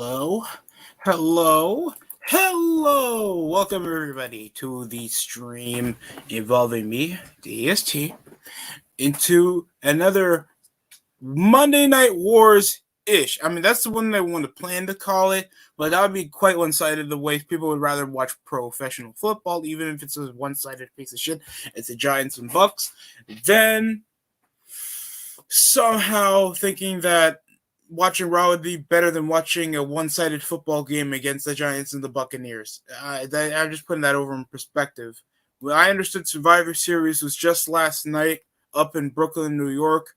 Hello. Welcome everybody to the stream involving me, DST, into another Monday Night Wars-ish. I mean, that's the one that I want to plan to call it, but that would be quite one-sided the way people would rather watch professional football, even if it's a one-sided piece of shit. It's the Giants and Bucks. Then somehow thinking that watching Raw would be better than watching a one-sided football game against the Giants and the Buccaneers. I'm just putting that over in perspective. Well, I understood Survivor Series was just last night up in Brooklyn, New York,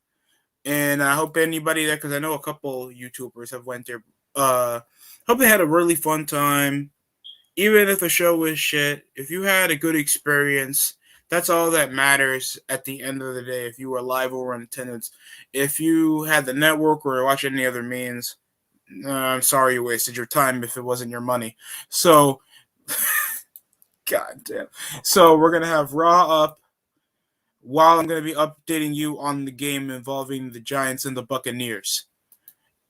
and I hope anybody there, because I know a couple YouTubers have went there. Hope they had a really fun time. Even if the show was shit, if you had a good experience, that's all that matters at the end of the day. If you were live or in attendance, if you had the network or watch any other means, I'm sorry you wasted your time if it wasn't your money. So, god damn. So we're gonna have Raw up while I'm gonna be updating you on the game involving the Giants and the Buccaneers.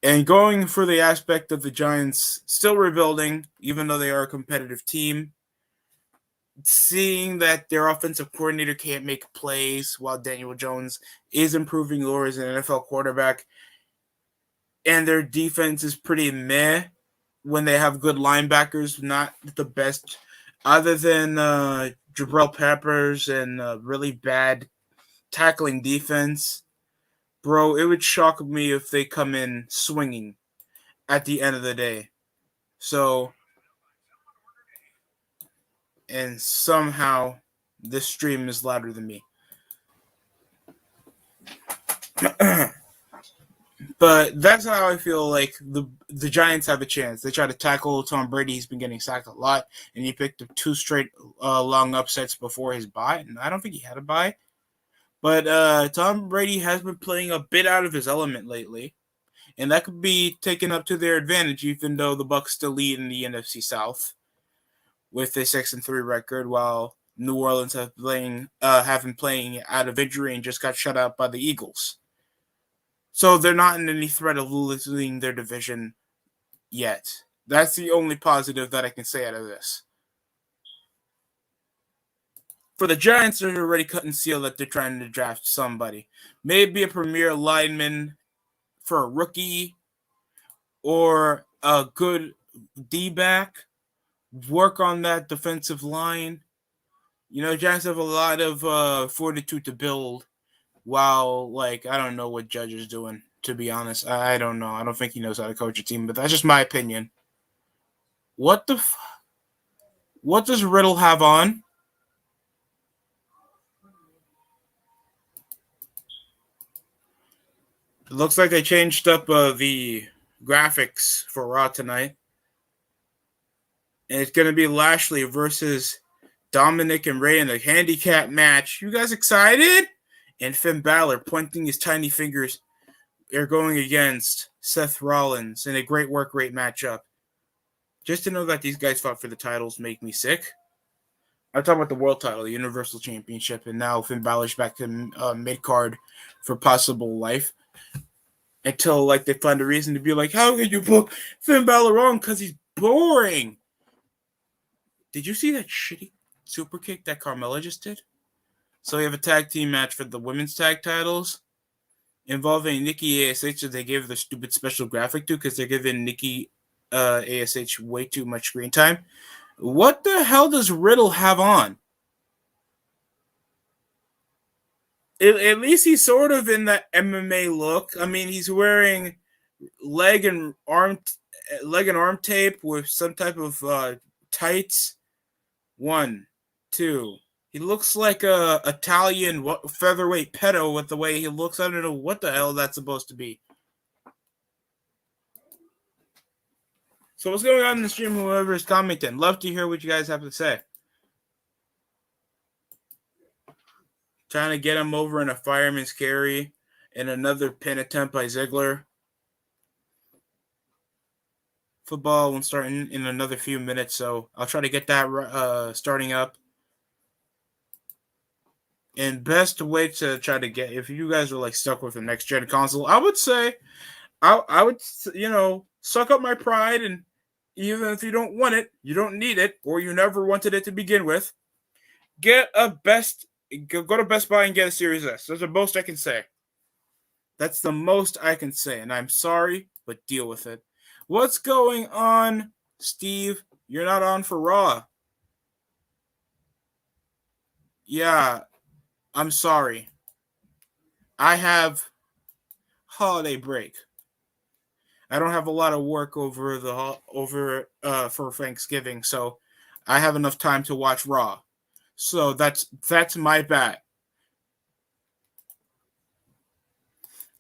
And going for the aspect of the Giants still rebuilding, even though they are a competitive team. Seeing that their offensive coordinator can't make plays while Daniel Jones is improving lower as an NFL quarterback, and their defense is pretty meh when they have good linebackers, not the best, other than Jabril Peppers and really bad tackling defense. Bro, it would shock me if they come in swinging at the end of the day. So, and somehow this stream is louder than me. But that's how I feel like the Giants have a chance. They try to tackle Tom Brady. He's been getting sacked a lot, and he picked up 2 straight long upsets before his bye. And I don't think he had a bye. But Tom Brady has been playing a bit out of his element lately, and that could be taken up to their advantage, even though the Bucs still lead in the NFC South with a 6-3 record, while New Orleans have been playing out of injury and just got shut out by the Eagles. So they're not in any threat of losing their division yet. That's the only positive that I can say out of this. For the Giants, they're already cut and seal that they're trying to draft somebody. Maybe a premier lineman for a rookie or a good D-back. Work on that defensive line. You know, Giants have a lot of fortitude to build. While, I don't know what Judge is doing, to be honest. I don't know. I don't think he knows how to coach a team, but that's just my opinion. What does Riddle have on? It looks like they changed up the graphics for Raw tonight. And it's going to be Lashley versus Dominic and Rey in a handicap match. You guys excited? And Finn Balor pointing his tiny fingers. They're going against Seth Rollins in a great work rate matchup. Just to know that these guys fought for the titles make me sick. I'm talking about the world title, the Universal Championship, and now Finn Balor's back to mid-card for possible life. Until they find a reason to be like, how can you put Finn Balor on? Because he's boring. Did you see that shitty super kick that Carmella just did? So we have a tag team match for the women's tag titles involving Nikki ASH that they gave the stupid special graphic to because they're giving Nikki ASH way too much screen time. What the hell does Riddle have on? At least he's sort of in that MMA look. I mean, he's wearing leg and arm tape with some type of tights. 1, 2. He looks like a Italian featherweight pedo with the way he looks. I don't know what the hell that's supposed to be. So what's going on in the stream, whoever is commenting? Love to hear what you guys have to say. Trying to get him over in a fireman's carry and another pin attempt by Ziggler. Football will start in another few minutes, so I'll try to get that starting up. And best way to try to get, if you guys are stuck with the next gen console, I would say I would, suck up my pride, and even if you don't want it, you don't need it, or you never wanted it to begin with, go to Best Buy and get a Series S. That's the most I can say. That's the most I can say, and I'm sorry, but deal with it. What's going on, Steve? You're not on for Raw. Yeah, I'm sorry. I have holiday break. I don't have a lot of work for Thanksgiving, so I have enough time to watch Raw. So that's my bad.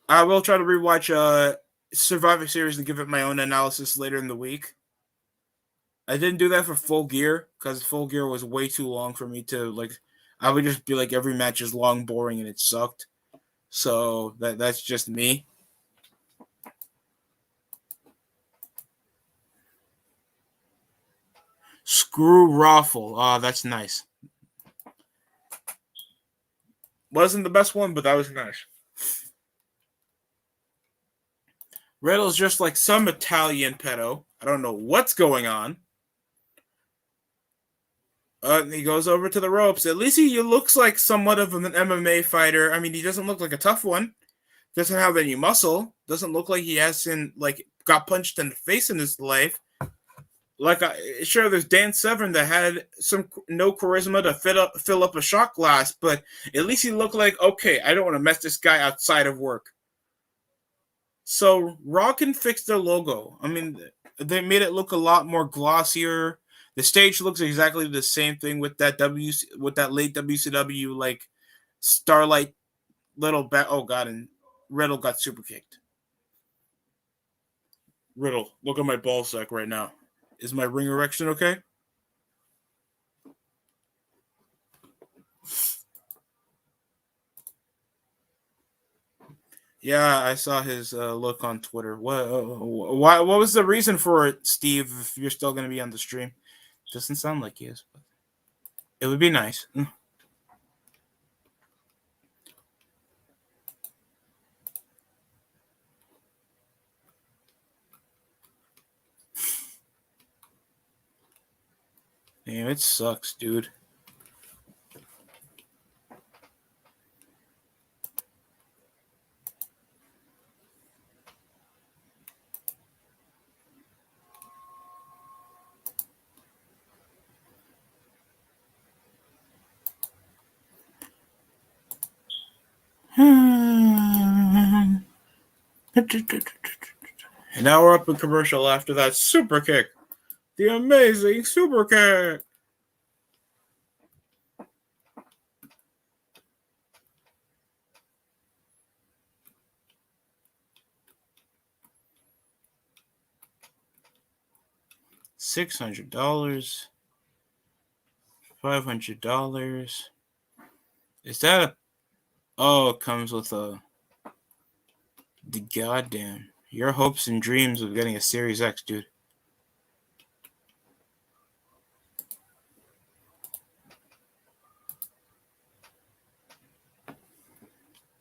I will try to rewatch Survivor Series and give it my own analysis later in the week. I didn't do that for Full Gear because Full Gear was way too long for me to like. I would just be like every match is long, boring, and it sucked. So that's just me. Screw Raffle. Oh, that's nice. Wasn't the best one, but that was nice. Riddle's just like some Italian pedo. I don't know what's going on. He goes over to the ropes. At least he looks like somewhat of an MMA fighter. I mean, he doesn't look like a tough one. Doesn't have any muscle. Doesn't look like he hasn't got punched in the face in his life. Sure, there's Dan Severn that had some no charisma to fill up a shot glass, but at least he looked like, okay, I don't want to mess this guy outside of work. So Raw can fix their logo. I mean, they made it look a lot more glossier. The stage looks exactly the same thing with that late WCW like Starlight little bat. Oh god, and Riddle got super kicked. Riddle, look at my ball sack right now. Is my ring erection okay? Yeah, I saw his look on Twitter. What was the reason for it, Steve? If you're still going to be on the stream, doesn't sound like he is. But it would be nice. Damn, it sucks, dude. And now we're up in commercial after that super kick. The amazing super kick. $600. $500. Is that a... Oh, it comes with a... The goddamn... Your hopes and dreams of getting a Series X, dude.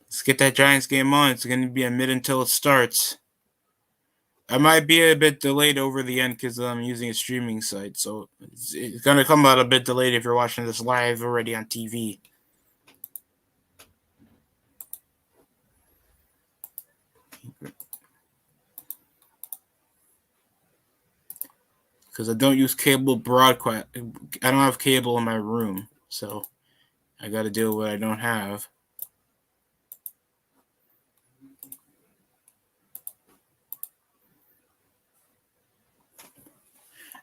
Let's get that Giants game on. It's going to be a mid until it starts. I might be a bit delayed over the end because I'm using a streaming site, so it's going to come out a bit delayed if you're watching this live already on TV. Because I don't use cable broadcast. I don't have cable in my room, so I got to deal with what I don't have.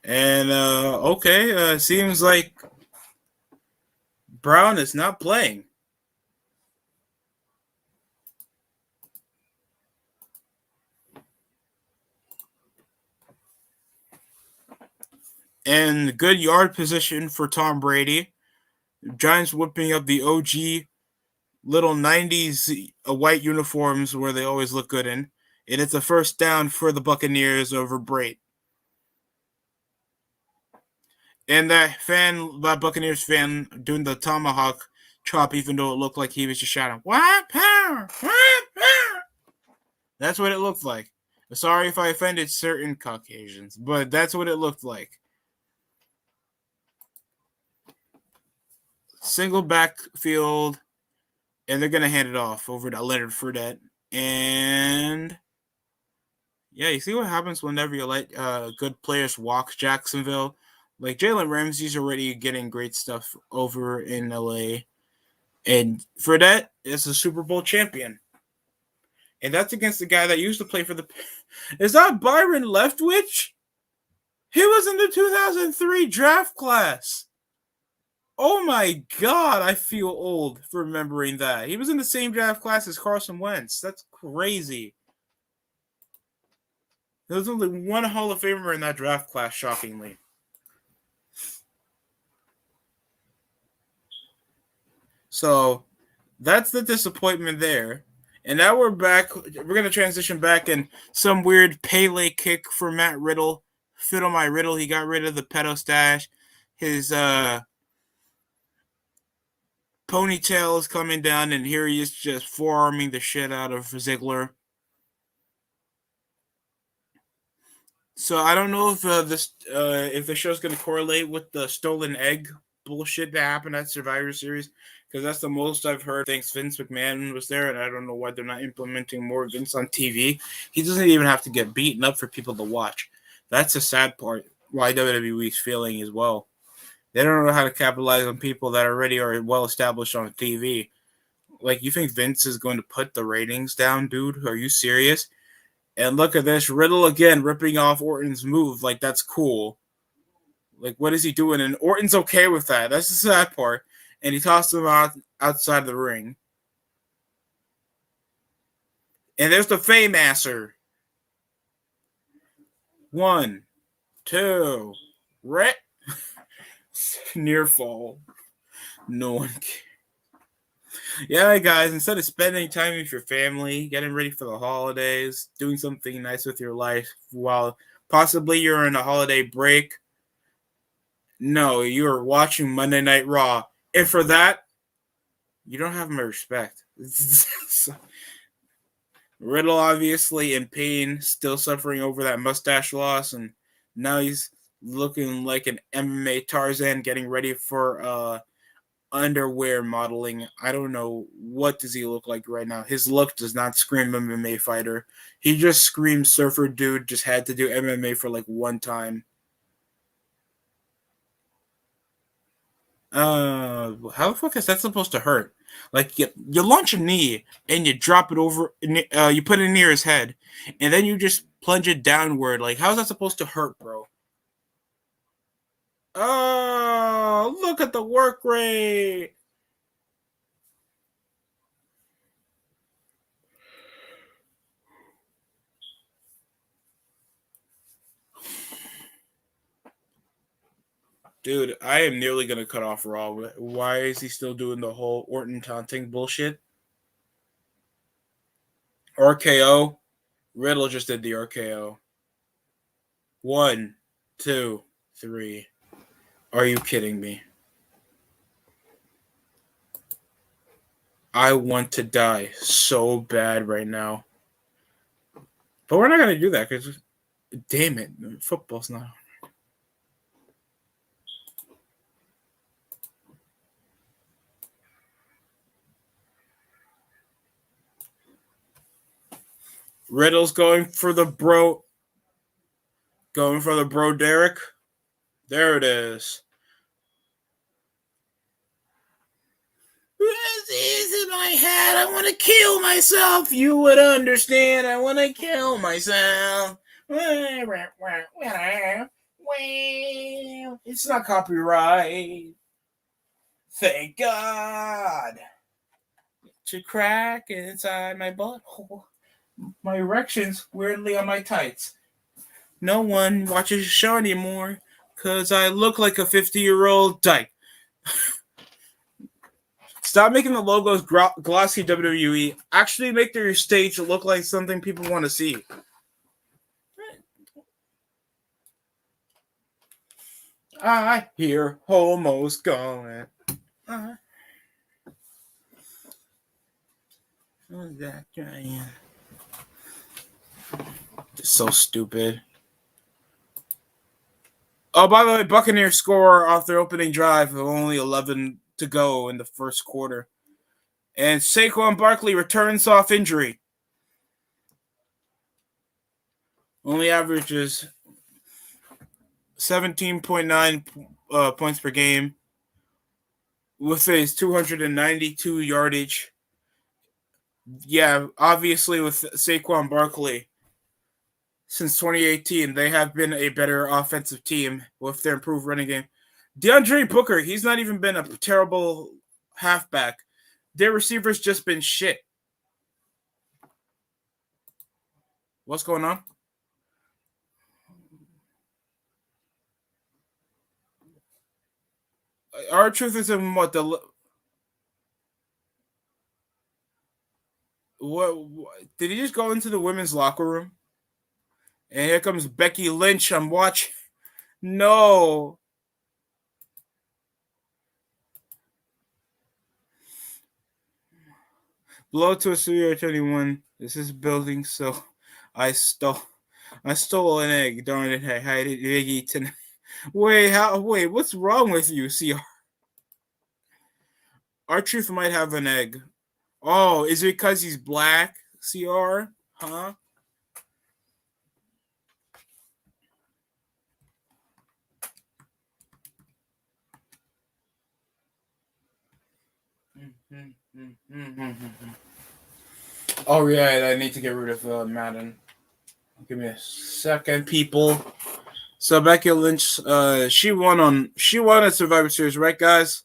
And okay, seems like Brown is not playing. And good yard position for Tom Brady. Giants whipping up the OG little 90s white uniforms where they always look good in. And it's a first down for the Buccaneers over Brady. And that Buccaneers fan doing the tomahawk chop, even though it looked like he was just shouting, "White power! White power!" That's what it looked like. Sorry if I offended certain Caucasians, but that's what it looked like. Single backfield, and they're going to hand it off over to Leonard Fournette. And yeah, you see what happens whenever you let good players walk Jacksonville? Like Jalen Ramsey's already getting great stuff over in LA. And Fournette is a Super Bowl champion. And that's against the guy that used to play for the... Is that Byron Leftwich? He was in the 2003 draft class. Oh my God, I feel old for remembering that. He was in the same draft class as Carson Wentz. That's crazy. There was only one Hall of Famer in that draft class, shockingly. So that's the disappointment there. And now we're back. We're going to transition back and some weird Pele kick for Matt Riddle. Fiddle my Riddle. He got rid of the pedo stash. His ponytail is coming down, and here he is just forearming the shit out of Ziggler. So I don't know if if the show's going to correlate with the stolen egg bullshit that happened at Survivor Series, because that's the most I've heard. Thanks Vince McMahon was there, and I don't know why they're not implementing more Vince on TV. He doesn't even have to get beaten up for people to watch. That's the sad part. Why WWE's failing as well. They don't know how to capitalize on people that already are well established on TV. Like, you think Vince is going to put the ratings down, dude? Are you serious? And look at this, Riddle again ripping off Orton's move. Like, that's cool. Like, what is he doing? And Orton's okay with that. That's the sad part. And he tossed him outside the ring. And there's the Faymaster. 1, 2, ret. Near fall. No one cares. Yeah, guys, instead of spending time with your family, getting ready for the holidays, doing something nice with your life while possibly you're in a holiday break, no, you're watching Monday Night Raw. And for that, you don't have my respect. Riddle obviously in pain, still suffering over that mustache loss, and now he's looking like an MMA Tarzan getting ready for underwear modeling. I don't know, what does he look like right now. His look does not scream MMA fighter. He just screams surfer dude, just had to do MMA for like one time. How the fuck is that supposed to hurt? Like, you launch a knee and you drop it over, you put it near his head, and then you just plunge it downward. Like, how's that supposed to hurt, bro? Oh, look at the work rate. Dude, I am nearly going to cut off Raw. Why is he still doing the whole Orton taunting bullshit? RKO. Riddle just did the RKO. 1, 2, 3. Are you kidding me? I want to die so bad right now. But we're not going to do that because, damn it, football's not. Riddle's going for the bro. Going for the bro Derek. There it is. This in my head. I want to kill myself. You would understand. I want to kill myself. It's not copyright. Thank God. To crack inside my butthole. My erection's weirdly on my tights. No one watches the show anymore because I look like a 50-year-old dyke. Stop making the logos glossy, WWE. Actually make their stage look like something people want to see. I hear homos going. Who's that giant? So stupid. Oh, by the way, Buccaneers score off their opening drive with only 11 to go in the first quarter. And Saquon Barkley returns off injury. Only averages 17.9 points per game with his 292 yardage. Yeah, obviously with Saquon Barkley, since 2018, they have been a better offensive team with their improved running game. DeAndre Booker, he's not even been a terrible halfback. Their receivers just been shit. What's going on? Our truth is in what did he just go into the women's locker room? And here comes Becky Lynch. I'm watching. No. Blow to a Studio 21. This is building, so I stole an egg. Darn it! I did eat it. Wait, what's wrong with you, CR? Our truth might have an egg. Oh, is it because he's black, CR? Huh? Oh yeah, I need to get rid of Madden. Give me a second, people. So Becky Lynch, she won at Survivor Series, right, guys?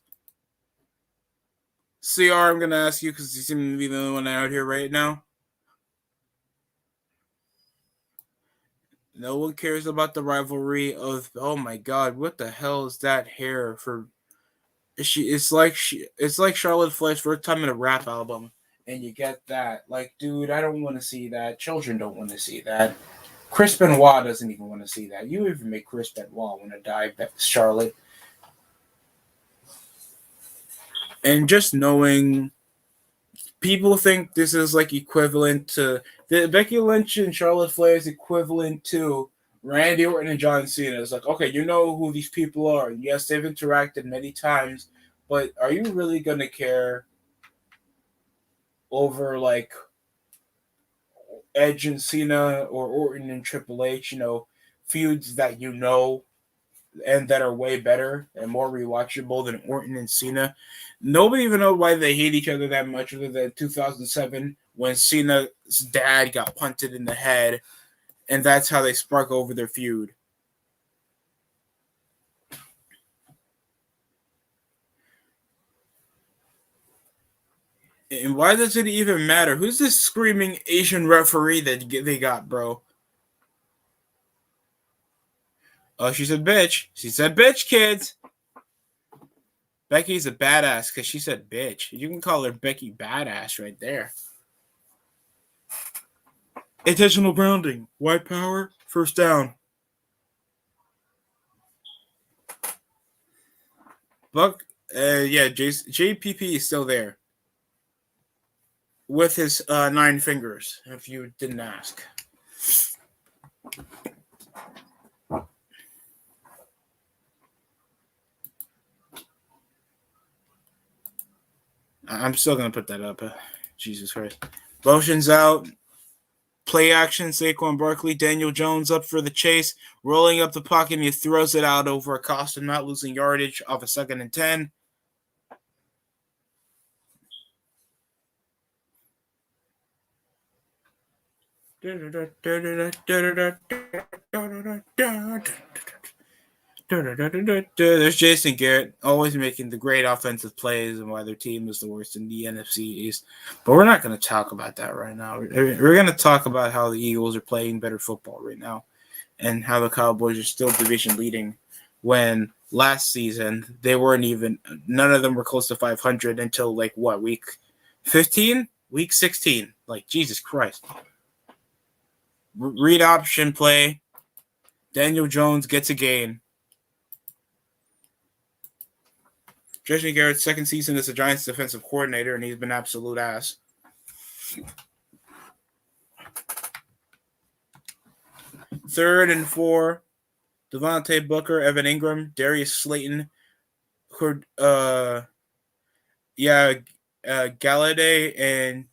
CR, I'm gonna ask you because you seem to be the only one out here right now. No one cares about the rivalry of. Oh my God, what the hell is that hair for? It's like Charlotte Flair's first time in a rap album, and you get that. Like, dude, I don't want to see that. Children don't want to see that. Chris Benoit doesn't even want to see that. You even make Chris Benoit want to die, Charlotte. And just knowing people think this is like equivalent to Becky Lynch and Charlotte Flair is equivalent to Randy Orton and John Cena. It's like, okay, you know who these people are. Yes, they've interacted many times, but are you really gonna care over like Edge and Cena or Orton and Triple H? You know, feuds that you know and that are way better and more rewatchable than Orton and Cena. Nobody even knows why they hate each other that much other than 2007 when Cena's dad got punted in the head, and that's how they spark over their feud. And why does it even matter? Who's this screaming Asian referee that they got, bro? Oh, she said bitch. She said bitch, kids. Becky's a badass because she said bitch. You can call her Becky Badass right there. Intentional grounding. White power. First down. Buck. Yeah, JPP is still there. With his 9 fingers, if you didn't ask. I'm still going to put that up. Jesus Christ. Motion's out. Play action. Saquon Barkley. Daniel Jones up for the chase. Rolling up the pocket, and he throws it out over Acosta, not losing yardage off a 2nd and 10. There's Jason Garrett, always making the great offensive plays and why their team is the worst in the NFC East. But we're not going to talk about that right now. We're going to talk about how the Eagles are playing better football right now and how the Cowboys are still division leading when last season they weren't even – none of them were close to 500 until like what, week 15? Week 16. Like, Jesus Christ. Read option play. Daniel Jones gets a gain. Jason Garrett's 2nd season as the Giants' defensive coordinator, and he's been absolute ass. 3rd and 4, Devontae Booker, Evan Ingram, Darius Slayton, Galladay, and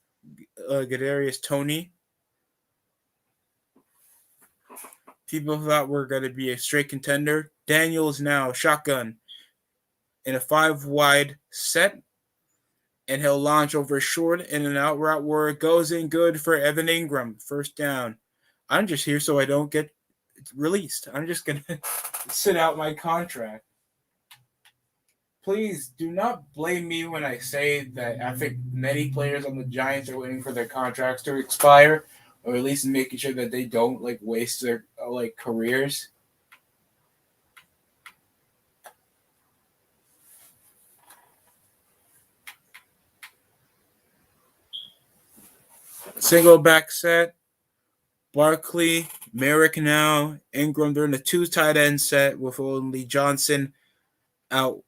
Kadarius Toney. People thought we're going to be a straight contender. Daniels now shotgun in a 5-wide set, and he'll launch over short in an out route where it goes in good for Evan Ingram. First down. I'm just here so I don't get released. I'm just going to sit out my contract. Please do not blame me when I say that I think many players on the Giants are waiting for their contracts to expire, or at least making sure that they don't waste their careers. Single back set. Barkley, Merrick now, Ingram. They're in a 2 tight end set with only Johnson out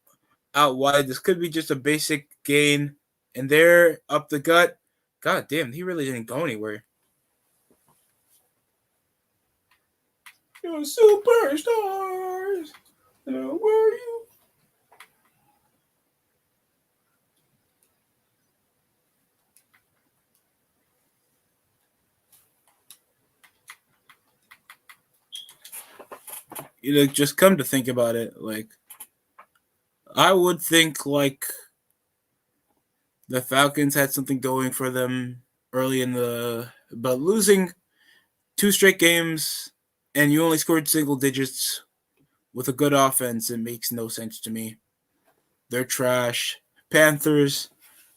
wide. This could be just a basic gain. And they're up the gut. God damn, he really didn't go anywhere. You're superstars. Where are you? Just come to think about it, I would think the Falcons had something going for them early but losing 2 straight games and you only scored single digits with a good offense, it makes no sense to me. They're trash. Panthers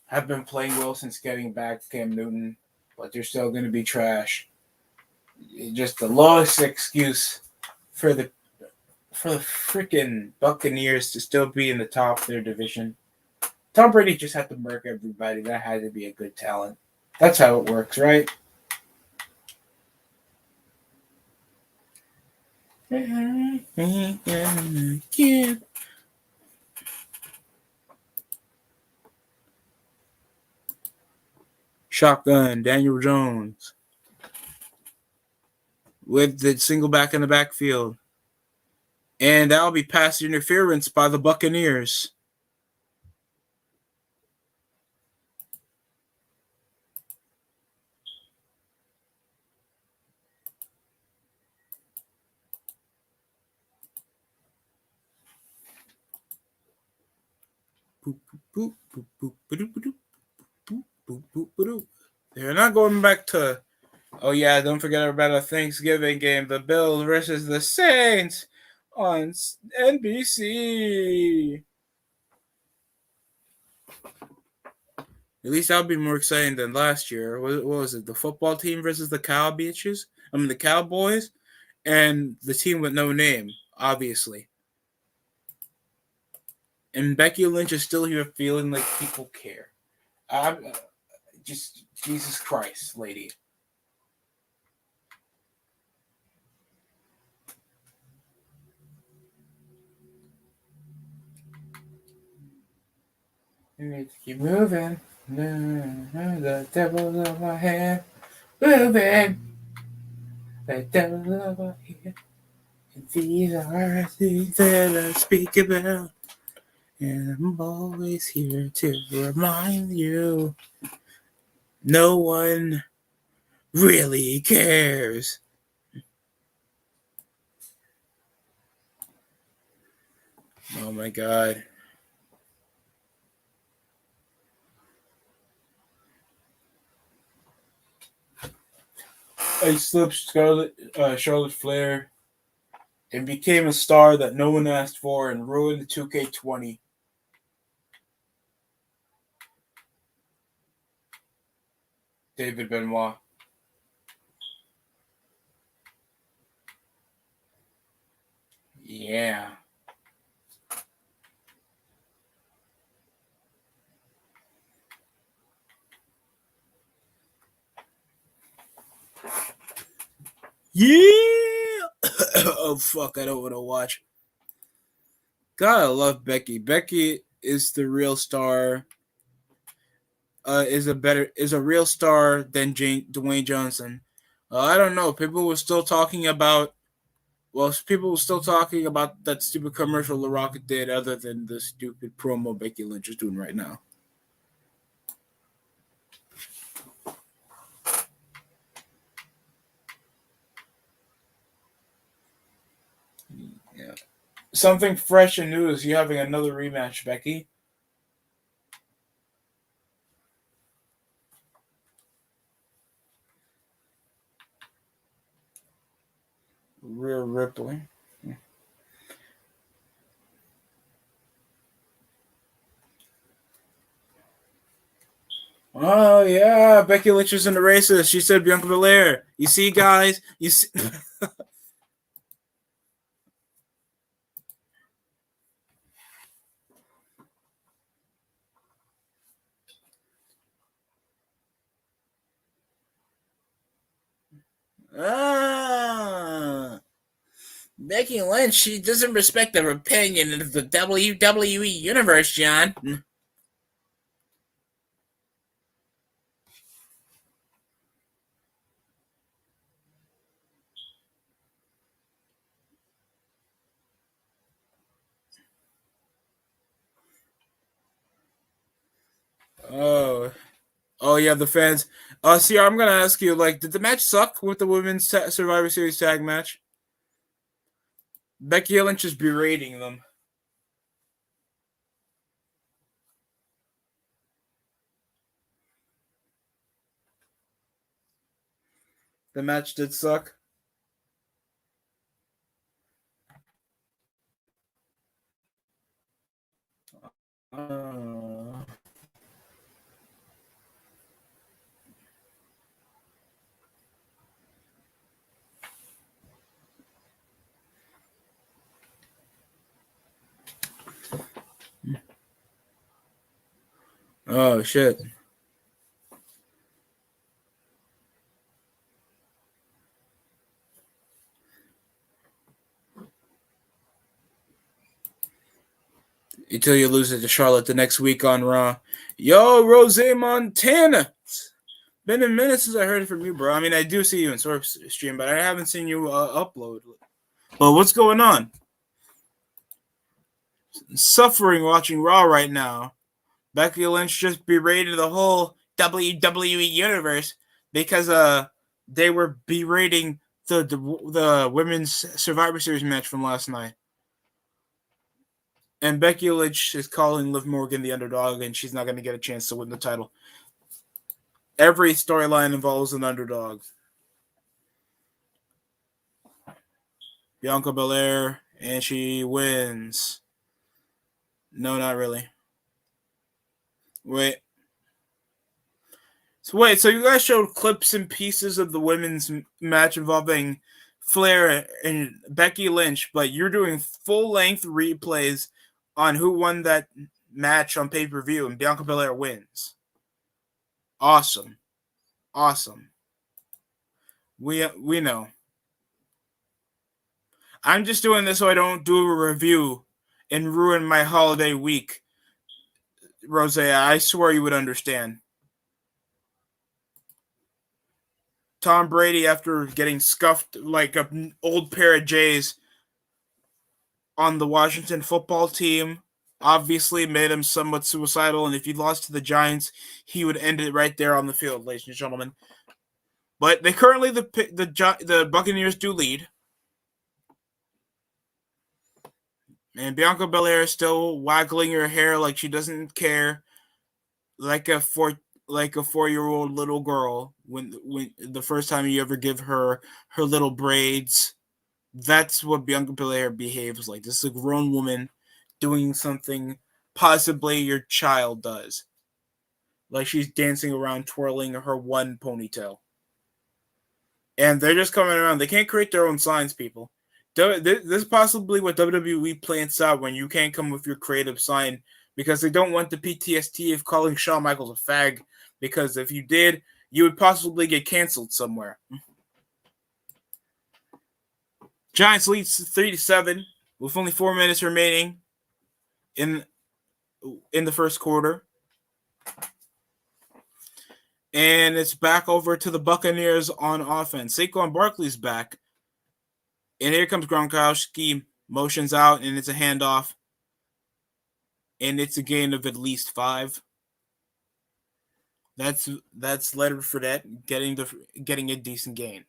have been playing well since getting back Cam Newton, but they're still going to be trash. Just the lowest excuse for the freaking Buccaneers to still be in the top of their division. Tom Brady just had to murk everybody. That had to be a good talent. That's how it works, right? Shotgun, Daniel Jones. With the single back in the backfield. And that'll be pass interference by the Buccaneers. They're not going back to, oh yeah, don't forget about a Thanksgiving game, the Bills versus the Saints on NBC. At least that'll be more exciting than last year. What was it? The football team versus the the Cowboys, and the team with no name, obviously. And Becky Lynch is still here feeling like people care. Just Jesus Christ, lady. You need to keep moving. The devil's on my hand. Moving. The devil's on my hand. And these are things that I speak about. And I'm always here to remind you. No one really cares. Oh my God. I slipped Charlotte Flair and became a star that no one asked for and ruined the 2K20. David Benoit. Yeah. Yeah. Oh fuck! I don't want to watch. God, I love Becky. Becky is the real star. Is a real star than Dwayne Johnson. I don't know. People were still talking about Well, people were still talking about that stupid commercial The Rock did, other than the stupid promo Becky Lynch is doing right now. Yeah. Something fresh and new is you having another rematch, Becky. Rhea Ripley. Oh yeah, Becky Lynch is in the races. She said Bianca Belair. You see, guys. You see. Becky Lynch. She doesn't respect the opinion of the WWE universe, John. Oh. Oh yeah, the fans. See, I'm gonna ask you, like, did the match suck with the women's Survivor Series tag match? Becky Lynch is berating them. The match did suck. Uh, oh shit. Until you lose it to Charlotte the next week on Raw. Yo, Rose Montana. Been a minute since I heard it from you, bro. I mean, I do see you in Source stream, but I haven't seen you upload. But what's going on? Suffering watching Raw right now. Becky Lynch just berated the whole WWE universe because they were berating the women's Survivor Series match from last night. And Becky Lynch is calling Liv Morgan the underdog, and she's not going to get a chance to win the title. Every storyline involves an underdog. Bianca Belair, and she wins. No, not really. Wait. So you guys showed clips and pieces of the women's match involving Flair and Becky Lynch, but you're doing full-length replays on who won that match on pay-per-view, and Bianca Belair wins. Awesome. We know. I'm just doing this so I don't do a review and ruin my holiday week. Rose, I swear you would understand. Tom Brady, after getting scuffed like an old pair of J's on the Washington football team, obviously made him somewhat suicidal, and if he lost to the Giants, he would end it right there on the field, ladies and gentlemen. But they currently, the Buccaneers do lead. And Bianca Belair is still waggling her hair like she doesn't care, like a 4-year-old little girl when the first time you ever give her little braids. That's what Bianca Belair behaves like. This is a grown woman doing something possibly your child does. Like she's dancing around twirling her one ponytail. And they're just coming around. They can't create their own signs, people. This is possibly what WWE plants out when you can't come with your creative sign, because they don't want the PTSD of calling Shawn Michaels a fag, because if you did, you would possibly get canceled somewhere. Giants leads 3-7 with only 4 minutes remaining in the first quarter. And it's back over to the Buccaneers on offense. Saquon Barkley's back. And here comes Gronkowski, motions out, and it's a handoff. And it's a gain of at least 5. That's Leonard Fournette getting a decent gain.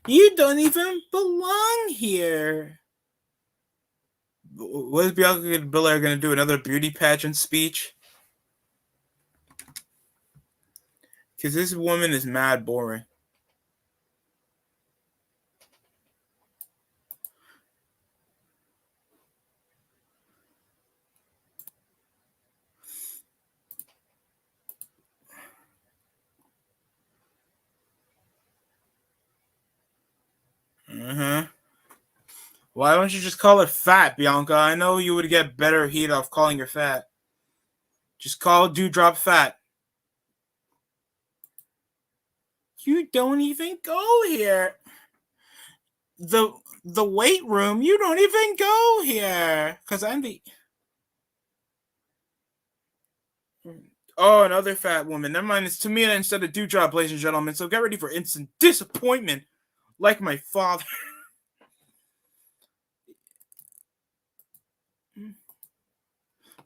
You don't even belong here. What is Bianca Belair going to do? Another beauty pageant speech? Because this woman is mad boring. Why don't you just call her fat, Bianca? I know you would get better heat off calling her fat. Just call Dewdrop fat. You don't even go here. The weight room, you don't even go here. Because I'm the... Oh, another fat woman. Never mind, it's Tamina instead of Dewdrop, ladies and gentlemen. So get ready for instant disappointment, like my father.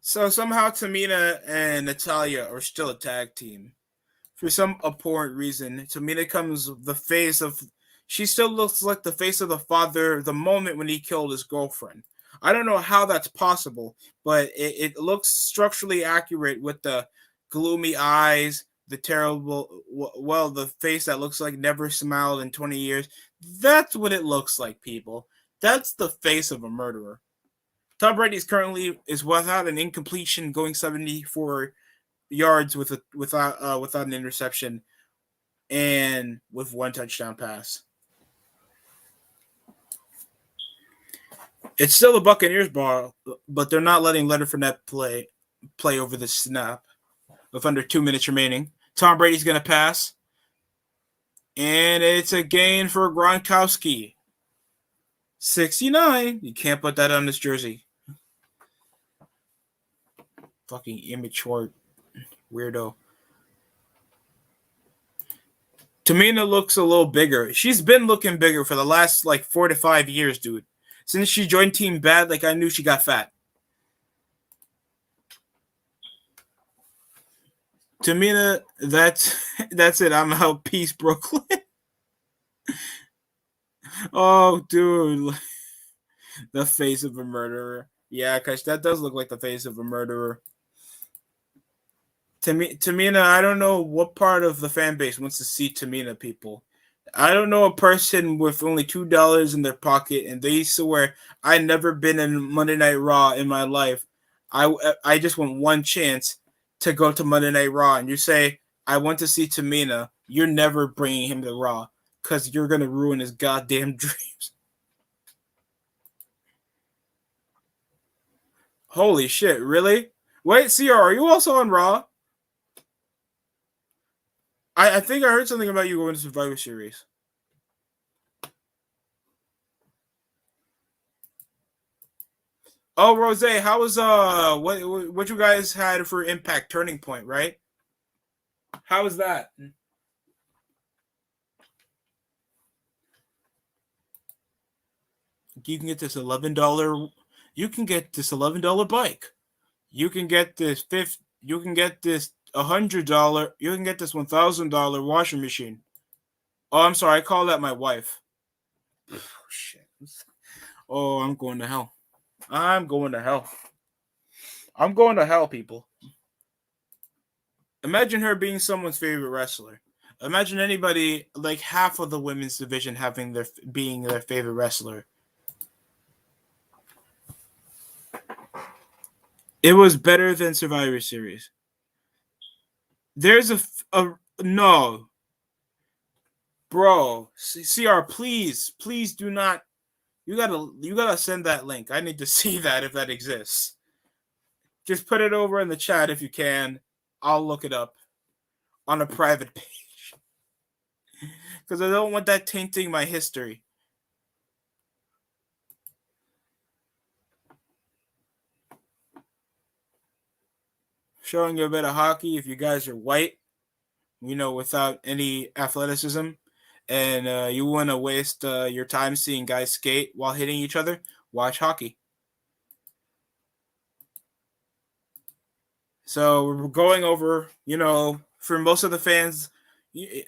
So somehow Tamina and Natalya are still a tag team. For some abhorrent reason, Tamina comes the face of... She still looks like the face of the father the moment when he killed his girlfriend. I don't know how that's possible, but it looks structurally accurate with the gloomy eyes, the terrible... Well, the face that looks like never smiled in 20 years. That's what it looks like, people. That's the face of a murderer. Tom Brady currently is without an incompletion, going 74 yards without an interception, and with 1 touchdown pass. It's still the Buccaneers ball, but they're not letting Leonard Fournette play over the snap with under 2 minutes remaining. Tom Brady's going to pass, and it's a gain for Gronkowski. 69. You can't put that on this jersey. Fucking immature weirdo. Tamina looks a little bigger. She's been looking bigger for the last 4 to 5 years, dude. Since she joined Team Bad, I knew she got fat. Tamina, that's it. I'm out. Peace, Brooklyn. Oh, dude. The face of a murderer. Yeah, because that does look like the face of a murderer. Tamina, I don't know what part of the fan base wants to see Tamina, people. I don't know a person with only $2 in their pocket and they swear I never been in Monday Night Raw in my life. I just want one chance to go to Monday Night Raw, and you say I want to see Tamina. You're never bringing him to Raw because you're gonna ruin his goddamn dreams. Holy shit! Really? Wait, CR, are you also on Raw? I think I heard something about you going to Survivor Series. Oh, Rose, how was what you guys had for Impact Turning Point, right? How was that? You can get this $11. You can get this $11 bike. You can get this You can get this $100. You can get this $1,000 washing machine. Oh, I'm sorry. I call that my wife. Oh shit. Oh, I'm going to hell. I'm going to hell. I'm going to hell, people. Imagine her being someone's favorite wrestler. Imagine anybody, half of the women's division being their favorite wrestler. It was better than Survivor Series. There's a no, bro. CR, please do not. You gotta send that link. I need to see that if that exists. Just put it over in the chat if you can. I'll look it up on a private page because I don't want that tainting my history. showing you a bit of hockey. If you guys are white, without any athleticism, and you want to waste your time seeing guys skate while hitting each other, watch hockey. So we're going over, for most of the fans,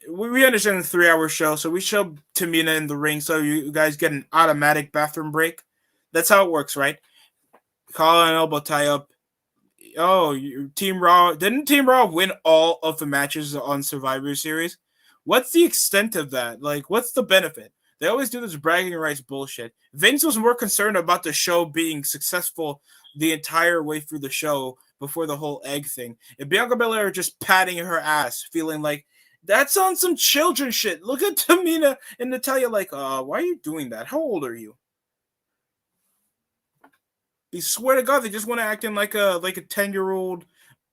we understand the 3-hour show, so we show Tamina in the ring so you guys get an automatic bathroom break. That's how it works, right? Call an elbow tie up. Oh, Team Raw. Didn't Team Raw win all of the matches on Survivor Series? What's the extent of that? Like, what's the benefit? They always do this bragging rights bullshit. Vince was more concerned about the show being successful the entire way through the show before the whole egg thing. And Bianca Belair just patting her ass, feeling like, that's on some children shit. Look at Tamina and Natalya like, why are you doing that? How old are you? They swear to God, they just want to act in like a 10-year-old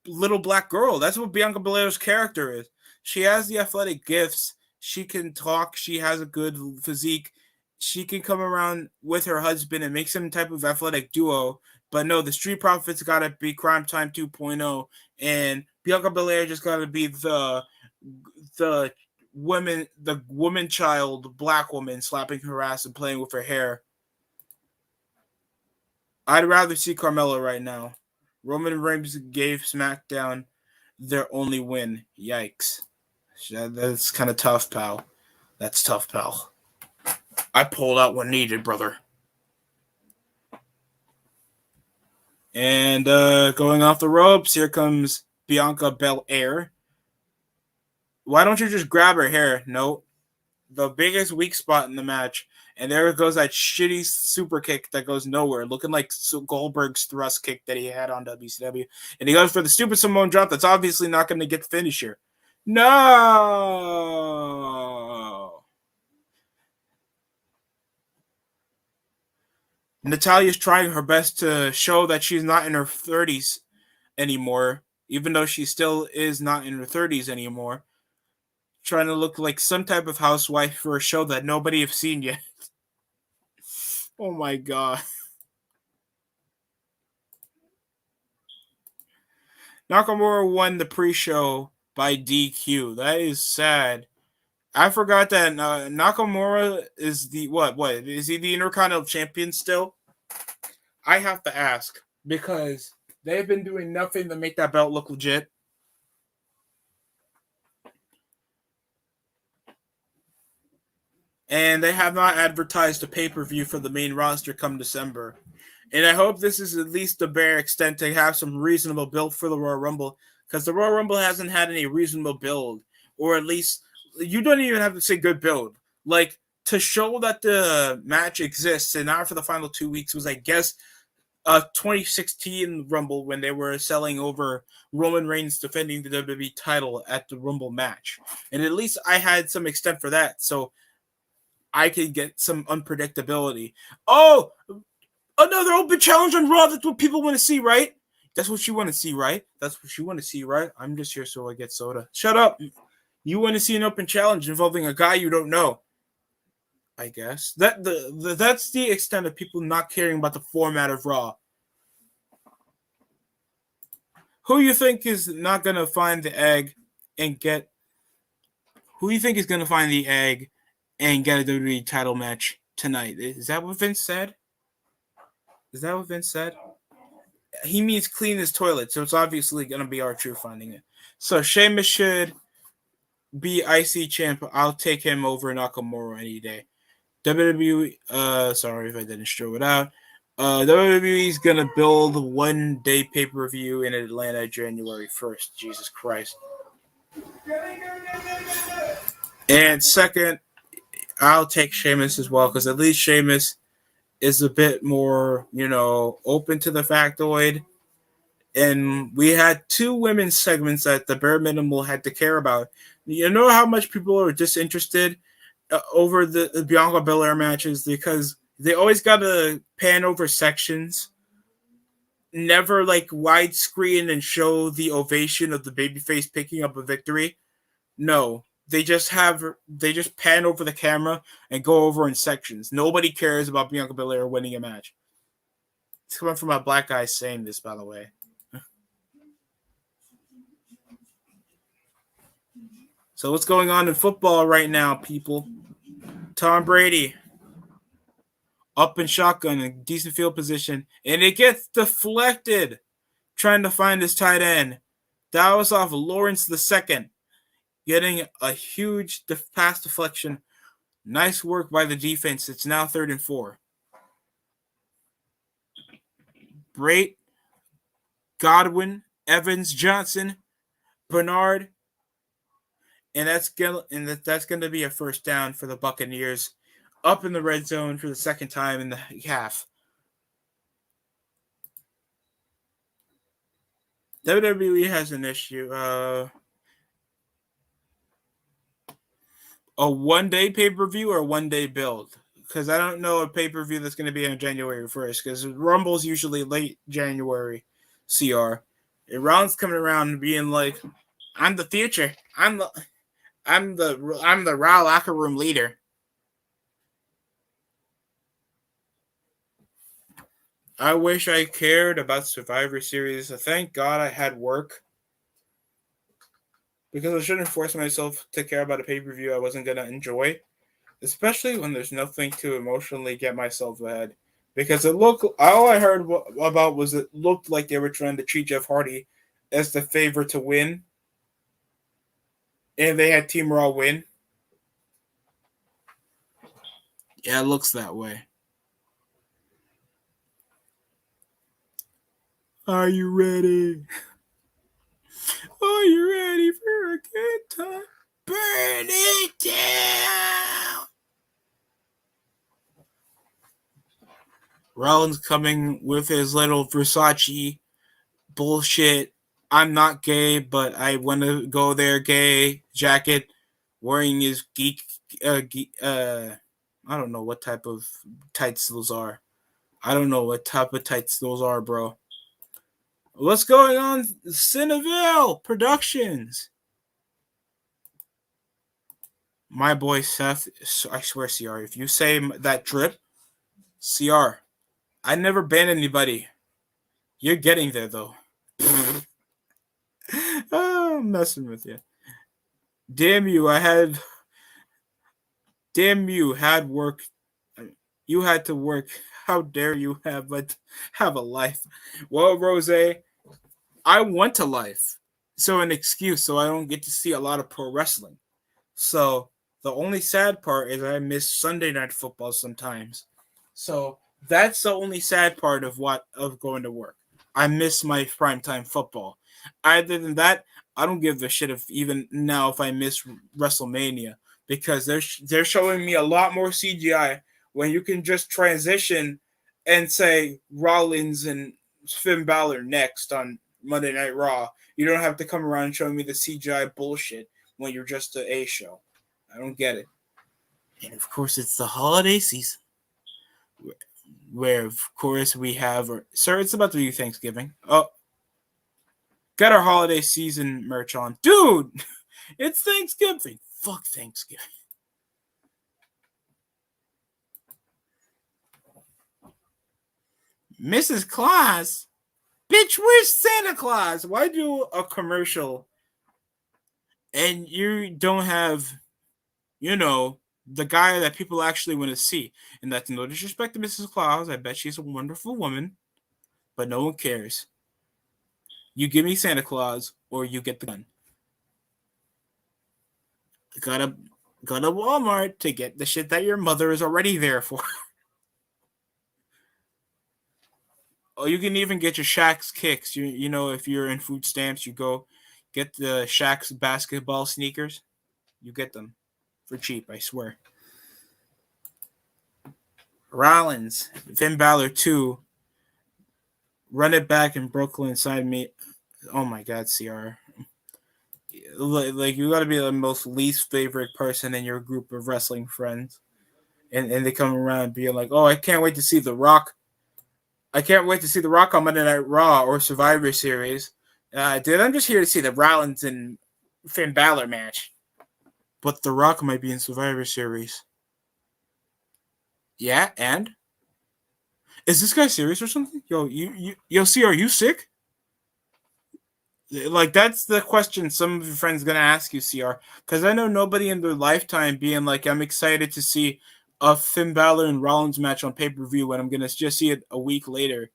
little black girl. That's what Bianca Belair's character is. She has the athletic gifts. She can talk. She has a good physique. She can come around with her husband and make some type of athletic duo. But no, the Street Profits got to be Crime Time 2.0, and Bianca Belair just got to be the woman child, black woman slapping her ass and playing with her hair. I'd rather see Carmella right now. Roman Reigns gave SmackDown their only win. Yikes. That's kind of tough, pal. That's tough, pal. I pulled out what needed, brother. And going off the ropes, here comes Bianca Belair. Why don't you just grab her hair? No. The biggest weak spot in the match. And there goes that shitty super kick that goes nowhere, looking like Goldberg's thrust kick that he had on WCW. And he goes for the stupid Samoan drop that's obviously not going to get the finish here. No! Natalya's trying her best to show that she's not in her 30s anymore, even though she still is not in her 30s anymore. Trying to look like some type of housewife for a show that nobody have seen yet. Oh my God. Nakamura won the pre-show by DQ. That is sad. I forgot that Nakamura is the what? Is he the Intercontinental Champion still? I have to ask because they've been doing nothing to make that belt look legit. And they have not advertised a pay-per-view for the main roster come December. And I hope this is at least a bare extent to have some reasonable build for the Royal Rumble, because the Royal Rumble hasn't had any reasonable build, or at least you don't even have to say good build. Like, to show that the match exists and not for the final 2 weeks was, I guess, 2016 Rumble when they were selling over Roman Reigns defending the WWE title at the Rumble match. And at least I had some extent for that, so I could get some unpredictability. Oh, another open challenge on Raw. That's what people want to see, right? That's what you want to see, right? That's what you want to see, right? I'm just here so I get soda. Shut up. You want to see an open challenge involving a guy you don't know. I guess. That's the extent of people not caring about the format of Raw. Who you think is not going to find the egg and get... Who you think is going to find the egg and get a WWE title match tonight? Is that what Vince said? He means clean his toilet, so it's obviously going to be R-Truth finding it. So Sheamus should be IC champ. I'll take him over Nakamura any day. WWE, sorry if I didn't show it out. WWE is going to build one-day pay-per-view in Atlanta January 1st. Jesus Christ. And second, I'll take Sheamus as well, because at least Sheamus is a bit more, open to the factoid. And we had 2 women's segments that the bare minimal had to care about. You know how much people are disinterested over the Bianca Belair matches because they always got to pan over sections, never like widescreen and show the ovation of the babyface picking up a victory. No, they just pan over the camera and go over in sections. Nobody cares about Bianca Belair winning a match. It's coming from a black guy saying this, by the way. So what's going on in football right now, people? Tom Brady up in shotgun in decent field position, and it gets deflected trying to find his tight end. That was off Lawrence II, getting a huge pass deflection. Nice work by the defense. It's now 3rd and 4. Brait, Godwin, Evans, Johnson, Bernard, and that's gonna be a first down for the Buccaneers, up in the red zone for the second time in the half. WWE has an issue. A 1-day pay-per-view or a 1-day build? Because I don't know a pay-per-view that's going to be on January 1st, because Rumble's usually late January CR. And Rollins coming around and being like, I'm the future. I'm the Raw locker room leader. I wish I cared about Survivor Series. Thank God I had work, because I shouldn't force myself to care about a pay-per-view I wasn't going to enjoy, especially when there's nothing to emotionally get myself ahead. Because all I heard about was it looked like they were trying to treat Jeff Hardy as the favorite to win, and they had Team Raw win. Yeah, it looks that way. Are you ready? Are you ready for a good time? Burn it down! Rollins coming with his little Versace bullshit. I'm not gay, but I want to go there gay jacket, wearing his I don't know what type of tights those are. I don't know what type of tights those are, bro. What's going on? Cineville Productions. My boy Seth, I swear, CR, if you say that drip, CR, I never ban anybody. You're getting there, though. Oh, I'm messing with you. Damn you, Damn you, had work. You had to work. How dare you have a life? Well, Rose, I want a life. So an excuse, so I don't get to see a lot of pro wrestling. So the only sad part is I miss Sunday night football sometimes. So that's the only sad part of going to work. I miss my primetime football. Other than that, I don't give a shit if I miss WrestleMania, because they're showing me a lot more CGI when you can just transition and say Rollins and Finn Balor next on Monday Night Raw. You don't have to come around and show me the CGI bullshit when you're just a show. I don't get it. And of course, it's the holiday season, where of course we have. Sir, it's about to be Thanksgiving. Oh, got our holiday season merch on, dude. It's Thanksgiving. Fuck Thanksgiving. Mrs. Claus, bitch, where's Santa Claus? Why do a commercial and you don't have, the guy that people actually want to see? And that's no disrespect to Mrs. Claus. I bet she's a wonderful woman, but no one cares. You give me Santa Claus or you get the gun. Gotta go to Walmart to get the shit that your mother is already there for. Oh, you can even get your Shaq's kicks. If you're in food stamps, you go get the Shaq's basketball sneakers. You get them for cheap, I swear. Rollins, Finn Balor 2. Run it back in Brooklyn, sign me. Oh my God, CR. Like, you gotta be the most least favorite person in your group of wrestling friends. And they come around being like, oh, I can't wait to see The Rock. I can't wait to see The Rock on Monday Night Raw or Survivor Series. Dude, I'm just here to see the Rollins and Finn Balor match. But The Rock might be in Survivor Series. Yeah, and? Is this guy serious or something? Yo, CR, are you sick? Like, that's the question some of your friends going to ask you, CR. Because I know nobody in their lifetime being like, I'm excited to see a Finn Balor and Rollins match on pay-per-view when I'm going to just see it a week later.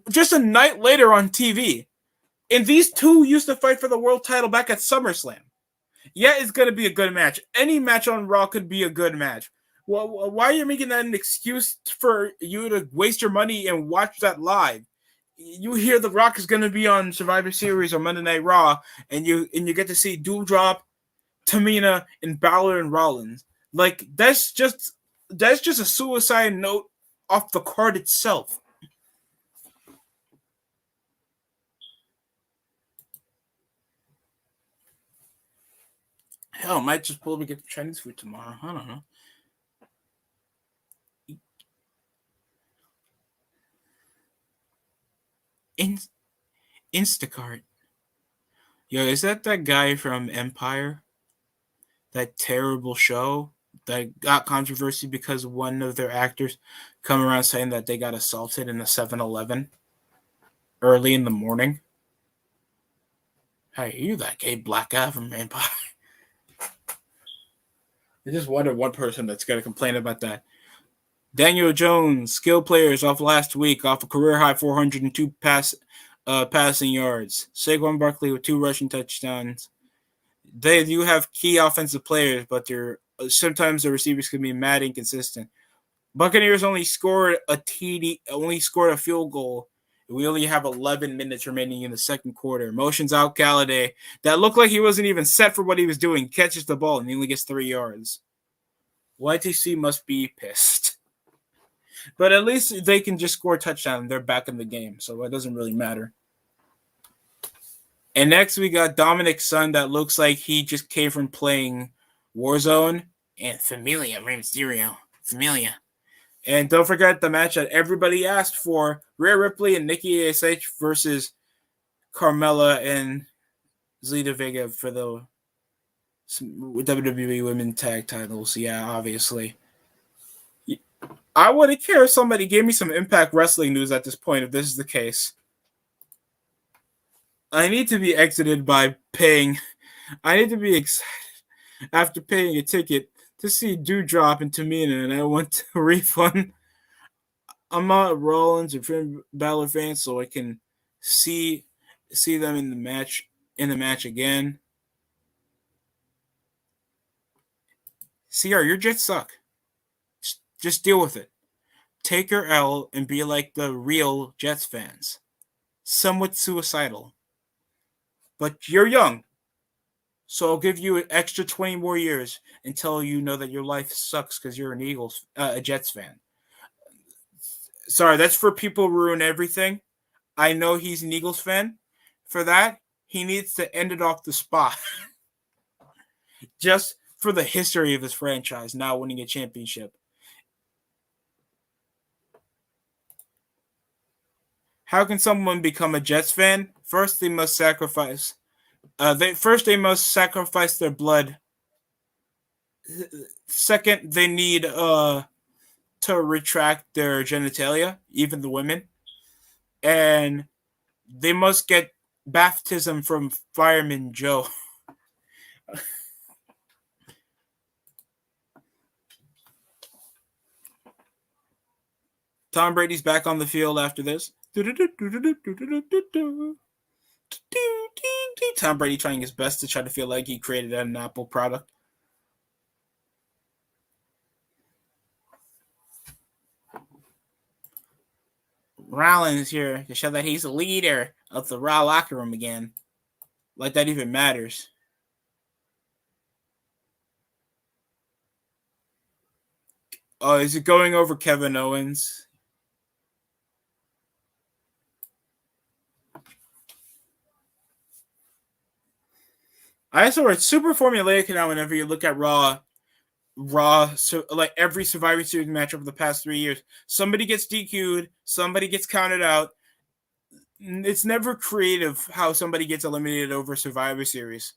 Just a night later on TV. And these two used to fight for the world title back at SummerSlam. Yeah, it's going to be a good match. Any match on Raw could be a good match. Well, why are you making that an excuse for you to waste your money and watch that live? You hear The Rock is going to be on Survivor Series or Monday Night Raw, and you get to see Doudrop, Tamina, and Balor and Rollins. Like, that's just a suicide note off the card itself. Hell, I might just pull up and get Chinese food tomorrow. I don't know. Instacart. Yo, is that guy from Empire? That terrible show that got controversy because one of their actors come around saying that they got assaulted in a 7-Eleven early in the morning? Hey, you that gay black guy from Empire. I just wonder one person that's going to complain about that. Daniel Jones, skill players off last week, off a career high 402 passing yards. Saquon Barkley with 2 rushing touchdowns. They do have key offensive players, but sometimes the receivers can be mad inconsistent. Buccaneers only scored a field goal. We only have 11 minutes remaining in the second quarter. Motions out Galladay. That looked like he wasn't even set for what he was doing. Catches the ball and he only gets 3 yards. YTC must be pissed. But at least they can just score a touchdown and they're back in the game, so it doesn't really matter. And next we got Dominic's son that looks like he just came from playing Warzone and Familia, Rey Mysterio. Familia. And don't forget the match that everybody asked for, Rhea Ripley and Nikki ASH versus Carmella and Zelina Vega for the WWE Women's Tag Titles. Yeah, obviously. I wouldn't care if somebody gave me some Impact Wrestling news at this point if this is the case. I need to be exited by paying. I need to be excited after paying a ticket to see Doudrop and Tamina, and I want a refund. I'm not a Rollins or Finn Balor fan, so I can see them in the match again. CR, your Jets suck. Just deal with it. Take your L and be like the real Jets fans. Somewhat suicidal. But you're young. So I'll give you an extra 20 more years until you know that your life sucks because you're a Jets fan. Sorry, that's for people who ruin everything. I know he's an Eagles fan. For that, he needs to end it off the spot. Just for the history of his franchise, now winning a championship. How can someone become a Jets fan? First, they must sacrifice. They must sacrifice their blood. Second, they need to retract their genitalia, even the women, and they must get baptism from Fireman Joe. Tom Brady's back on the field after this. Tom Brady trying his best to try to feel like he created an Apple product. Rollins here to show that he's the leader of the Raw locker room again. Like that even matters. Oh, is it going over Kevin Owens? I saw it's super formulaic now whenever you look at Raw, so like every Survivor Series match over the past 3 years. Somebody gets DQ'd, somebody gets counted out. It's never creative how somebody gets eliminated over Survivor Series.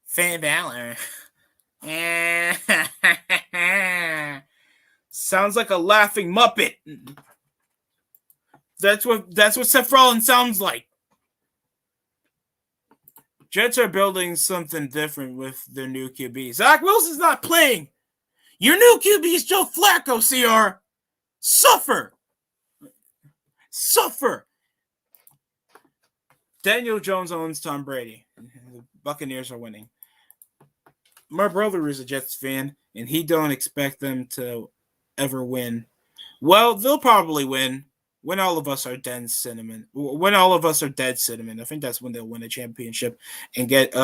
Finn Balor. Sounds like a laughing Muppet. That's what Seth Rollins sounds like. Jets are building something different with their new QB. Zach Wilson's not playing. Your new QB is Joe Flacco, CR. Suffer. Daniel Jones owns Tom Brady. The Buccaneers are winning. My brother is a Jets fan, and he don't expect them to ever win. Well, they'll probably win when all of us are dead cinnamon. When all of us are dead cinnamon. I think that's when they'll win a championship and get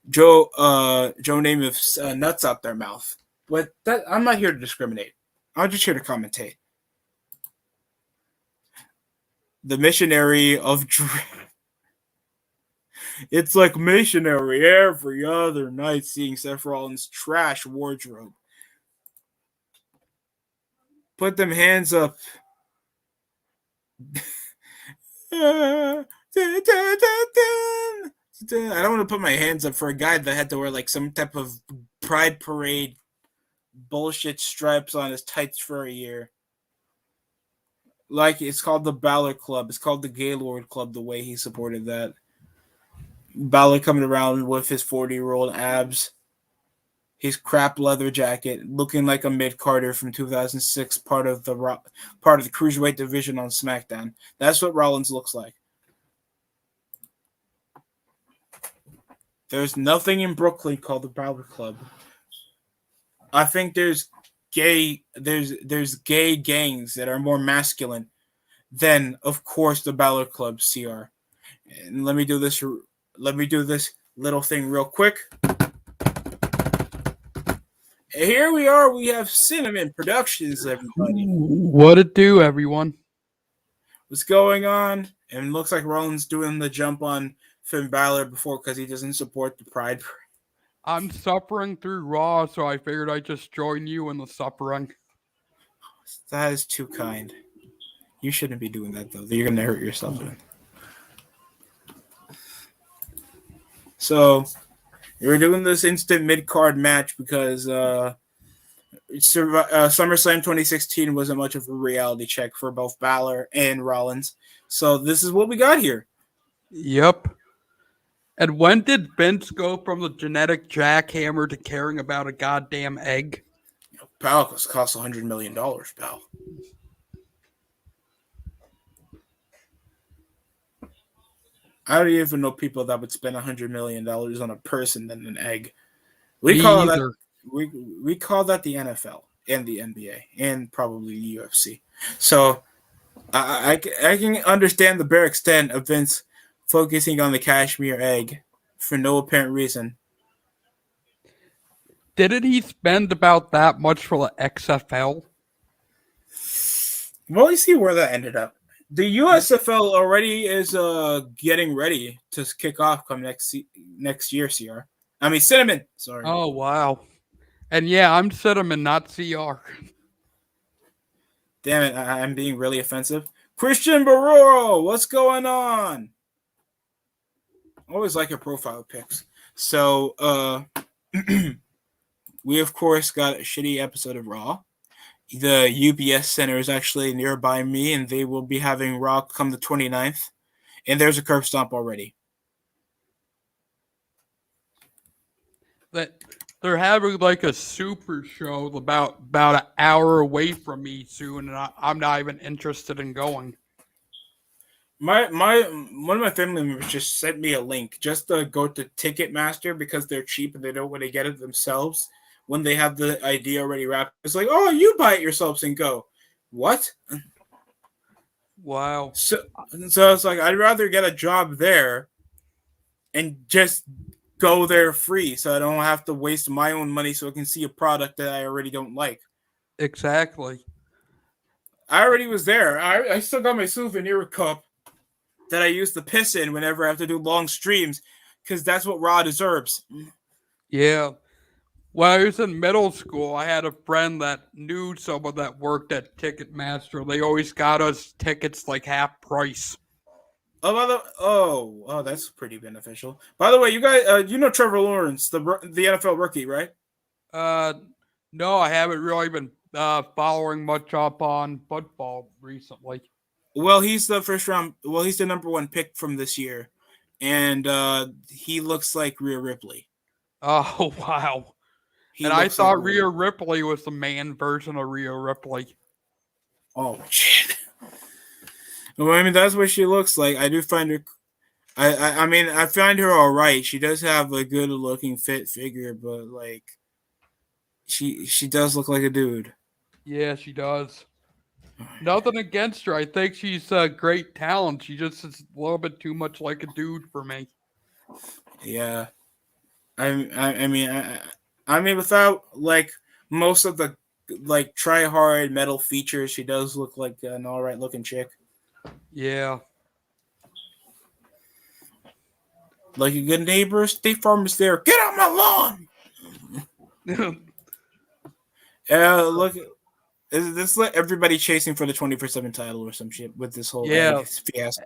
Joe Namath's nuts out their mouth. But I'm not here to discriminate. I'm just here to commentate. The missionary of it's like missionary every other night seeing Seth Rollins' trash wardrobe. Put them hands up. I don't want to put my hands up for a guy that had to wear like some type of pride parade bullshit stripes on his tights for a year. Like, it's called the Balor Club. It's called the Gaylord Club, the way he supported that. Balor coming around with his 40-year-old abs, his crap leather jacket, looking like a mid-carder from 2006, part of the Cruiserweight division on SmackDown. That's what Rollins looks like. There's nothing in Brooklyn called the Balor Club. I think there's gay gangs that are more masculine than, of course, the Balor Club, CR. And let me do this little thing real quick. Here we are. We have Cinnamon Productions, everybody. What it do, everyone? What's going on? And it looks like Rollins doing the jump on Finn Balor before because he doesn't support the Pride. I'm suffering through Raw, so I figured I'd just join you in the suffering. That is too kind. You shouldn't be doing that, though. You're going to hurt yourself. So, we're doing this instant mid-card match because SummerSlam 2016 wasn't much of a reality check for both Balor and Rollins. So, this is what we got here. Yep. And when did Vince go from the genetic jackhammer to caring about a goddamn egg? Pal, cost $100 million, pal. I don't even know people that would spend $100 million on a person than an egg. We call that the NFL and the NBA and probably the UFC. So I can understand the bare extent of Vince focusing on the cashmere egg for no apparent reason. Didn't he spend about that much for the XFL? Well, you see where that ended up. The USFL already is getting ready to kick off come next year, CR. I mean, Cinnamon. Sorry. Oh, wow. And yeah, I'm Cinnamon, not CR. Damn it, I'm being really offensive. Christian Baroro, what's going on? Always like your profile pics. So, we, of course, got a shitty episode of Raw. The UBS Center is actually nearby me, and they will be having Raw come the 29th. And there's a curb stomp already. They're having like a super show about an hour away from me soon, and I'm not even interested in going. One of my family members just sent me a link just to go to Ticketmaster because they're cheap and they don't want to get it themselves. When they have the idea already wrapped, it's like, oh, you buy it yourselves and go. What? Wow. So it's like, I'd rather get a job there and just go there free so I don't have to waste my own money so I can see a product that I already don't like. Exactly. I already was there. I still got my souvenir cup that I used to piss in whenever I have to do long streams because that's what Raw deserves. Yeah. When I was in middle school, I had a friend that knew someone that worked at Ticketmaster. They always got us tickets like half price. Oh, that's pretty beneficial. By the way, you guys, you know Trevor Lawrence, the NFL rookie, right? No, I haven't really been following much up on football recently. Well, he's the first round. Well, he's the number 1 pick from this year, and he looks like Rhea Ripley. Oh wow! He And I looks like thought Rhea Ripley was the man version of Rhea Ripley. Oh shit! Well, I mean, that's what she looks like. I do find her. I mean, I find her all right. She does have a good looking, fit figure, but like, she does look like a dude. Yeah, she does. Nothing against her. I think she's a great talent. She just is a little bit too much like a dude for me. Yeah, I mean, I mean, without like most of the like try hard metal features, she does look like an all right looking chick. Yeah. Like a good neighbor, State Farm is there. Get out my lawn. Look, is this like everybody chasing for the 24/7 title or some shit with this whole fiasco?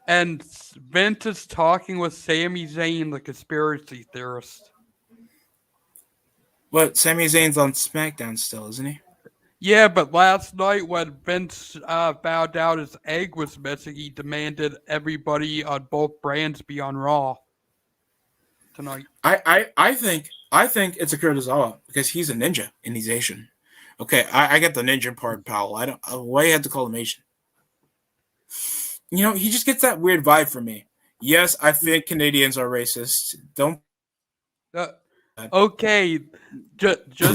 And Vince is talking with Sami Zayn, the conspiracy theorist. But Sami Zayn's on SmackDown still, isn't he? Yeah, but last night when Vince found out his egg was missing, he demanded everybody on both brands be on Raw tonight. I think it's a Kurzawa because he's a ninja and he's Asian. Okay, I get the ninja part, pal. I don't. Why you had to call him Asian? You know, he just gets that weird vibe from me. Yes, I think Canadians are racist. Don't. Okay, just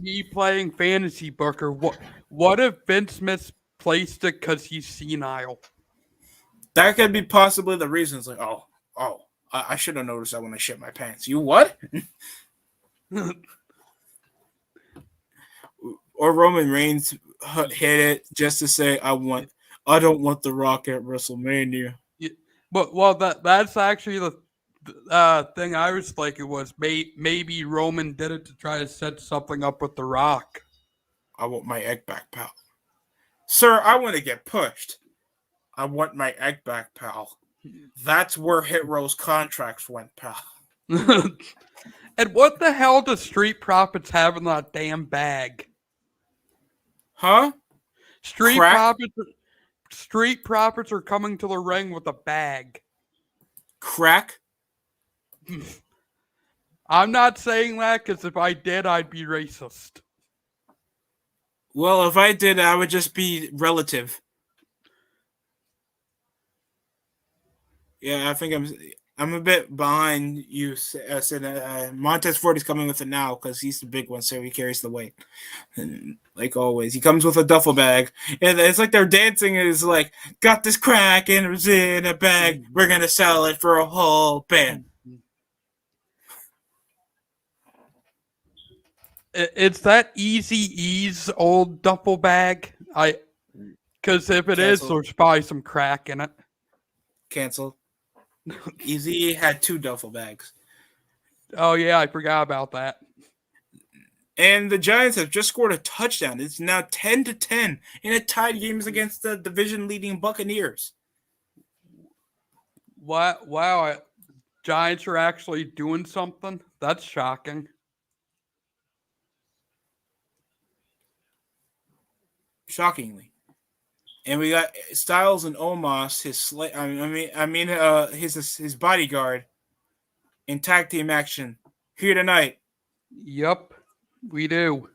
me playing fantasy booker. What if Vince misplaced it because he's senile? That could be possibly the reason. It's like, I should have noticed that when I shit my pants. You what? Or Roman Reigns hit it just to say, I don't want The Rock at WrestleMania. Yeah, but that's actually the thing I was thinking was maybe Roman did it to try to set something up with The Rock. I want my egg back, pal. Sir, I want to get pushed. I want my egg back, pal. That's where Hit Row's contracts went, pal. And what the hell does Street Profits have in that damn bag? Huh? Street Profits are coming to the ring with a bag. Crack? I'm not saying that because if I did, I'd be racist. Well, if I did, I would just be relative. Yeah, I think I'm a bit behind you. Montez Ford is coming with it now because he's the big one, so he carries the weight. And like always, he comes with a duffel bag, and it's like they're dancing. And it's like, got this crack and it was in a bag. We're gonna sell it for a whole band. It's that Easy E's old duffel bag. Because if it is, there's probably some crack in it. Canceled. Easy had 2 duffel bags. Oh yeah, I forgot about that. And the Giants have just scored a touchdown. It's now 10-10 in a tied game against the division-leading Buccaneers. Wow, Giants are actually doing something? That's shocking. Shockingly. And we got Styles and Omos, his bodyguard, in tag team action here tonight. Yep, we do.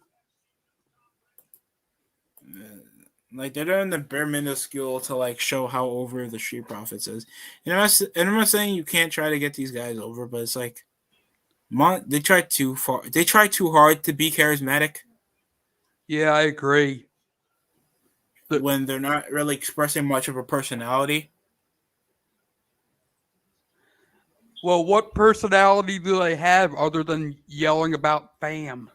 Like they're doing the bare minuscule to like show how over the Street Profits is. And I'm not saying you can't try to get these guys over, but it's like they try too far. They try too hard to be charismatic. Yeah, I agree. When they're not really expressing much of a personality. Well, what personality do they have other than yelling about fam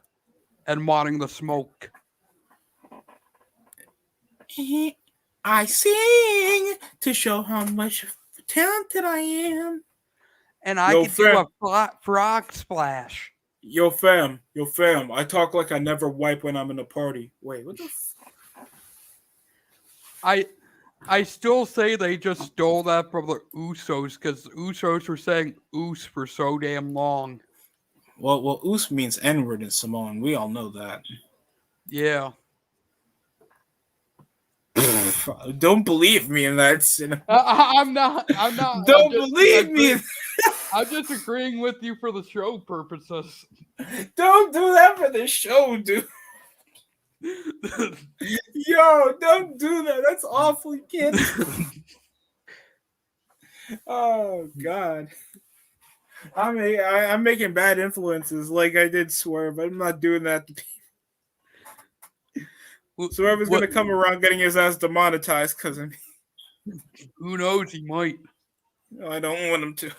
and wanting the smoke? I sing to show how much talented I am. And I can do a frog splash. Yo, fam. I talk like I never wipe when I'm in a party. Wait, what the I still say they just stole that from the Usos because the Usos were saying oos for so damn long. Well, oos means N-word in Samoan. We all know that. Yeah. Don't believe me in that. I'm not. Don't believe me. I'm just agreeing with you for the show purposes. Don't do that for the show, dude. Yo, don't do that. That's awful. You can't. Oh God. I'm making bad influences like I did Swerve. I'm not doing that to people. Swerve is gonna come around getting his ass demonetized because of me. Who knows? He might. No, I don't want him to.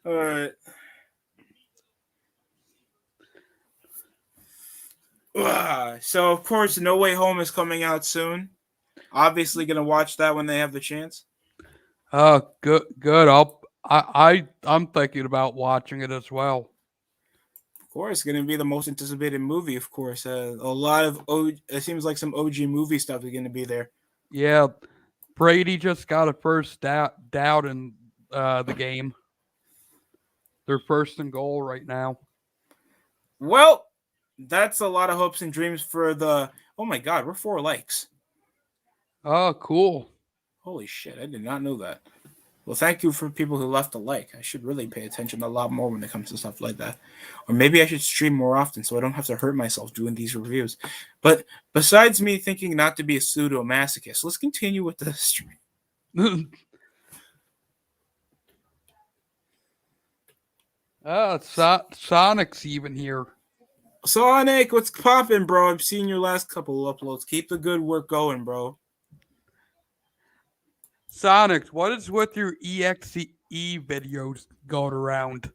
All right. So of course, No Way Home is coming out soon. Obviously, gonna watch that when they have the chance. Good. I'm thinking about watching it as well. Of course, going to be the most anticipated movie. Of course, a lot of it seems like some OG movie stuff is going to be there. Yeah, Brady just got a first doubt in the game. They're first and goal right now. Well, that's a lot of hopes and dreams for the. Oh my God, we're 4 likes. Oh, cool. Holy shit, I did not know that. Well, thank you for people who left a like. I should really pay attention a lot more when it comes to stuff like that. Or maybe I should stream more often so I don't have to hurt myself doing these reviews. But besides me thinking not to be a pseudo-masochist, let's continue with the stream. Sonic's even here. Sonic, what's poppin', bro? I've seen your last couple of uploads. Keep the good work going, bro. Sonic, what is with your EXE videos going around?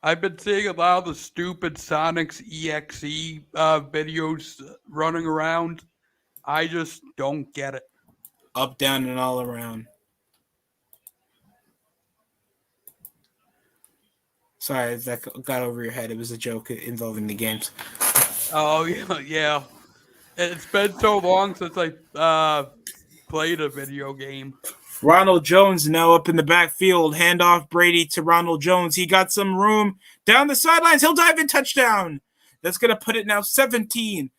I've been seeing a lot of the stupid Sonic's EXE videos running around. I just don't get it. Up, down, and all around. Sorry, that got over your head. It was a joke involving the games. Oh, yeah. It's been so long since I played a video game. Ronald Jones now up in the backfield. Hand off Brady to Ronald Jones. He got some room down the sidelines. He'll dive in, touchdown. That's going to put it now 17-10.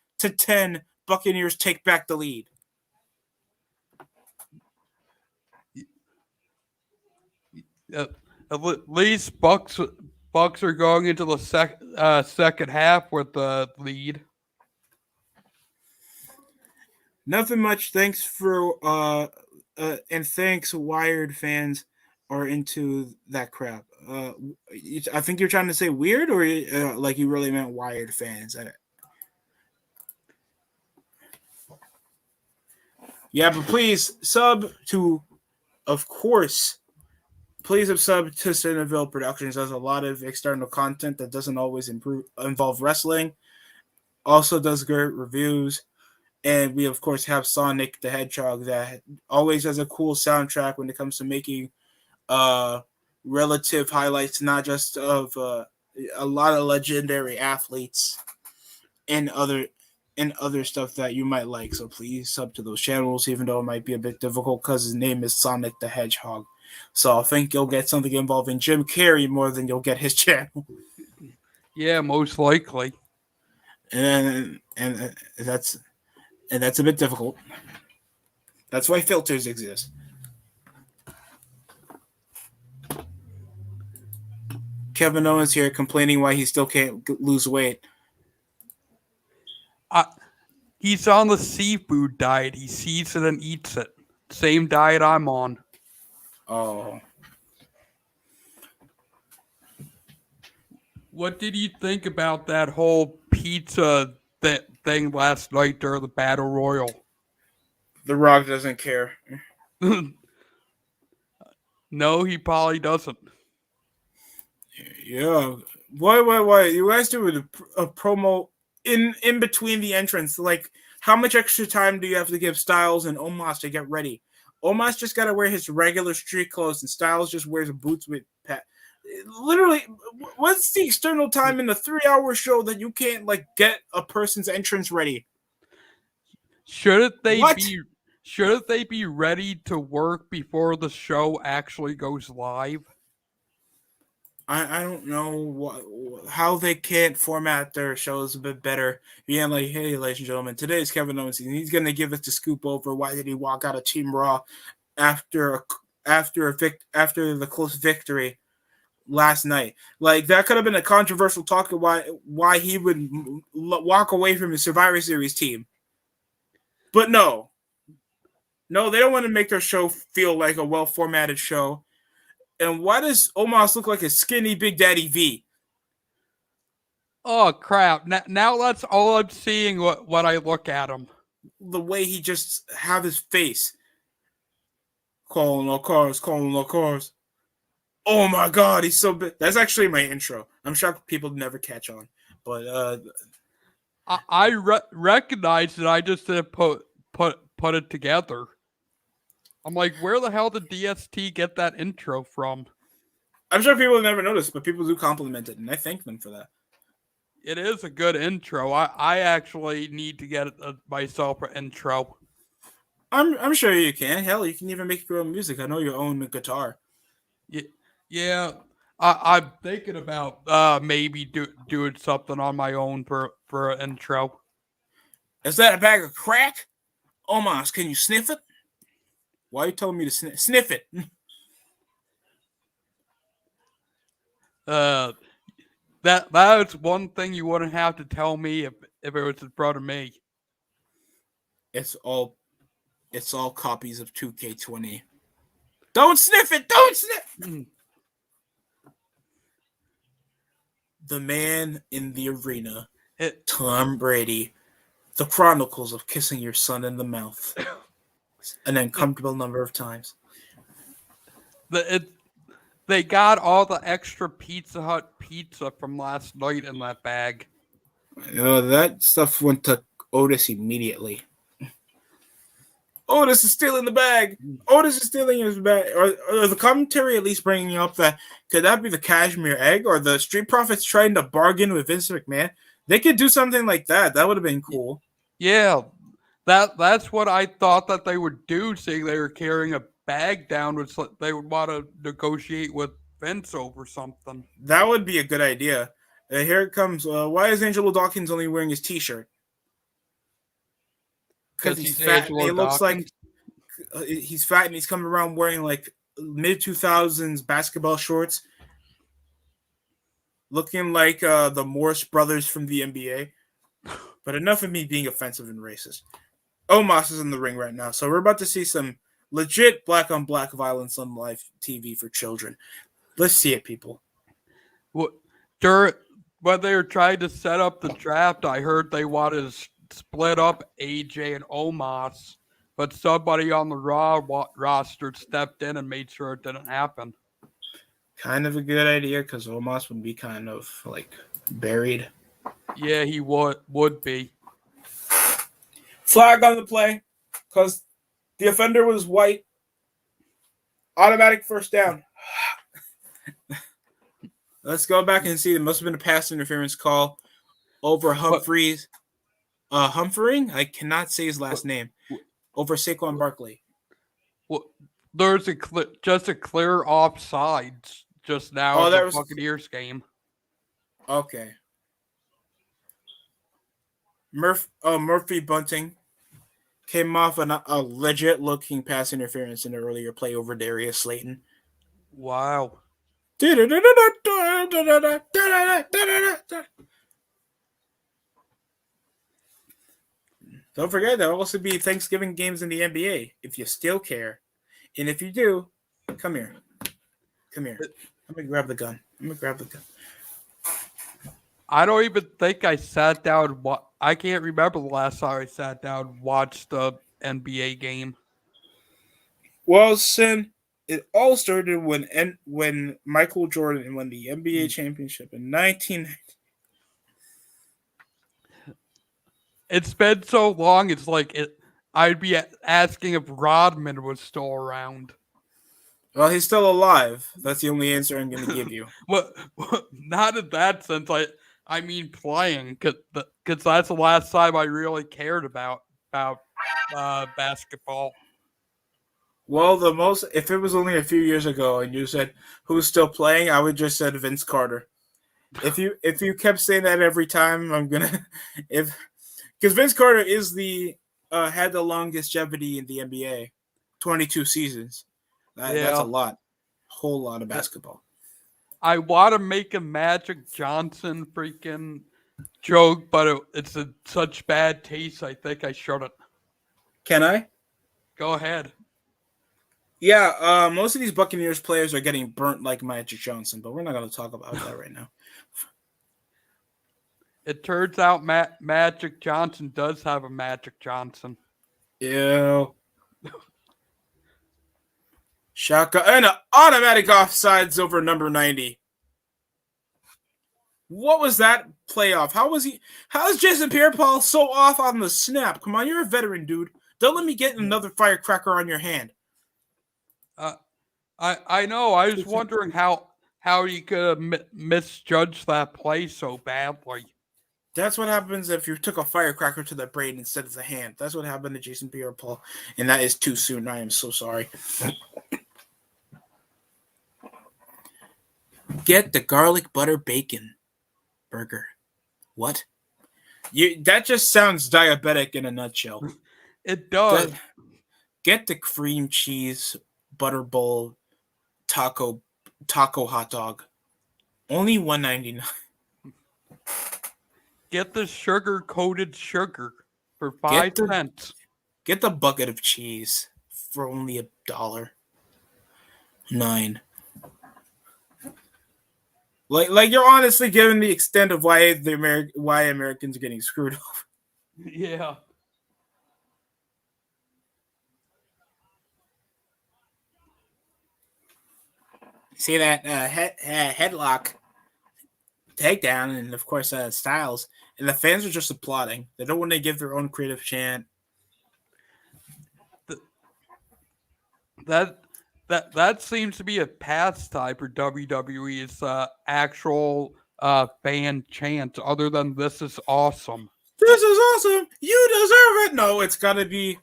Buccaneers take back the lead. At least Bucks are going into the second half with the lead. Nothing much. Thanks for and thanks, Wired fans are into that crap. I think you're trying to say weird, or like you really meant Wired fans. Yeah, but please sub to, of course, please sub to Centerville Productions. There's a lot of external content that doesn't always involve wrestling. Also does great reviews. And we, of course, have Sonic the Hedgehog that always has a cool soundtrack when it comes to making relative highlights, not just of a lot of legendary athletes and other stuff that you might like. So please sub to those channels, even though it might be a bit difficult because his name is Sonic the Hedgehog. So I think you'll get something involving Jim Carrey more than you'll get his channel. Yeah, most likely. And that's a bit difficult. That's why filters exist. Kevin Owens here complaining why he still can't lose weight. He's on the seafood diet. He sees it and eats it. Same diet I'm on. Oh. What did you think about that whole pizza thing last night during the Battle Royal? The Rock doesn't care. No, he probably doesn't. Yeah. Why? You guys do a promo in between the entrance. Like, how much extra time do you have to give Styles and Omos to get ready? Omos just got to wear his regular street clothes, and Styles just wears boots with pat. Literally, what's the external time in the 3-hour show that you can't like get a person's entrance ready? Shouldn't they Shouldn't they be ready to work before the show actually goes live? I don't know how they can't format their shows a bit better. Yeah, like, hey, ladies and gentlemen, today is Kevin Owens, and he's going to give us the scoop over why did he walk out of Team Raw after the close victory last night. Like, that could have been a controversial talk of why he would walk away from his Survivor Series team. But no, they don't want to make their show feel like a well-formatted show. And why does Omos look like a skinny Big Daddy V? Oh crap! Now that's all I'm seeing. What I look at him. The way he just have his face. Calling all cars. Oh my God, he's so big. That's actually my intro. I'm shocked people never catch on. But I recognize it. I just didn't put it together. I'm like, where the hell did DST get that intro from? I'm sure people have never noticed, but people do compliment it, and I thank them for that. It is a good intro. I actually need to get myself an intro. I'm sure you can. Hell, you can even make your own music. I know your own guitar. Yeah. I'm thinking about maybe doing something on my own for an intro. Is that a bag of crack? Omos, can you sniff it? Why are you telling me to sniff it? That's one thing you wouldn't have to tell me if it was in front of me. It's all copies of 2K20. Don't sniff it! Don't sniff! The man in the arena, Tom Brady, the Chronicles of Kissing Your Son in the Mouth, an uncomfortable number of times. They got all the extra Pizza Hut pizza from last night in that bag. That stuff went to Otis immediately. Otis is still in the bag. Otis is still in his bag. Or the commentary at least bringing up that could that be the cashmere egg or the Street Profits trying to bargain with Vince McMahon? They could do something like that. That would have been cool. Yeah, that's what I thought that they would do, seeing they were carrying a bag down, which they would want to negotiate with Vince over something. That would be a good idea. Here it comes. Why is Angelo Dawkins only wearing his T-shirt? Because he's fat. It looks like he's fat, and he's coming around wearing like mid-2000s basketball shorts, looking like the Morris brothers from the NBA. But enough of me being offensive and racist. Omos is in the ring right now, so we're about to see some legit black-on-black violence on live TV for children. Let's see it, people. When they were trying to set up the draft, I heard they wanted to split up AJ and Omos, but somebody on the Raw roster stepped in and made sure it didn't happen. Kind of a good idea, because Omos would be kind of like buried. Yeah, he would be. Flag on the play, because the offender was white. Automatic first down. Let's go back and see. There must have been a pass interference call over Humphreys. Humphrey? I cannot say his last name. Over Saquon Barkley. Well, there's just a clear offsides just now in the Buccaneers game. Okay. Murphy Bunting came off a legit looking pass interference in the earlier play over Darius Slayton. Wow. Don't forget there'll also be Thanksgiving games in the NBA if you still care. And if you do, come here. I'm gonna grab the gun. I don't even think I sat down. I can't remember the last time I sat down and watched the NBA game. Well, Sin, it all started when Michael Jordan won the NBA championship in 1990. It's been so long. It's like I'd be asking if Rodman was still around. Well, he's still alive. That's the only answer I'm going to give you. Well, not in that sense. I mean playing, because that's the last time I really cared about basketball. Well, if it was only a few years ago and you said who's still playing, I would just said Vince Carter. If you kept saying that every time, I'm gonna because Vince Carter is had the longest longevity in the NBA, 22 seasons. That's a lot, whole lot of basketball. I want to make a Magic Johnson freaking joke, but it's such bad taste. I think I shouldn't. Can I? Go ahead. Yeah, most of these Buccaneers players are getting burnt like Magic Johnson, but we're not going to talk about that right now. It turns out Magic Johnson does have a Magic Johnson. Ew. Shaka and an automatic offsides over number 90. What was that playoff? How is Jason Pierre-Paul so off on the snap? Come on, you're a veteran, dude. Don't let me get another firecracker on your hand. I know. I was wondering how you could have misjudged that play so badly. That's what happens if you took a firecracker to the brain instead of the hand. That's what happened to Jason Pierre-Paul, and that is too soon. I am so sorry. Get the garlic butter bacon burger. What? That just sounds diabetic in a nutshell. It does. Get the cream cheese butter bowl taco hot dog. Only $1.99. Get the sugar-coated sugar for 5 cents. Get the bucket of cheese for only $1.09. Like you're honestly giving the extent of why Americans are getting screwed over. Yeah. See that headlock takedown, and of course Styles, and the fans are just applauding. They don't want to give their own creative chant. That seems to be a pastime for WWE. It's actual fan chant. Other than "This is awesome." This is awesome. You deserve it. No, it's got to be.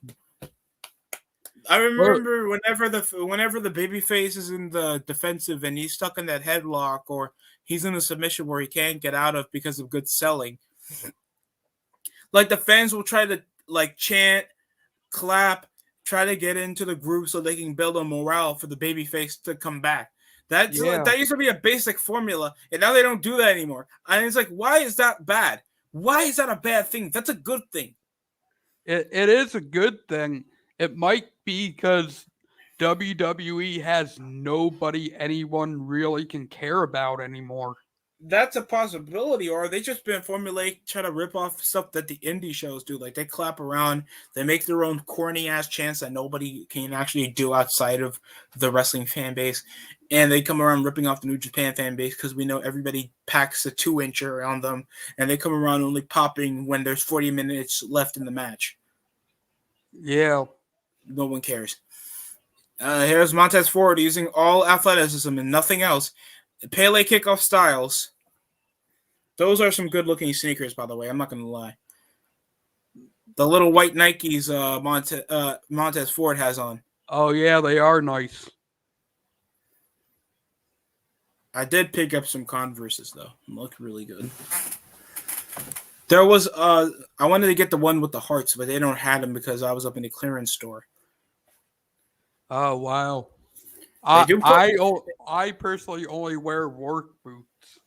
I remember whenever the babyface is in the defensive and he's stuck in that headlock, or he's in a submission where he can't get out of because of good selling. Like the fans will try to chant, clap, try to get into the groove so they can build a morale for the babyface to come back. That used to be a basic formula, and now they don't do that anymore. And it's like, why is that bad? Why is that a bad thing? That's a good thing. It is a good thing. It might be because WWE has nobody anyone really can care about anymore. That's a possibility, or they just been formulaic, try to rip off stuff that the indie shows do. Like they clap around, they make their own corny ass chants that nobody can actually do outside of the wrestling fan base, and they come around ripping off the New Japan fan base because we know everybody packs a 2-incher around them, and they come around only popping when there's 40 minutes left in the match. Yeah. No one cares. Here's Montez Ford using all athleticism and nothing else. Pele kickoff styles. Those are some good-looking sneakers, by the way. I'm not going to lie. The little white Nikes Montez Ford has on. Oh, yeah, they are nice. I did pick up some Converses, though. They look really good. There was I wanted to get the one with the hearts, but they don't have them because I was up in the clearance store. Oh, wow. I personally only wear work boots.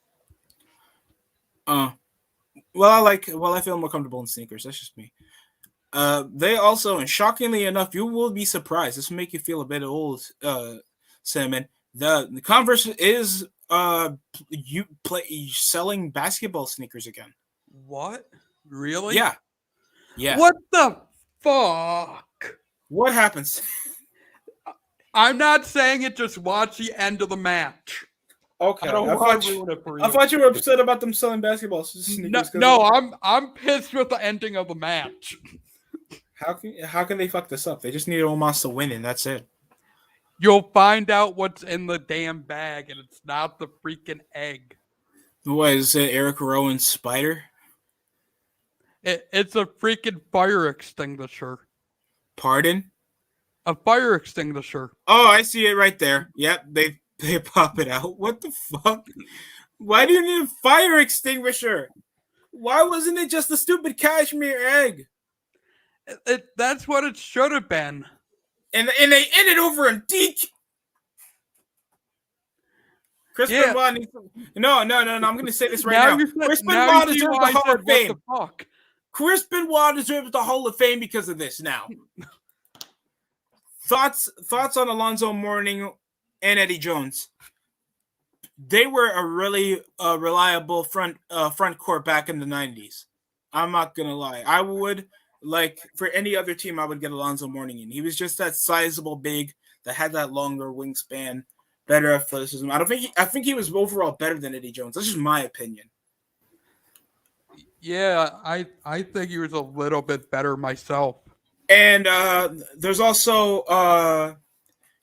Well, I feel more comfortable in sneakers. That's just me. They also, and shockingly enough, you will be surprised. This will make you feel a bit old, Cinnamon. The Converse is selling basketball sneakers again. What? Really? Yeah. What the fuck? What happens? I'm not saying it. Just watch the end of the match. Okay. I don't want to ruin it for you. I thought you were upset about them selling basketball sneakers. No, I'm pissed with the ending of the match. How can they fuck this up? They just need Omos to win, and that's it. You'll find out what's in the damn bag, and it's not the freaking egg. What is it? Eric Rowan's spider? It's a freaking fire extinguisher. Pardon? A fire extinguisher. Oh, I see it right there. Yep, they pop it out. What the fuck? Why do you need a fire extinguisher? Why wasn't it just a stupid cashmere egg? That's what it should have been. And they ended over a deke. Chris Benoit needs to, no. I'm going to say this right now. Chris Benoit deserves the Hall of Fame. Chris Benoit deserves the Hall of Fame because of this. Now, thoughts on Alonzo Mourning and Eddie Jones. They were a really reliable front court back in the 90s. I'm not gonna lie. I would, like, for any other team, I would get Alonzo Mourning in. He was just that sizable big that had that longer wingspan, better athleticism. I think he was overall better than Eddie Jones. That's just my opinion. Yeah, I think he was a little bit better myself. And there's also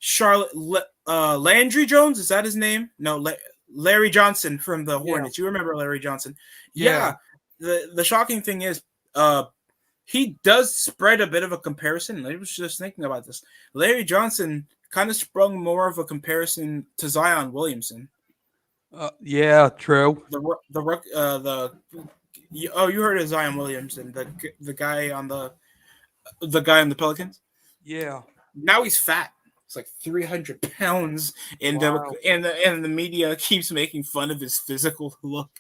Charlotte Landry Jones. Is that his name? No, Larry Johnson from the Hornets. You remember Larry Johnson? Yeah. The shocking thing is, he does spread a bit of a comparison. I was just thinking about this. Larry Johnson kind of sprung more of a comparison to Zion Williamson. Yeah, true. You heard of Zion Williamson, the guy on the Pelicans? Yeah. Now he's fat. It's like 300 pounds, and the media keeps making fun of his physical look.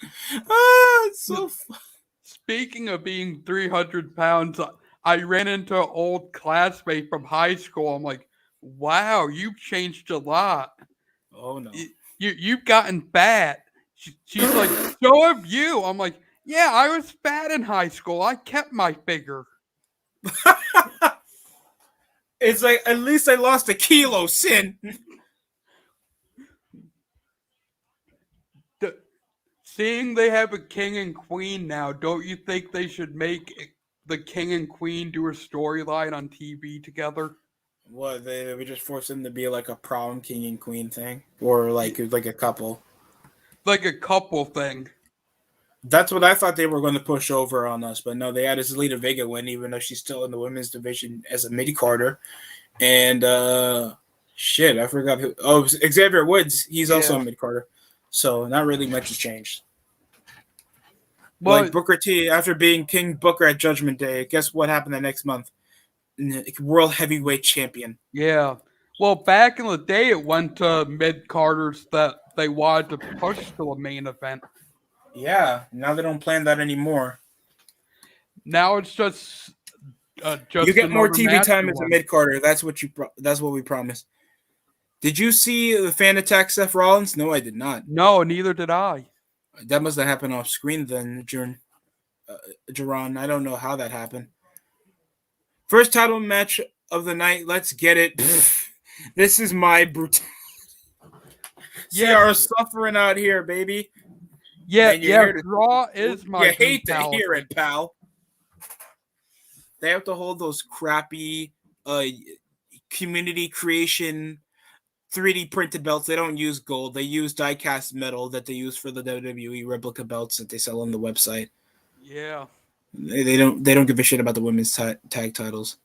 It's so fun. Speaking of being 300 pounds, I ran into an old classmate from high school. I'm like, wow, you've changed a lot. Oh, no. You've gotten fat. She's like, so have you. I'm like, yeah, I was fat in high school. I kept my figure. It's like, at least I lost a kilo, Sin. Seeing they have a king and queen now, don't you think they should make the king and queen do a storyline on TV together? What, they would just force them to be like a prom king and queen thing? Or like a couple? Like a couple thing. That's what I thought they were going to push over on us, but no, they had Zelina Vega win, even though she's still in the women's division as a mid-carder. And, shit, I forgot who. Oh, Xavier Woods, he's also a mid-carder. So, not really much has changed. But, like Booker T, after being King Booker at Judgment Day, guess what happened the next month? World Heavyweight Champion. Yeah. Well, back in the day, it went to mid-carders that they wanted to push to a main event. Yeah, now they don't plan that anymore. Now it's just you get more TV time as a mid-carder. That's what we promised. Did you see the fan attack Seth Rollins? No, I did not. No, neither did I. That must have happened off screen then, Jerron. I don't know how that happened. First title match of the night. Let's get it. This is my brutality. Yeah, are suffering out here, baby. Yeah, Raw is my You hate to hear it, pal. They have to hold those crappy community creation 3D printed belts. They don't use gold. They use die-cast metal that they use for the WWE replica belts that they sell on the website. Yeah. They don't give a shit about the women's tag titles.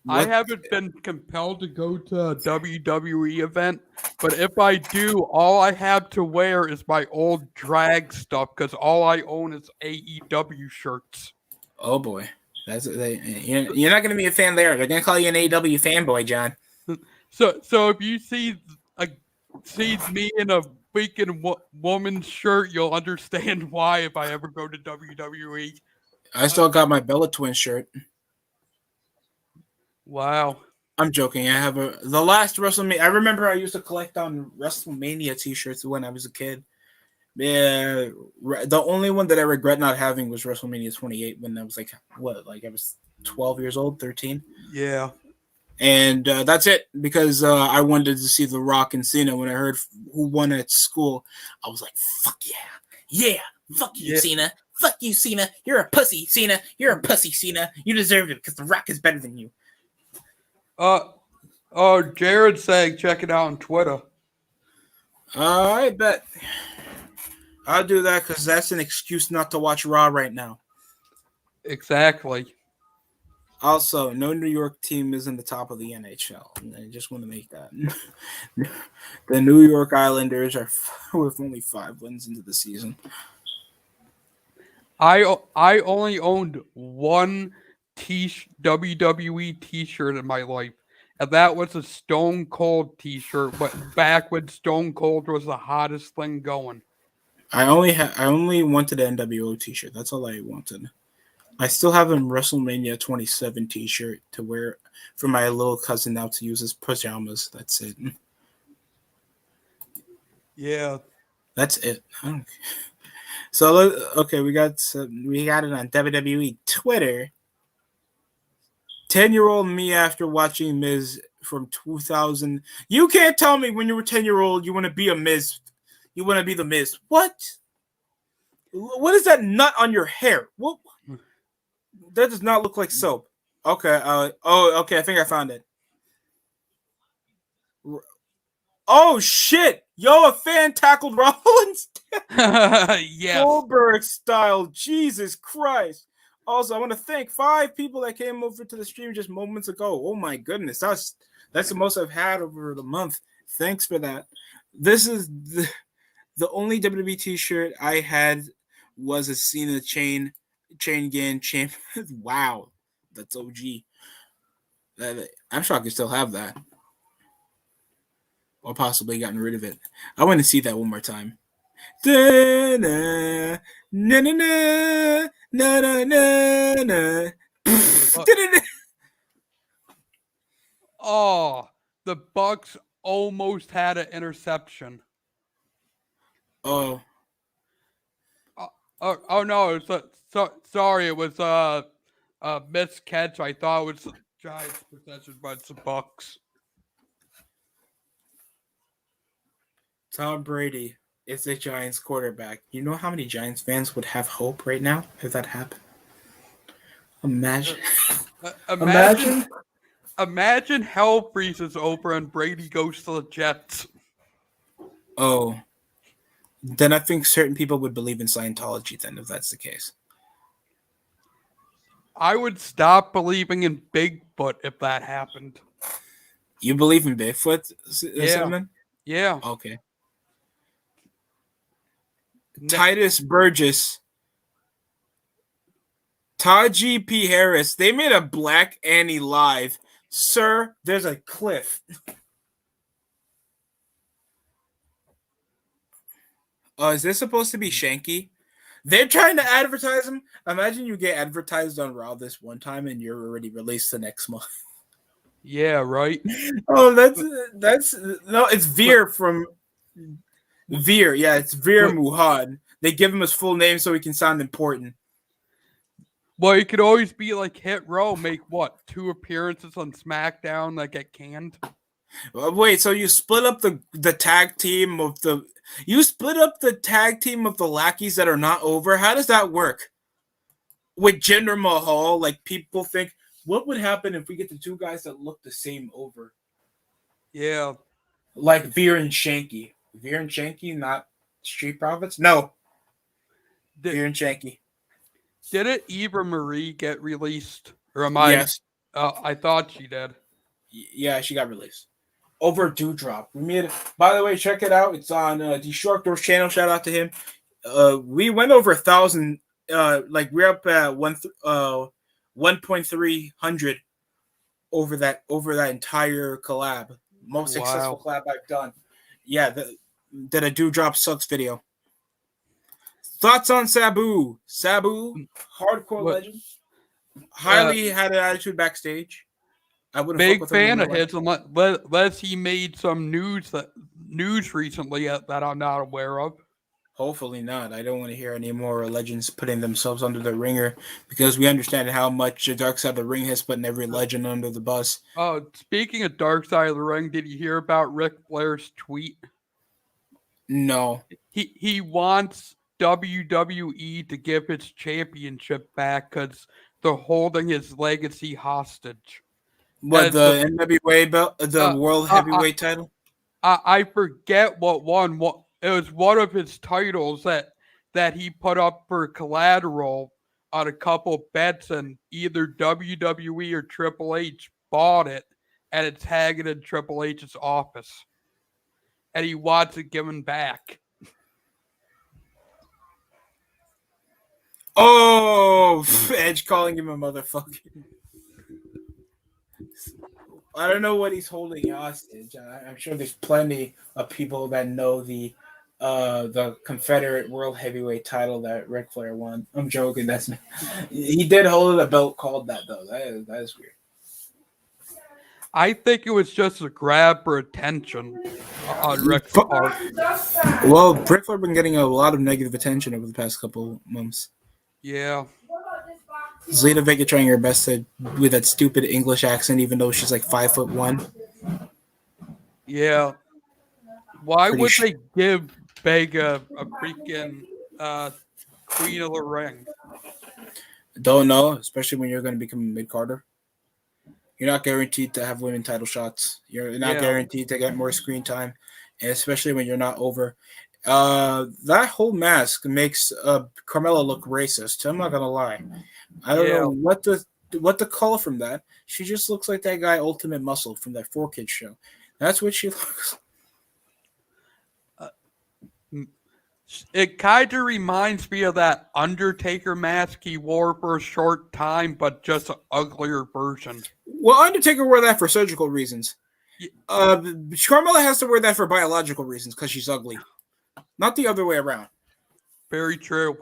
I haven't been compelled to go to a WWE event, but if I do, all I have to wear is my old drag stuff because all I own is AEW shirts. Oh boy, you're not going to be a fan there. They're going to call you an AEW fanboy, John. So if you see me in a freaking woman's shirt, you'll understand why if I ever go to WWE. I still got my Bella Twin shirt. Wow. I'm joking. I have the last WrestleMania. I remember I used to collect on WrestleMania t-shirts when I was a kid. Yeah, the only one that I regret not having was WrestleMania 28 when I was I was 12 years old, 13. Yeah. And that's it because I wanted to see The Rock and Cena. When I heard who won at school, I was like, fuck yeah. Fuck you, Cena. Fuck you, Cena. You're a pussy, Cena. You're a pussy, Cena. You deserve it because The Rock is better than you. Jared's saying check it out on Twitter. I bet. I'll do that because that's an excuse not to watch Raw right now. Exactly. Also, no New York team is in the top of the NHL. I just want to make that. The New York Islanders are with only 5 wins into the season. I only owned one WWE T-shirt in my life, and that was a Stone Cold T-shirt. But back when Stone Cold was the hottest thing going. I only wanted an NWO T-shirt. That's all I wanted. I still have a WrestleMania 27 T-shirt to wear for my little cousin now to use as pajamas. That's it. Yeah. That's it. So okay, we got it on WWE Twitter. 10-year-old me after watching Miz from 2000. You can't tell me when you were 10-year-old you want to be a Miz. You want to be the Miz. What? What is that nut on your hair? What? That does not look like soap. Okay. Okay. I think I found it. Oh shit! Yo, a fan tackled Rollins. Yes. Goldberg style. Jesus Christ. Also, I want to thank 5 people that came over to the stream just moments ago. Oh my goodness, that's the most I've had over the month. Thanks for that. This is the only WWE T-shirt I had was a Cena chain gang champ. Wow, that's OG. I'm shocked you still have that, or possibly gotten rid of it. I want to see that one more time. Da-na, na na na na na na na. Oh, the Bucks almost had an interception. Oh. Oh no! Sorry, it was a missed catch. I thought it was the Giants' possession, but it's the Bucks. Tom Brady is the Giants quarterback. You know how many Giants fans would have hope right now if that happened? Imagine. Imagine hell freezes over and Brady goes to the Jets. Oh. Then I think certain people would believe in Scientology then, if that's the case. I would stop believing in Bigfoot if that happened. You believe in Bigfoot, Yeah. Cinnamon? Yeah. Okay. Titus Burgess, Taji P. Harris, they made a Black Annie live. Sir, there's a cliff. Is this supposed to be Shanky? They're trying to advertise him. Imagine you get advertised on Raw this one time and you're already released the next month. Yeah, right. Oh, that's no, it's Veer from Veer. Yeah, it's Veer Muhan. They give him his full name so he can sound important. Well, you could always be like Hit Row, make what, 2 appearances on SmackDown that get canned? Wait, so you split up the tag team of the lackeys that are not over? How does that work? With Jinder Mahal, like people think, what would happen if we get the 2 guys that look the same over? Yeah. Like Veer and Shanky. Veer and Shanky, not Street Profits? No. Veer and Shanky. Didn't Eva Marie get released? Or am I? Yes. I thought she did. Yeah, she got released. Over Dewdrop. We made it. By the way, check it out. It's on Destructor's channel. Shout out to him. We went over 1,000. We're up at 1.300 over that entire collab. Most successful collab I've done. Yeah, did a Dewdrop Sucks video. Thoughts on Sabu? Sabu, hardcore legend. Highly had an attitude backstage. I wouldn't big fan of his unless he made some news recently that I'm not aware of. Hopefully not. I don't want to hear any more legends putting themselves under the ringer because we understand how much the Dark Side of the Ring has put every legend under the bus. Oh, speaking of Dark Side of the Ring, did you hear about Ric Flair's tweet? No. He wants WWE to give its championship back because they're holding his legacy hostage. What, the NWA belt, the World Heavyweight title? I forget what one. It was one of his titles that he put up for collateral on a couple bets, and either WWE or Triple H bought it, and it's hanging in Triple H's office, and he wants it given back. Oh, Edge calling him a motherfucker. I don't know what he's holding hostage. I'm sure there's plenty of people that know the Confederate World Heavyweight title that Ric Flair won. I'm joking. He did hold a belt called that though. That is weird. I think it was just a grab for attention on Ric's part. Well, Ric Flair been getting a lot of negative attention over the past couple months. Yeah. Zelina Vega trying her best with that stupid English accent, even though she's like 5'1". Yeah. Why would they give Vega a freaking Queen of the Ring? Don't know, especially when you're going to become a mid-carder. You're not guaranteed to have women title shots. You're not guaranteed to get more screen time, and especially when you're not over. That whole mask makes Carmella look racist. I'm not gonna lie. I don't know what to call from that. She just looks like that guy Ultimate Muscle from that 4Kids show. That's what she looks. It kind of reminds me of that Undertaker mask he wore for a short time, but just an uglier version. Well, Undertaker wore that for surgical reasons. Carmella has to wear that for biological reasons because she's ugly. Not the other way around. Very true.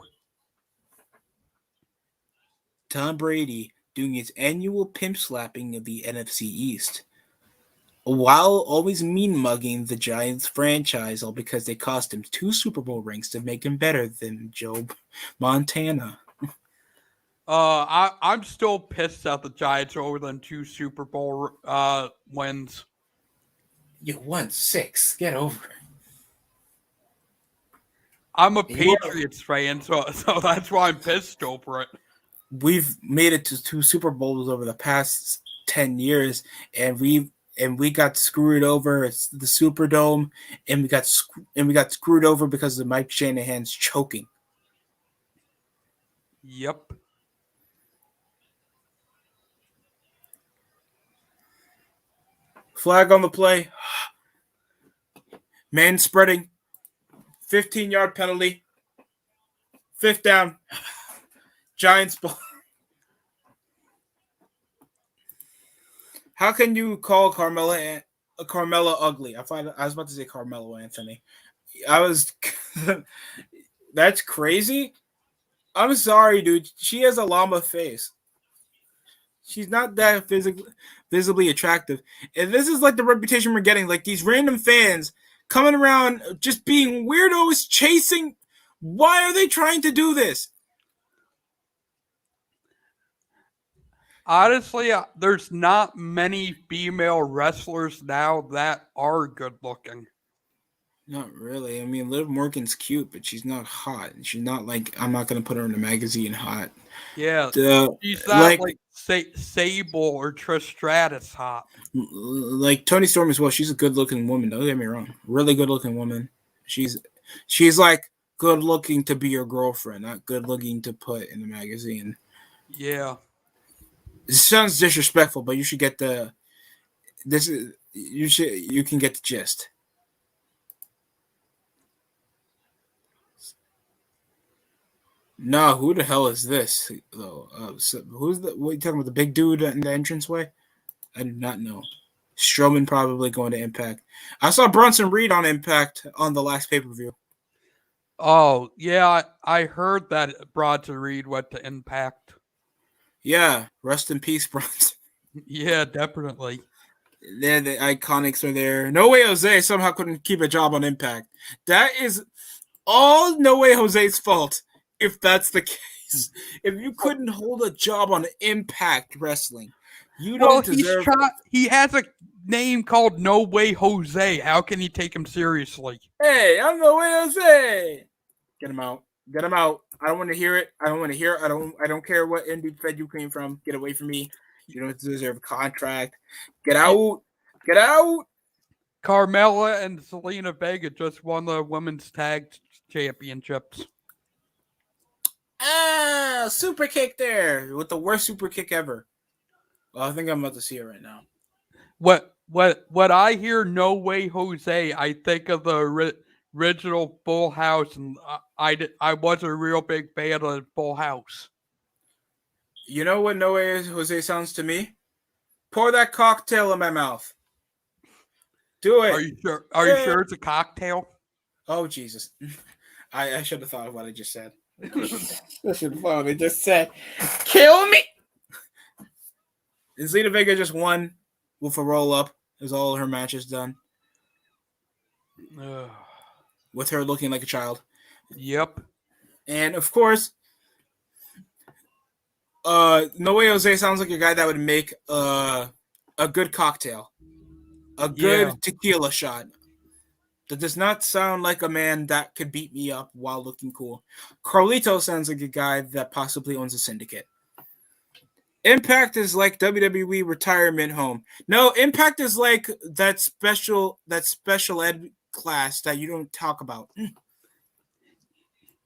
Tom Brady doing his annual pimp slapping of the NFC East, while always mean-mugging the Giants franchise, all because they cost him 2 Super Bowl rings to make him better than Joe Montana. I'm still pissed at the Giants over than 2 Super Bowl wins. You won 6. Get over it. I'm a Patriots fan, so that's why I'm pissed over it. We've made it to 2 Super Bowls over the past 10 years, and we got screwed over. It's the Superdome, and we got screwed over because of Mike Shanahan's choking. Yep. Flag on the play. Man spreading. 15-yard penalty. 5th down. Giants ball. How can you call Carmella ugly? I was about to say Carmelo Anthony. That's crazy. I'm sorry, dude. She has a llama face. She's not that visibly attractive. And this is like the reputation we're getting. Like these random fans coming around just being weirdos chasing. Why are they trying to do this? Honestly, there's not many female wrestlers now that are good looking. Not really. I mean, Liv Morgan's cute, but she's not hot. She's not like, I'm not going to put her in a magazine hot. Yeah. She's not like Sable or Trish Stratus hot. Like Toni Storm as well. She's a good looking woman. Don't get me wrong. Really good looking woman. She's like good looking to be your girlfriend, not good looking to put in the magazine. Yeah. It sounds disrespectful, but you should get you can get the gist. No, who the hell is this though? What are you talking about? The big dude in the entranceway? I do not know. Strowman probably going to Impact. I saw Bronson Reed on Impact on the last pay-per-view. Oh, yeah, I heard that Bronson Reed went to Impact. Yeah, rest in peace, Bronson. Yeah, definitely. The Iconics are there. No Way Jose somehow couldn't keep a job on Impact. That is all No Way Jose's fault, if that's the case. If you couldn't hold a job on Impact Wrestling, you don't deserve. He has a name called No Way Jose. How can you take him seriously? Hey, I'm No Way Jose. Get him out. Get him out. I don't want to hear it. I don't care what indie fed you came from. Get away from me. You don't deserve a contract. Get out. Get out. Carmella and Zelina Vega just won the women's tag championships. Super kick there with the worst super kick ever. Well, I think I'm about to see it right now. What I hear No Way Jose, I think of the original Full House, and I was a real big fan of Full House. You know what No Way Jose sounds to me? Pour that cocktail in my mouth. Do it. Are you sure? Are you sure it's a cocktail? Oh, Jesus. I should have thought of what I just said. I should have thought of what I just said. Kill me! And Zelina Vega just won with a roll-up. Is all her matches done. With her looking like a child. Yep. And, of course, No Way Jose sounds like a guy that would make a good cocktail. A good tequila shot. That does not sound like a man that could beat me up while looking cool. Carlito sounds like a guy that possibly owns a syndicate. Impact is like WWE retirement home. No, Impact is like that special ed class that you don't talk about.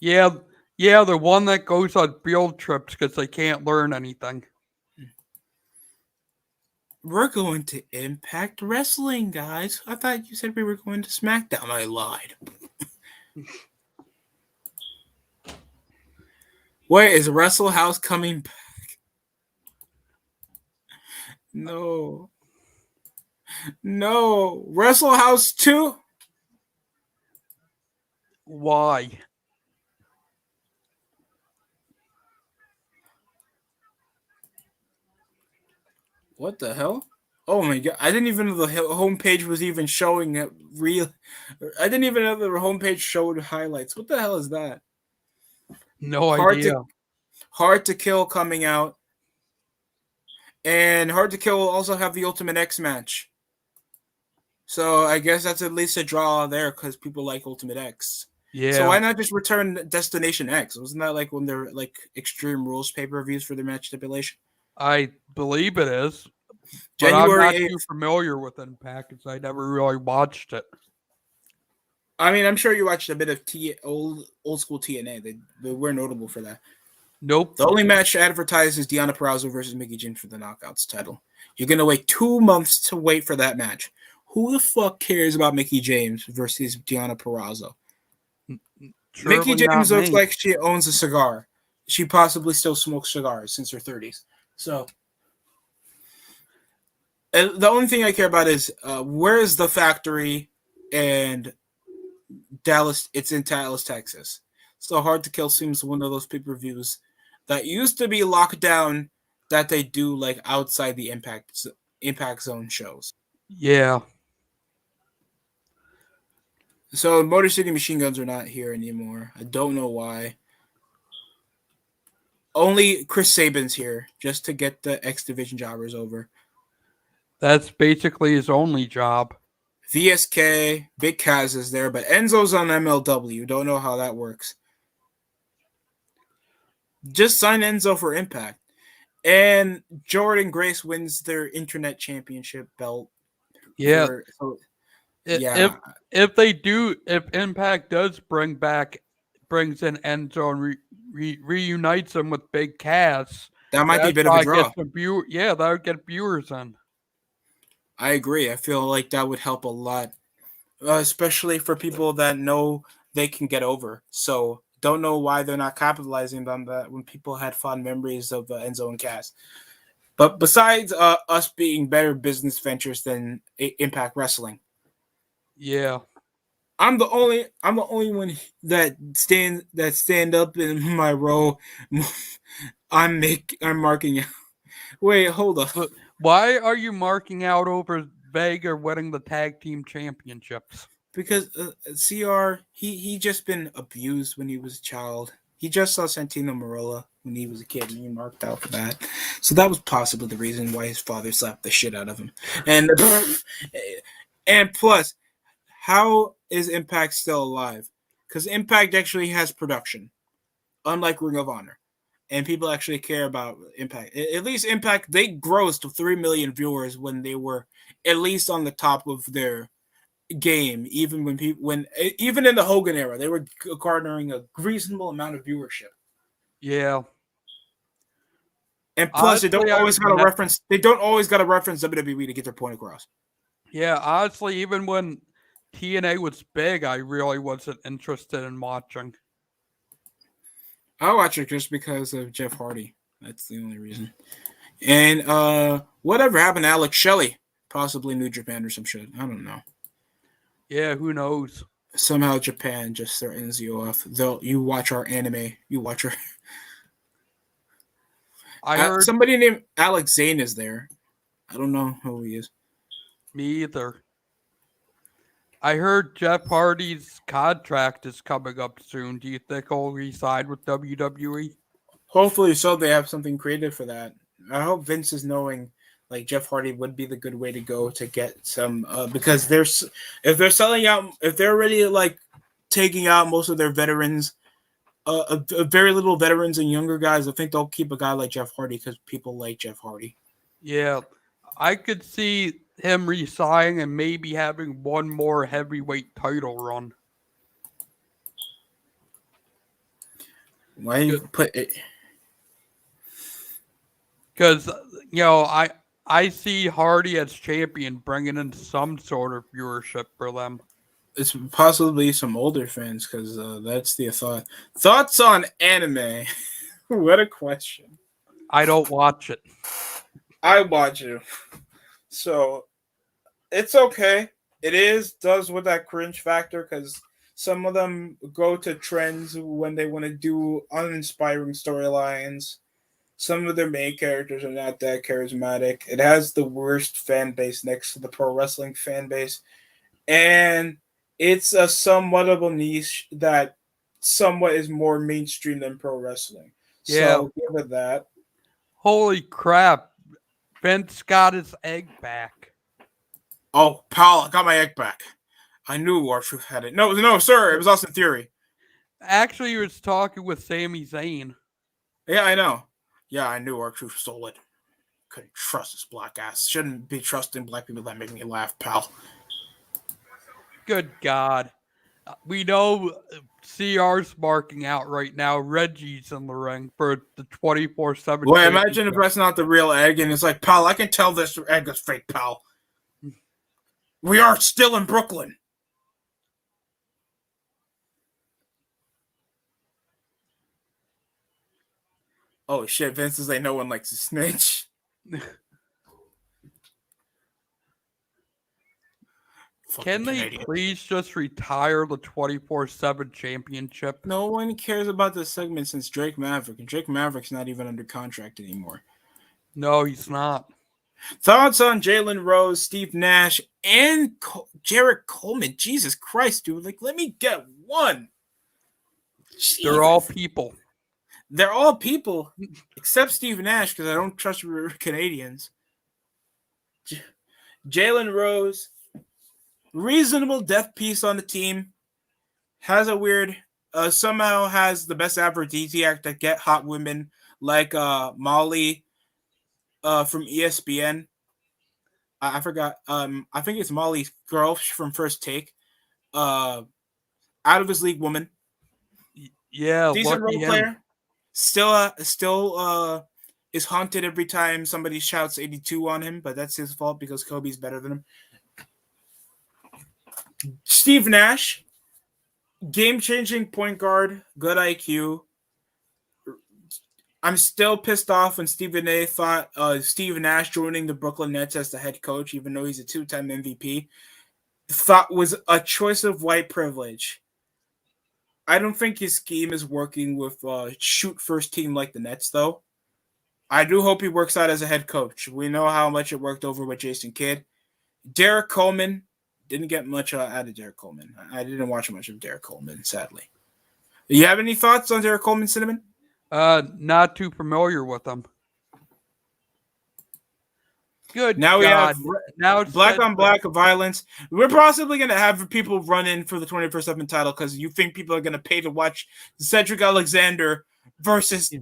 Yeah, the one that goes on field trips because they can't learn anything. We're going to Impact Wrestling, guys. I thought you said we were going to SmackDown. I lied. Wait, is Wrestle House coming back? No. Wrestle House 2? Why? What the hell? Oh my god! I didn't even know the homepage was even showing it real. I didn't even know the homepage showed highlights. What the hell is that? No idea. Hard to Kill coming out, and Hard to Kill will also have the Ultimate X match. So I guess that's at least a draw there because people like Ultimate X. Yeah. So why not just return Destination X? Wasn't that like when they're like Extreme Rules pay-per-views for their match stipulation? I believe it is. But January I'm not 8th. too familiar with Impact because I never really watched it. I mean, I'm sure you watched a bit of old school TNA. They were notable for that. Nope. The only match advertised is Deonna Purrazzo versus Mickie James for the Knockouts title. You're going to wait 2 months to wait for that match. Who the fuck cares about Mickie James versus Deonna Purrazzo? Mickie James looks like she owns a cigar. She possibly still smokes cigars since her 30s. So, the only thing I care about is where is the factory and Dallas. It's in Dallas, Texas. So Hard to Kill seems one of those pay-per-views that used to be locked down that they do like outside the Impact Zone shows. Yeah. So Motor City Machine Guns are not here anymore. I don't know why. Only Chris Sabin's here just to get the X Division jobbers over. That's basically his only job. VSK, Big Kaz is there, but Enzo's on MLW. Don't know how that works. Just sign Enzo for Impact. And Jordan Grace wins their Internet Championship belt. Yeah. Yeah. If Impact does brings in Enzo and reunites him with Big Cass, that might be a bit of a draw. That would get viewers in. I agree. I feel like that would help a lot, especially for people that know they can get over. So don't know why they're not capitalizing on that when people had fond memories of Enzo and Cass. But besides us being better business ventures than Impact Wrestling, yeah, I'm the only one that stand up in my row. I'm marking out. Wait, hold up. Why are you marking out over Vega winning the tag team championships? Because CR, he just been abused when he was a child. He just saw Santino Marella when he was a kid, and he marked out for that. So that was possibly the reason why his father slapped the shit out of him. And plus, how is Impact still alive? Because Impact actually has production, unlike Ring of Honor. And people actually care about Impact. At least Impact, they grossed 3 million viewers when they were at least on the top of their game. Even even in the Hogan era, they were garnering a reasonable amount of viewership. Yeah. And plus, they don't Honestly, always got to reference. They don't always got to reference WWE to get their point across. Yeah, honestly, even when TNA was big, I really wasn't interested in watching. I watch it just because of Jeff Hardy. That's the only reason. And whatever happened to Alex Shelley? Possibly New Japan or some shit. I don't know. Yeah, who knows? Somehow Japan just threatens you off. Though you watch our anime, you watch our. I heard somebody named Alex Zane is there. I don't know who he is. me either. I heard Jeff Hardy's contract is coming up soon. Do you think he'll re-sign with WWE? Hopefully, so they have something creative for that. I hope Vince is knowing like Jeff Hardy would be the good way to go to get some because if they're selling out, if they're already like taking out most of their veterans, very little veterans and younger guys, I think they'll keep a guy like Jeff Hardy because people like Jeff Hardy. Yeah, I could see him resigning and maybe having one more heavyweight title run. Why you put it? Because I see Hardy as champion bringing in some sort of viewership for them. It's possibly some older fans because that's the thought. Thoughts on anime? What a question. I don't watch it. I watch it. So it's okay. It does with that cringe factor because some of them go to trends when they want to do uninspiring storylines. Some of their main characters are not that charismatic. It has the worst fan base next to the pro wrestling fan base. And it's a somewhat of a niche that somewhat is more mainstream than pro wrestling. Yeah. So give it that. Holy crap. Vince got his egg back. Oh, pal, I got my egg back. I knew R-Truth had it. No, sir. It was Austin Theory. Actually, he was talking with Sami Zayn. Yeah, I know. Yeah, I knew R-Truth stole it. Couldn't trust this black ass. Shouldn't be trusting black people that make me laugh, pal. Good God. We know CR's marking out right now. Reggie's in the ring for the 24/7. Well, imagine if that's not the real egg, and it's like, pal, I can tell this egg is fake, pal. We are still in Brooklyn. Oh shit, Vince is like, no one likes to snitch. Can they please just retire the 24/7 championship? No one cares about this segment since Drake Maverick, and Drake Maverick's not even under contract anymore. No, he's not. Thoughts on Jalen Rose, Steve Nash, and Jarrett Coleman? Jesus Christ, dude! Like, let me get one. Jesus. They're all people. They're all people, except Steve Nash, because I don't trust Canadians. Jalen Rose, reasonable death piece on the team, has a weird, somehow has the best aphrodisiac to get hot women like Molly from ESPN. I forgot. I think it's Molly's girl from First Take. Out of his league woman. Yeah, decent role player. Still is haunted every time somebody shouts 82 on him, but that's his fault because Kobe's better than him. Steve Nash, game-changing point guard, good IQ. I'm still pissed off when Stephen A. thought Steve Nash joining the Brooklyn Nets as the head coach, even though he's a two-time MVP, thought was a choice of white privilege. I don't think his scheme is working with shoot first team like the Nets, though. I do hope he works out as a head coach. We know how much it worked over with Jason Kidd. Derek Coleman, didn't get much out of Derek Coleman. I didn't watch much of Derek Coleman, sadly. Do you have any thoughts on Derek Coleman, Cinnamon? Not too familiar with them. Good. Now we God. have black on black violence. We're possibly going to have people run in for the 24/7 title because you think people are going to pay to watch Cedric Alexander versus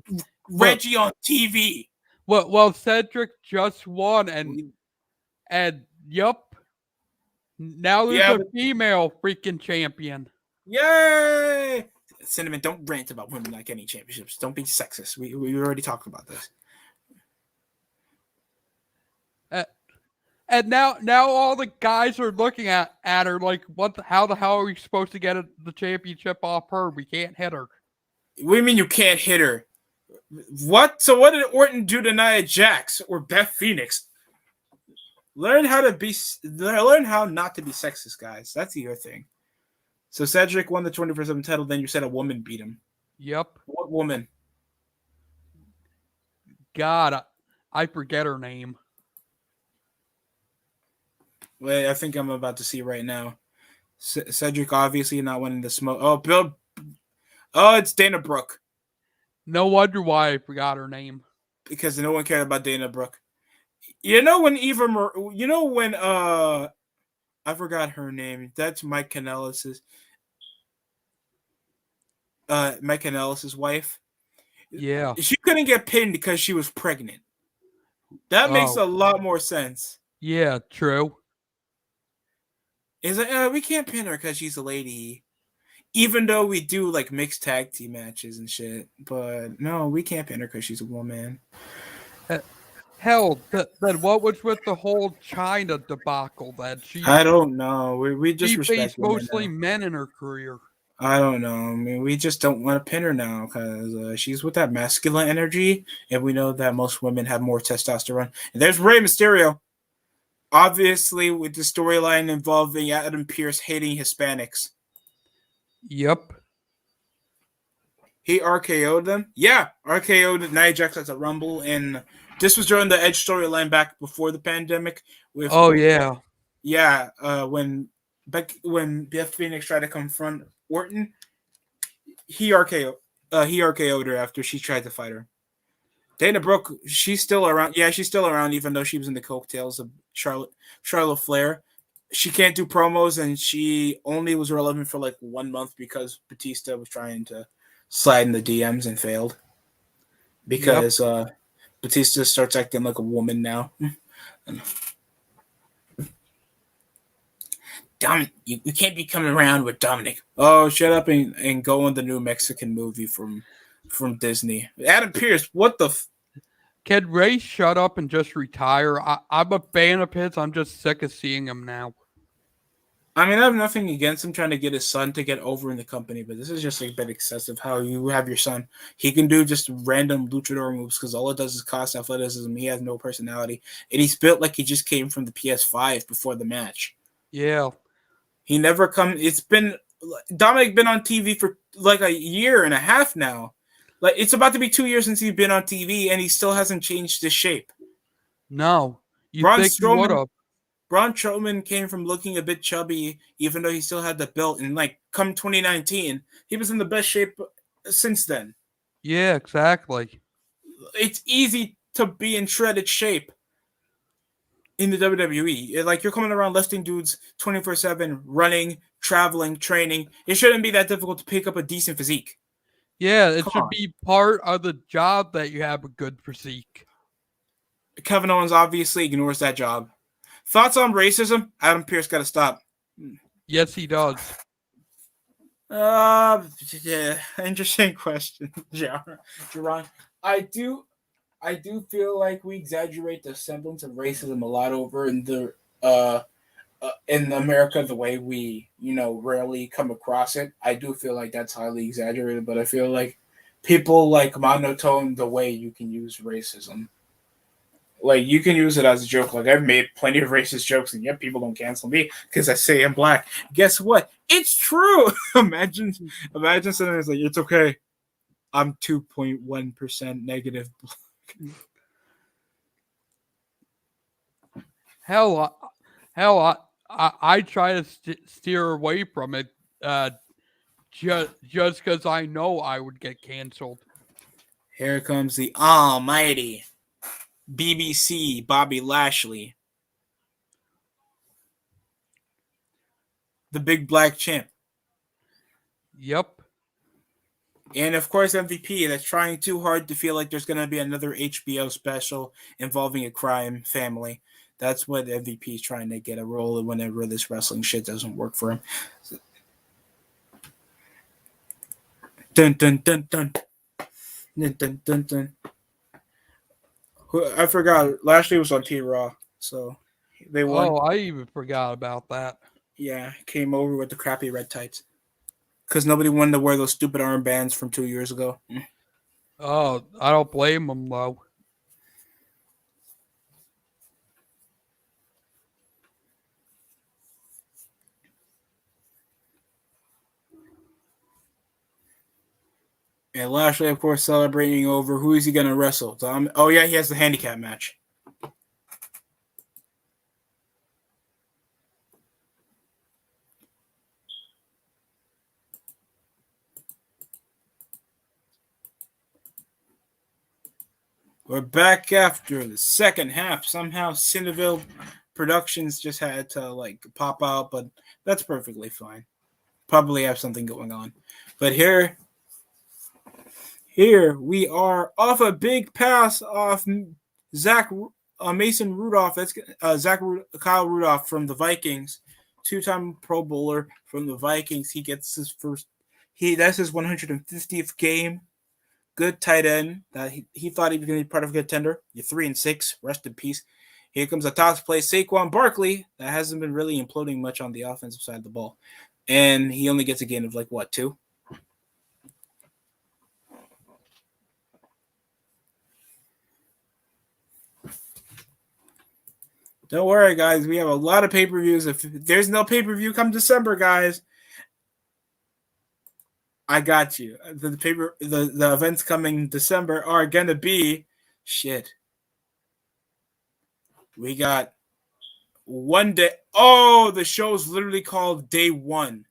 Reggie on TV. Well, Cedric just won, and yup. Now there's a female freaking champion. Yay! Cinnamon, don't rant about women not getting championships. Don't be sexist. We already talked about this. And now all the guys are looking at her like, how the hell are we supposed to get the championship off her? We can't hit her. What do you mean you can't hit her? What? So what did Orton do to Nia Jax or Beth Phoenix? Learn how not to be sexist, guys. That's your thing. So Cedric won the 24/7 title. Then you said a woman beat him. Yep. What woman? God, I forget her name. Wait, I think I'm about to see right now. Cedric obviously not winning the smoke. Oh, Bill. Oh, it's Dana Brooke. No wonder why I forgot her name. Because no one cared about Dana Brooke. You know when I forgot her name. That's Mike Kanellis's wife. Yeah. She couldn't get pinned because she was pregnant. That makes a lot more sense. Yeah, true. It's like, we can't pin her because she's a lady. Even though we do like mixed tag team matches and shit. But no, we can't pin her because she's a woman. Hell, then what was with the whole China debacle that I don't know. We just she faced women mostly now. men in her career. I don't know. I mean, we just don't want to pin her now because she's with that masculine energy, and we know that most women have more testosterone. And there's Rey Mysterio. Obviously, with the storyline involving Adam Pearce hating Hispanics. Yep. He RKO'd them. Yeah, RKO'd Nia Jax at the Rumble, and this was during the Edge storyline back before the pandemic. Yeah. Yeah, when Beth Phoenix tried to confront Orton, he RKO'd her after she tried to fight her. Dana Brooke, she's still around. Yeah, she's still around, even though she was in the coattails of Charlotte Flair. She can't do promos, and she only was relevant for like 1 month because Batista was trying to slide in the DMs and failed. Because Batista starts acting like a woman now. Dominic, you can't be coming around with Dominic. Oh, shut up and go on the new Mexican movie from Disney. Adam Pearce, what the... Can Ray shut up and just retire? I'm a fan of his. I'm just sick of seeing him now. I mean, I have nothing against him trying to get his son to get over in the company, but this is just a bit excessive how you have your son. He can do just random luchador moves because all it does is cost athleticism. He has no personality. And he's built like he just came from the PS5 before the match. Yeah. He never come. Dominic been on TV for like a year and a half now. Like it's about to be 2 years since he's been on TV, and he still hasn't changed his shape. No, you think he would have? Braun Strowman came from looking a bit chubby, even though he still had the belt. And like come 2019, he was in the best shape since then. Yeah, exactly. It's easy to be in shredded shape in the WWE. Like you're coming around lifting dudes 24/7, running, traveling, training. It shouldn't be that difficult to pick up a decent physique. Yeah, it should be part of the job that you have a good physique. Kevin Owens obviously ignores that job. Thoughts on racism? Adam Pearce got to stop. Yes, he does. Yeah, interesting question, Jerron. I do feel like we exaggerate the semblance of racism a lot over in America the way we, rarely come across it. I do feel like that's highly exaggerated, but I feel like people like monotone the way you can use racism. Like, you can use it as a joke. Like, I've made plenty of racist jokes, and yet people don't cancel me because I say I'm black. Guess what? It's true. Imagine something that's like, it's okay. I'm 2.1% negative black. Hell, I try to steer away from it just because I know I would get canceled. Here comes the almighty BBC Bobby Lashley, the big black champ. Yep. And of course, MVP that's trying too hard to feel like there's going to be another HBO special involving a crime family. That's what MVP is trying to get a role whenever this wrestling shit doesn't work for him. Dun dun dun dun dun dun dun dun. I forgot. Lashley was on T Raw, so they won. Oh, I even forgot about that. Yeah, came over with the crappy red tights because nobody wanted to wear those stupid armbands from 2 years ago. Oh, I don't blame them though. And Lashley, of course, celebrating over who is he going to wrestle? Oh yeah, he has the handicap match. We're back after the second half. Somehow Cinderville Productions just had to pop out, but that's perfectly fine. Probably have something going on. But here we are off a big pass off Mason Rudolph. That's Kyle Rudolph from the Vikings, two-time Pro Bowler from the Vikings. He gets his first. That's his 150th game. Good tight end. He thought he was going to be part of a contender. You're 3-6. Rest in peace. Here comes a toss play. Saquon Barkley. That hasn't been really imploding much on the offensive side of the ball. And he only gets a gain of 2? Don't worry, guys. We have a lot of pay-per-views. If there's no pay-per-view come December, guys, I got you. The events coming December are gonna be shit. We got one day. Oh, the show's literally called Day 1.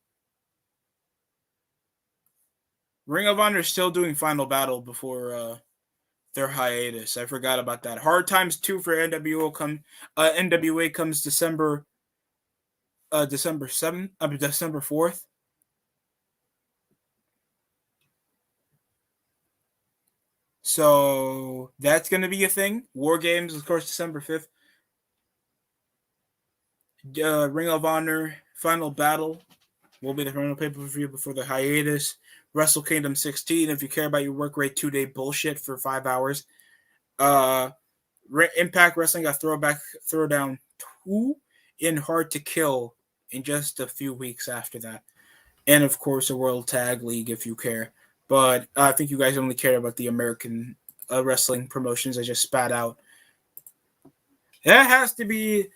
Ring of Honor is still doing Final Battle before their hiatus. I forgot about that. Hard Times 2 for NWA comes December 7th, December 4th. So that's going to be a thing. War Games, of course, December 5th. Ring of Honor Final Battle will be the final pay-per-view before the hiatus. Wrestle Kingdom 16, if you care about your work rate 2-day bullshit for 5 hours. Impact Wrestling got Throwdown 2 in Hard to Kill in just a few weeks after that. And, of course, a World Tag League, if you care. But I think you guys only care about the American wrestling promotions I just spat out. That has to be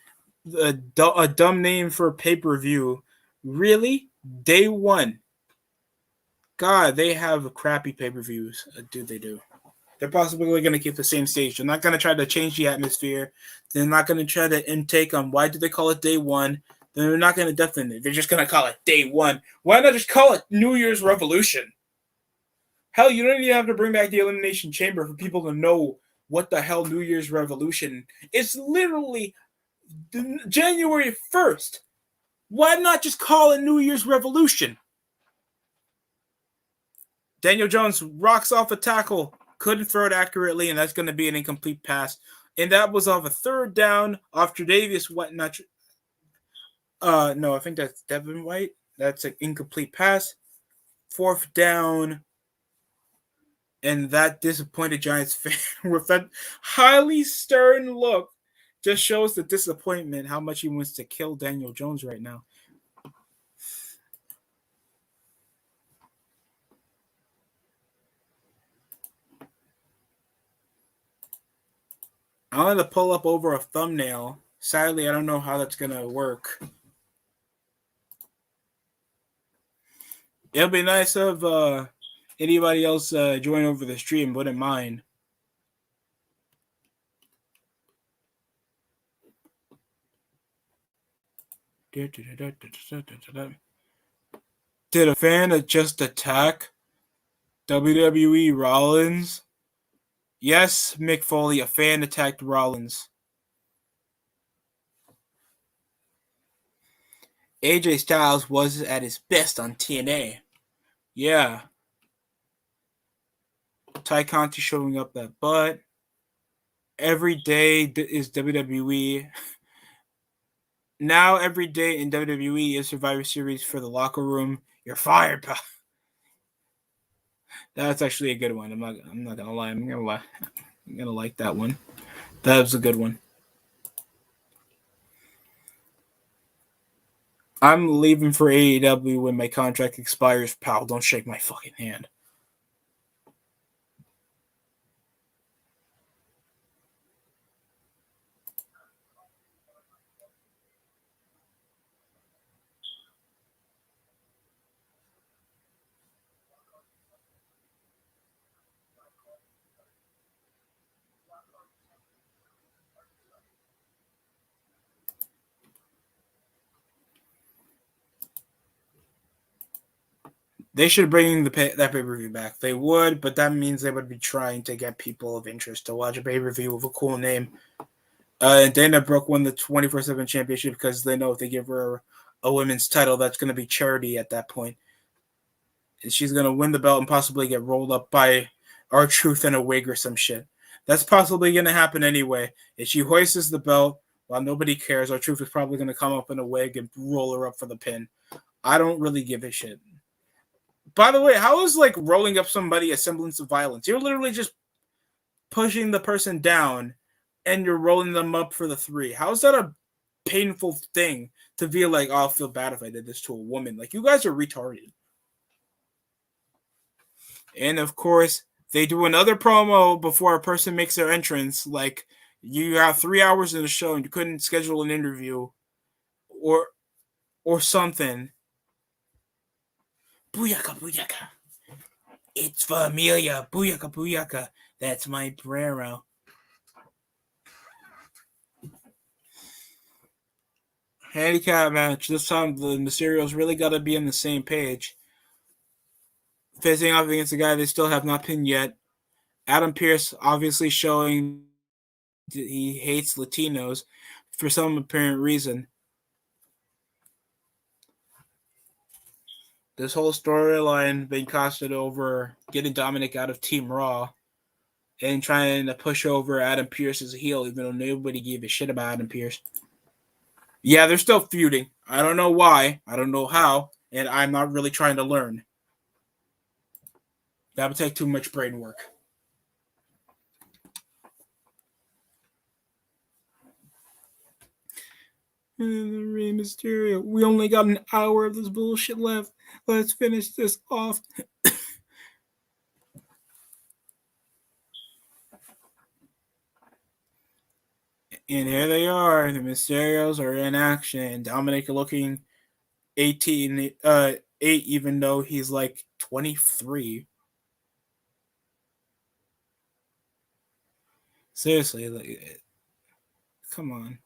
a dumb name for a pay-per-view. Really? Day 1. God, they have crappy pay-per-views. Dude, they do. They're possibly going to keep the same stage. They're not going to try to change the atmosphere. They're not going to try to intake on why do they call it Day 1. They're not going to definitely. They're just going to call it Day 1. Why not just call it New Year's Revolution? Hell, you don't even have to bring back the Elimination Chamber for people to know what the hell New Year's Revolution. It's literally January 1st. Why not just call it New Year's Revolution? Daniel Jones rocks off a tackle, couldn't throw it accurately, and that's going to be an incomplete pass. And that was off a third down off Tre'Davious White. No, I think that's Devin White. That's an incomplete pass. 4th down. And that disappointed Giants fan with that highly stern look just shows the disappointment, how much he wants to kill Daniel Jones right now. I wanted to pull up over a thumbnail. Sadly, I don't know how that's going to work. It'll be nice if anybody else join over the stream, wouldn't mind. Did a fan just attack WWE Rollins? Yes, Mick Foley, a fan attacked Rollins. AJ Styles was at his best on TNA. Yeah. Ty Conti showing up that butt. Every day is WWE. Now every day in WWE is Survivor Series for the locker room. You're fired, pal. That's actually a good one. I'm not gonna lie. I'm gonna like that one. That was a good one. I'm leaving for AEW when my contract expires, pal. Don't shake my fucking hand. They should bring that pay-per-view back. They would, but that means they would be trying to get people of interest to watch a pay-per-view with a cool name. Dana Brooke won the 24/7 championship because they know if they give her a women's title, that's going to be charity at that point. And she's going to win the belt and possibly get rolled up by R-Truth in a wig or some shit. That's possibly going to happen anyway. If she hoists the belt while nobody cares, R-Truth is probably going to come up in a wig and roll her up for the pin. I don't really give a shit. By the way, how is like rolling up somebody a semblance of violence? You're literally just pushing the person down and you're rolling them up for the 3. How is that a painful thing to feel like, oh, I'll feel bad if I did this to a woman? Like, you guys are retarded. And of course, they do another promo before a person makes their entrance. Like, you have 3 hours in the show and you couldn't schedule an interview or something. Booyaka, booyaka. It's familia. Booyaka, booyaka. That's my brero. Handicap match. This time the Mysterios really got to be on the same page. Facing off against a guy they still have not pinned yet. Adam Pearce obviously showing that he hates Latinos for some apparent reason. This whole storyline being costed over getting Dominic out of Team Raw and trying to push over Adam Pearce as a heel, even though nobody gave a shit about Adam Pearce. Yeah, they're still feuding. I don't know why. I don't know how. And I'm not really trying to learn. That would take too much brain work. Rey Mysterio. We only got an hour of this bullshit left. Let's finish this off. And here they are. The Mysterios are in action. Dominic looking 8, even though he's like 23. Seriously, like, come on.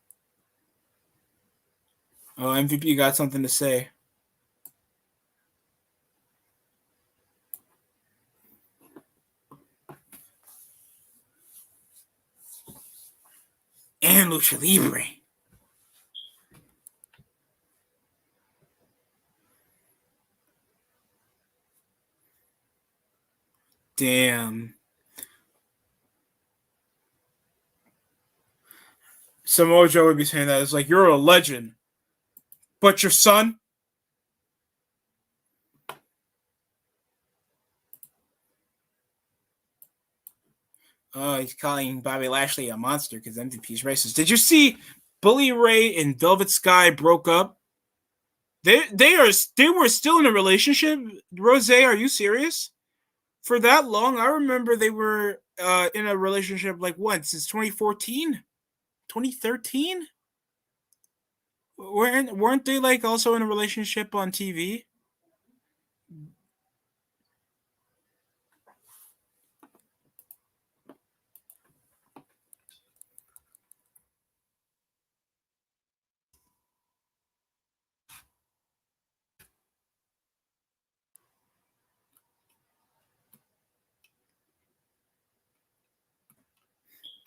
Oh, MVP got something to say. And Lucha Libre. Damn. Samoa Joe would be saying that. It's like, you're a legend. But your son? Oh, he's calling Bobby Lashley a monster because MVP's racist. Did you see Bully Ray and Velvet Sky broke up? They were still in a relationship. Rose, are you serious? For that long? I remember they were in a relationship like what, since 2014? 2013? Weren't they like also in a relationship on TV?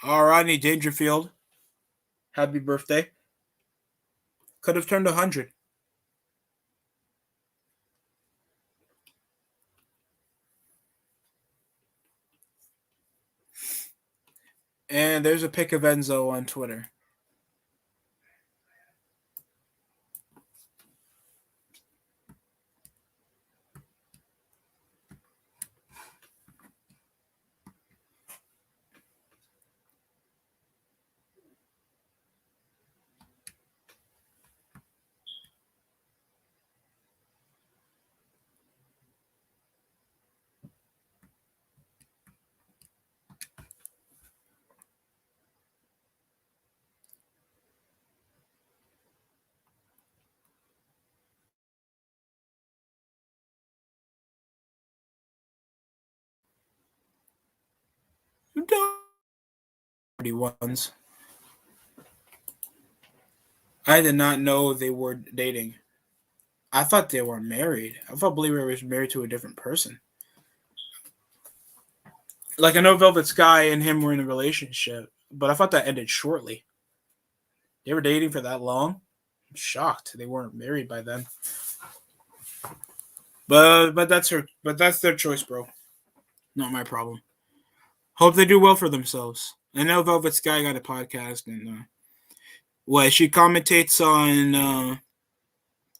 Rodney Dangerfield. Happy birthday. Could have turned 100. And there's a pic of Enzo on Twitter. ones. I did not know they were dating. I thought they were married. I thought Bully Ray was married to a different person. Like, I know Velvet Sky and him were in a relationship, but I thought that ended shortly. They were dating for that long? I'm shocked they weren't married by then. But that's their choice, bro. Not my problem. Hope they do well for themselves. I know Velvet Sky got a podcast, and she commentates on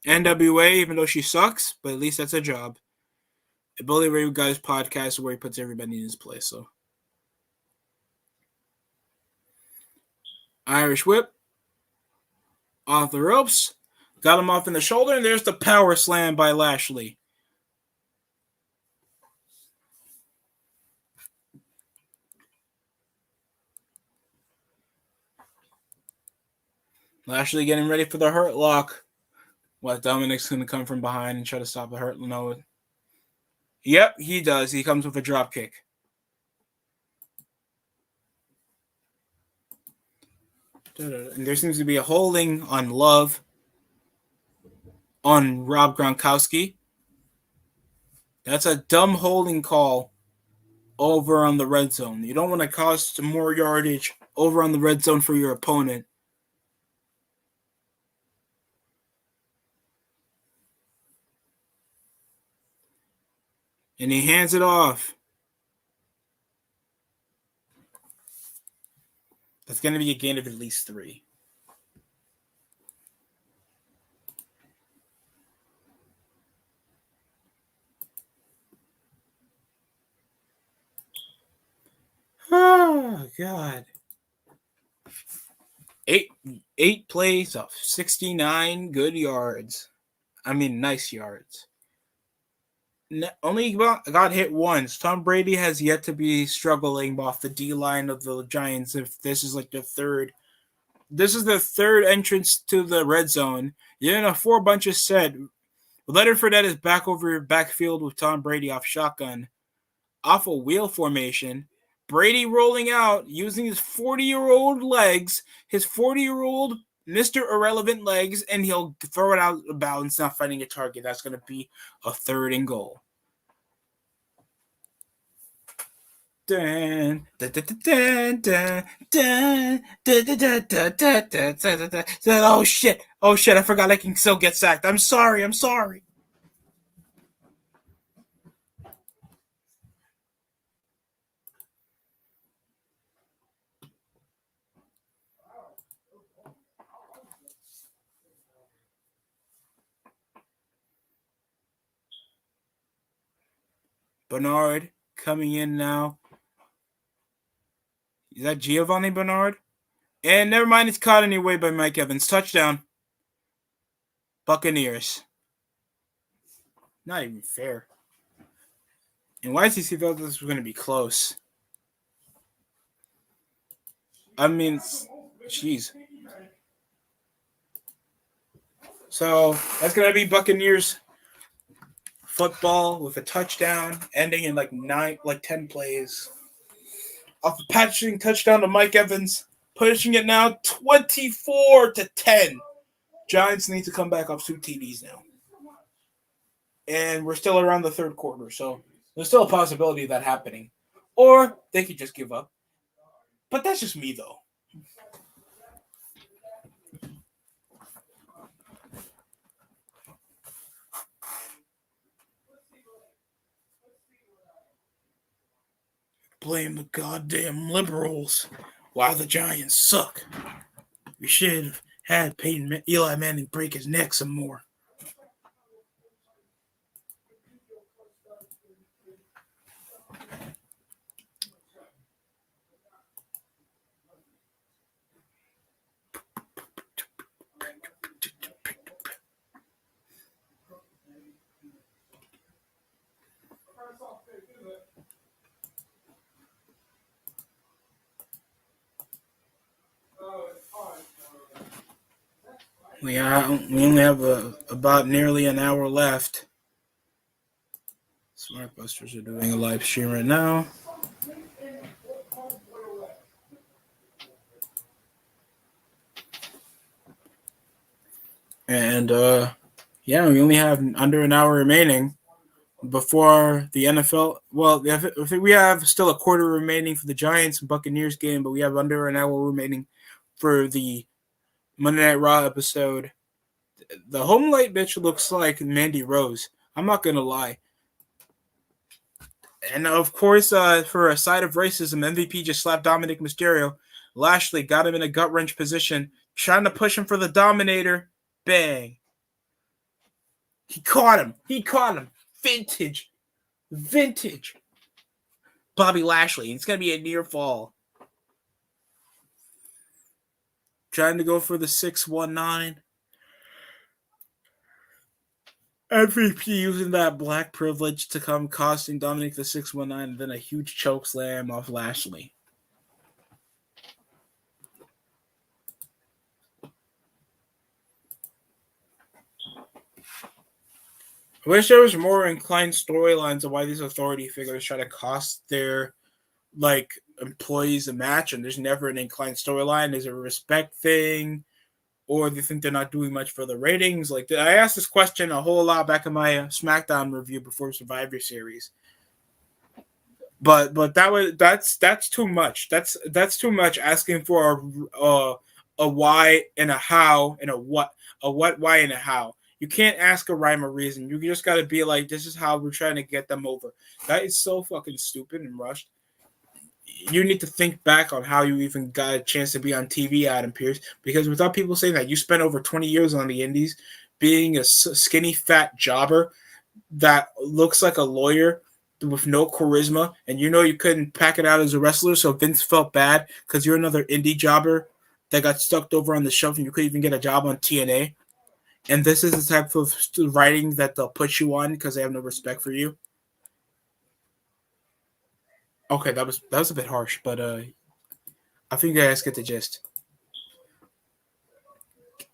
NWA, even though she sucks, but at least that's a job. The Bully Ray guy's podcast where he puts everybody in his place. So, Irish Whip off the ropes, got him off in the shoulder, and there's the power slam by Lashley. Lashley getting ready for the Hurt Lock. What, Dominic's going to come from behind and try to stop the Hurt? No. Yep, he does. He comes with a drop kick. And there seems to be a holding on Love on Rob Gronkowski. That's a dumb holding call over on the red zone. You don't want to cause some more yardage over on the red zone for your opponent. And he hands it off. That's going to be a gain of at least 3. Oh, God. 8 plays of 69 good yards. I mean, nice yards. Only got hit once. Tom Brady has yet to be struggling off the D-line of the Giants. If this is like the third entrance to the red zone. You're in a 4-bunch set. Leonard Fournette is back over backfield with Tom Brady off shotgun. Off a wheel formation. Brady rolling out using his 40-year-old legs, his 40-year-old Mr. Irrelevant legs, and he'll throw it out of bounds, not finding a target. That's going to be a 3rd and goal. Oh shit! I forgot I can still get sacked. I'm sorry. Bernard coming in now. Is that Giovanni Bernard? And never mind, it's caught anyway by Mike Evans. Touchdown. Buccaneers. Not even fair. And YCC thought this was going to be close. I mean, jeez. So that's going to be Buccaneers football with a touchdown ending in like 10 plays. Off a patching touchdown to Mike Evans, pushing it now 24-10. Giants need to come back off 2 TDs now. And we're still around the 3rd quarter, so there's still a possibility of that happening. Or they could just give up. But that's just me, though. Blame the goddamn liberals. Why the Giants suck. We should have had Eli Manning break his neck some more. We only have about nearly an hour left. Smartbusters are doing a live stream right now. And yeah, we only have under an hour remaining before the NFL. Well, I think we have still a quarter remaining for the Giants and Buccaneers game, but we have under an hour remaining for the Monday Night Raw episode. The home light bitch looks like Mandy Rose. I'm not gonna lie. And of course, for a side of racism, MVP just slapped Dominic Mysterio. Lashley got him in a gut wrench position, trying to push him for the Dominator. Bang. He caught him. Vintage. Bobby Lashley. It's going to be a near fall. Trying to go for the 619. MVP using that black privilege to come costing Dominic the 619 and then a huge choke slam off Lashley. I wish there was more inclined storylines of why these authority figures try to cost their employees a match, and there's never an inclined storyline. Is it a respect thing, or do you think they're not doing much for the ratings? Like, I asked this question a whole lot back in my SmackDown review before Survivor Series, but that's too much. That's too much asking for a why and a how and a what, why, and a how. You can't ask a rhyme or reason. You just got to be like, this is how we're trying to get them over. That is so fucking stupid and rushed. You need to think back on how you even got a chance to be on TV, Adam Pearce, because without people saying that, you spent over 20 years on the indies being a skinny, fat jobber that looks like a lawyer with no charisma, and you couldn't pack it out as a wrestler, so Vince felt bad because you're another indie jobber that got stuck over on the shelf and you couldn't even get a job on TNA. And this is the type of writing that they'll put you on because they have no respect for you. Okay, that was a bit harsh, but I think you guys get the gist.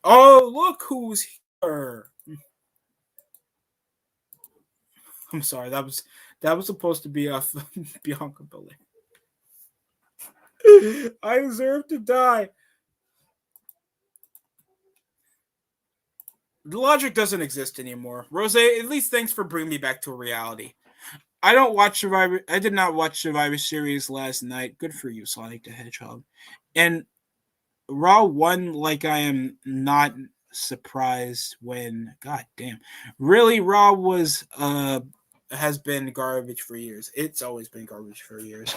Oh, look who's here! I'm sorry, that was supposed to be Bianca Belair. I deserve to die. The logic doesn't exist anymore. Rose, at least thanks for bringing me back to reality. I did not watch Survivor Series last night. Good for you, Sonic the Hedgehog. And Raw won like I am not surprised when, god damn. Really, Raw has been garbage for years. It's always been garbage for years.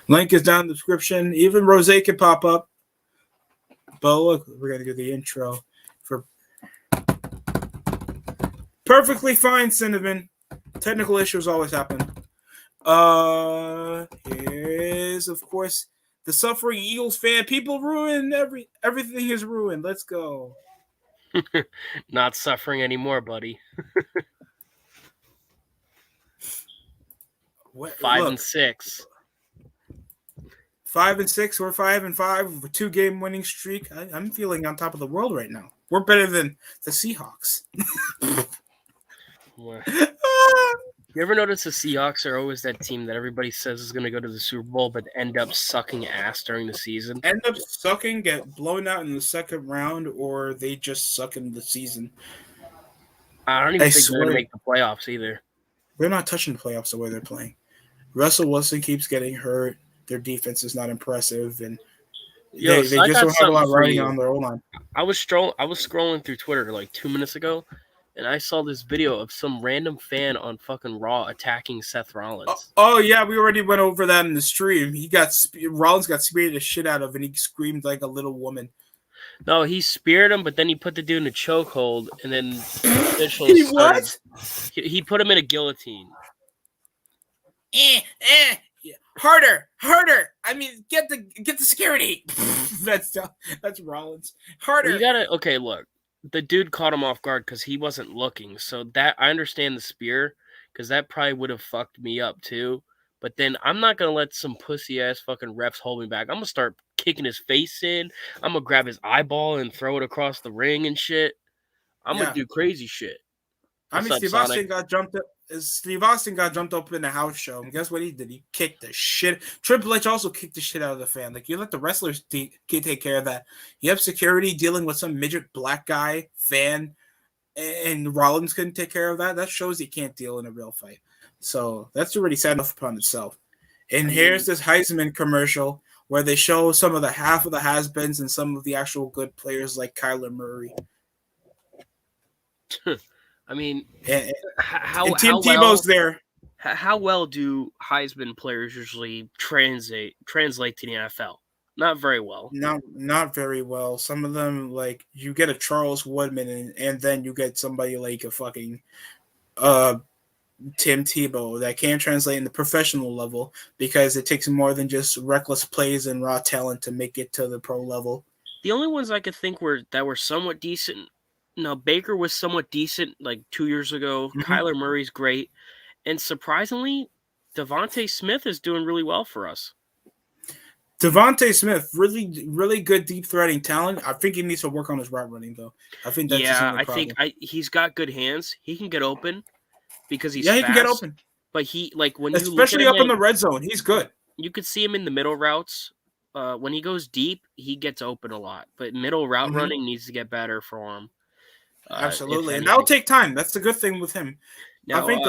Link is down in the description. Even Rose can pop up. But look, we're going to do the intro for perfectly fine, Cinnamon. Technical issues always happen. Here's, of course, the suffering Eagles fan. People ruin everything is ruined. Let's go. Not suffering anymore, buddy. 5-6. 5-6. We're 5-5 with a 2-game winning streak. I'm feeling on top of the world right now. We're better than the Seahawks. You ever notice the Seahawks are always that team that everybody says is going to go to the Super Bowl, but end up sucking ass during the season? End up sucking, get blown out in the second round, or they just suck in the season. I don't even think they're going to make the playoffs either. They're not touching the playoffs the way they're playing. Russell Wilson keeps getting hurt. Their defense is not impressive, and they just don't have a lot riding on their O-line. I was scrolling through Twitter like 2 minutes ago, and I saw this video of some random fan on fucking Raw attacking Seth Rollins. Oh yeah, we already went over that in the stream. Rollins got speared the shit out of, and he screamed like a little woman. No, he speared him, but then he put the dude in a chokehold, and then officials he put him in a guillotine. Harder! I mean, get the security. That's Rollins. Harder. Well, you gotta look. The dude caught him off guard because he wasn't looking. So that I understand the spear because that probably would have fucked me up too. But then I'm not gonna let some pussy ass fucking refs hold me back. I'm gonna start kicking his face in. I'm gonna grab his eyeball and throw it across the ring and shit. I'm gonna do crazy shit. I mean, Steve Austin got jumped up. Steve Austin got jumped up in a house show, and guess what he did? He kicked the shit. Triple H also kicked the shit out of the fan. Like, you let the wrestlers take care of that. You have security dealing with some midget black guy fan, and Rollins couldn't take care of that. That shows he can't deal in a real fight. So that's already sad enough upon itself. And here's this Heisman commercial where they show some of the half of the has-beens and some of the actual good players like Kyler Murray. I mean, and how Tim how Tebow's well, there. how well do Heisman players usually translate to the NFL? Not very well. Not very well. Some of them, like, you get a Charles Woodman, and then you get somebody like a fucking Tim Tebow that can't translate in the professional level because it takes more than just reckless plays and raw talent to make it to the pro level. The only ones I could think were somewhat decent. No, Baker was somewhat decent like 2 years ago. Mhm. Kyler Murray's great. And surprisingly, Devontae Smith is doing really well for us. Devontae Smith, really, really good deep threading talent. I think he needs to work on his route running, though. I think that's his only problem. He's got good hands. He can get open because he's he fast. can get open. But he, like, when especially you look up at him, in the red zone, he's good. You could see him in the middle routes. When he goes deep, he gets open a lot. But middle route running needs to get better for him. Absolutely, and that'll take time. That's the good thing with him. Now, I think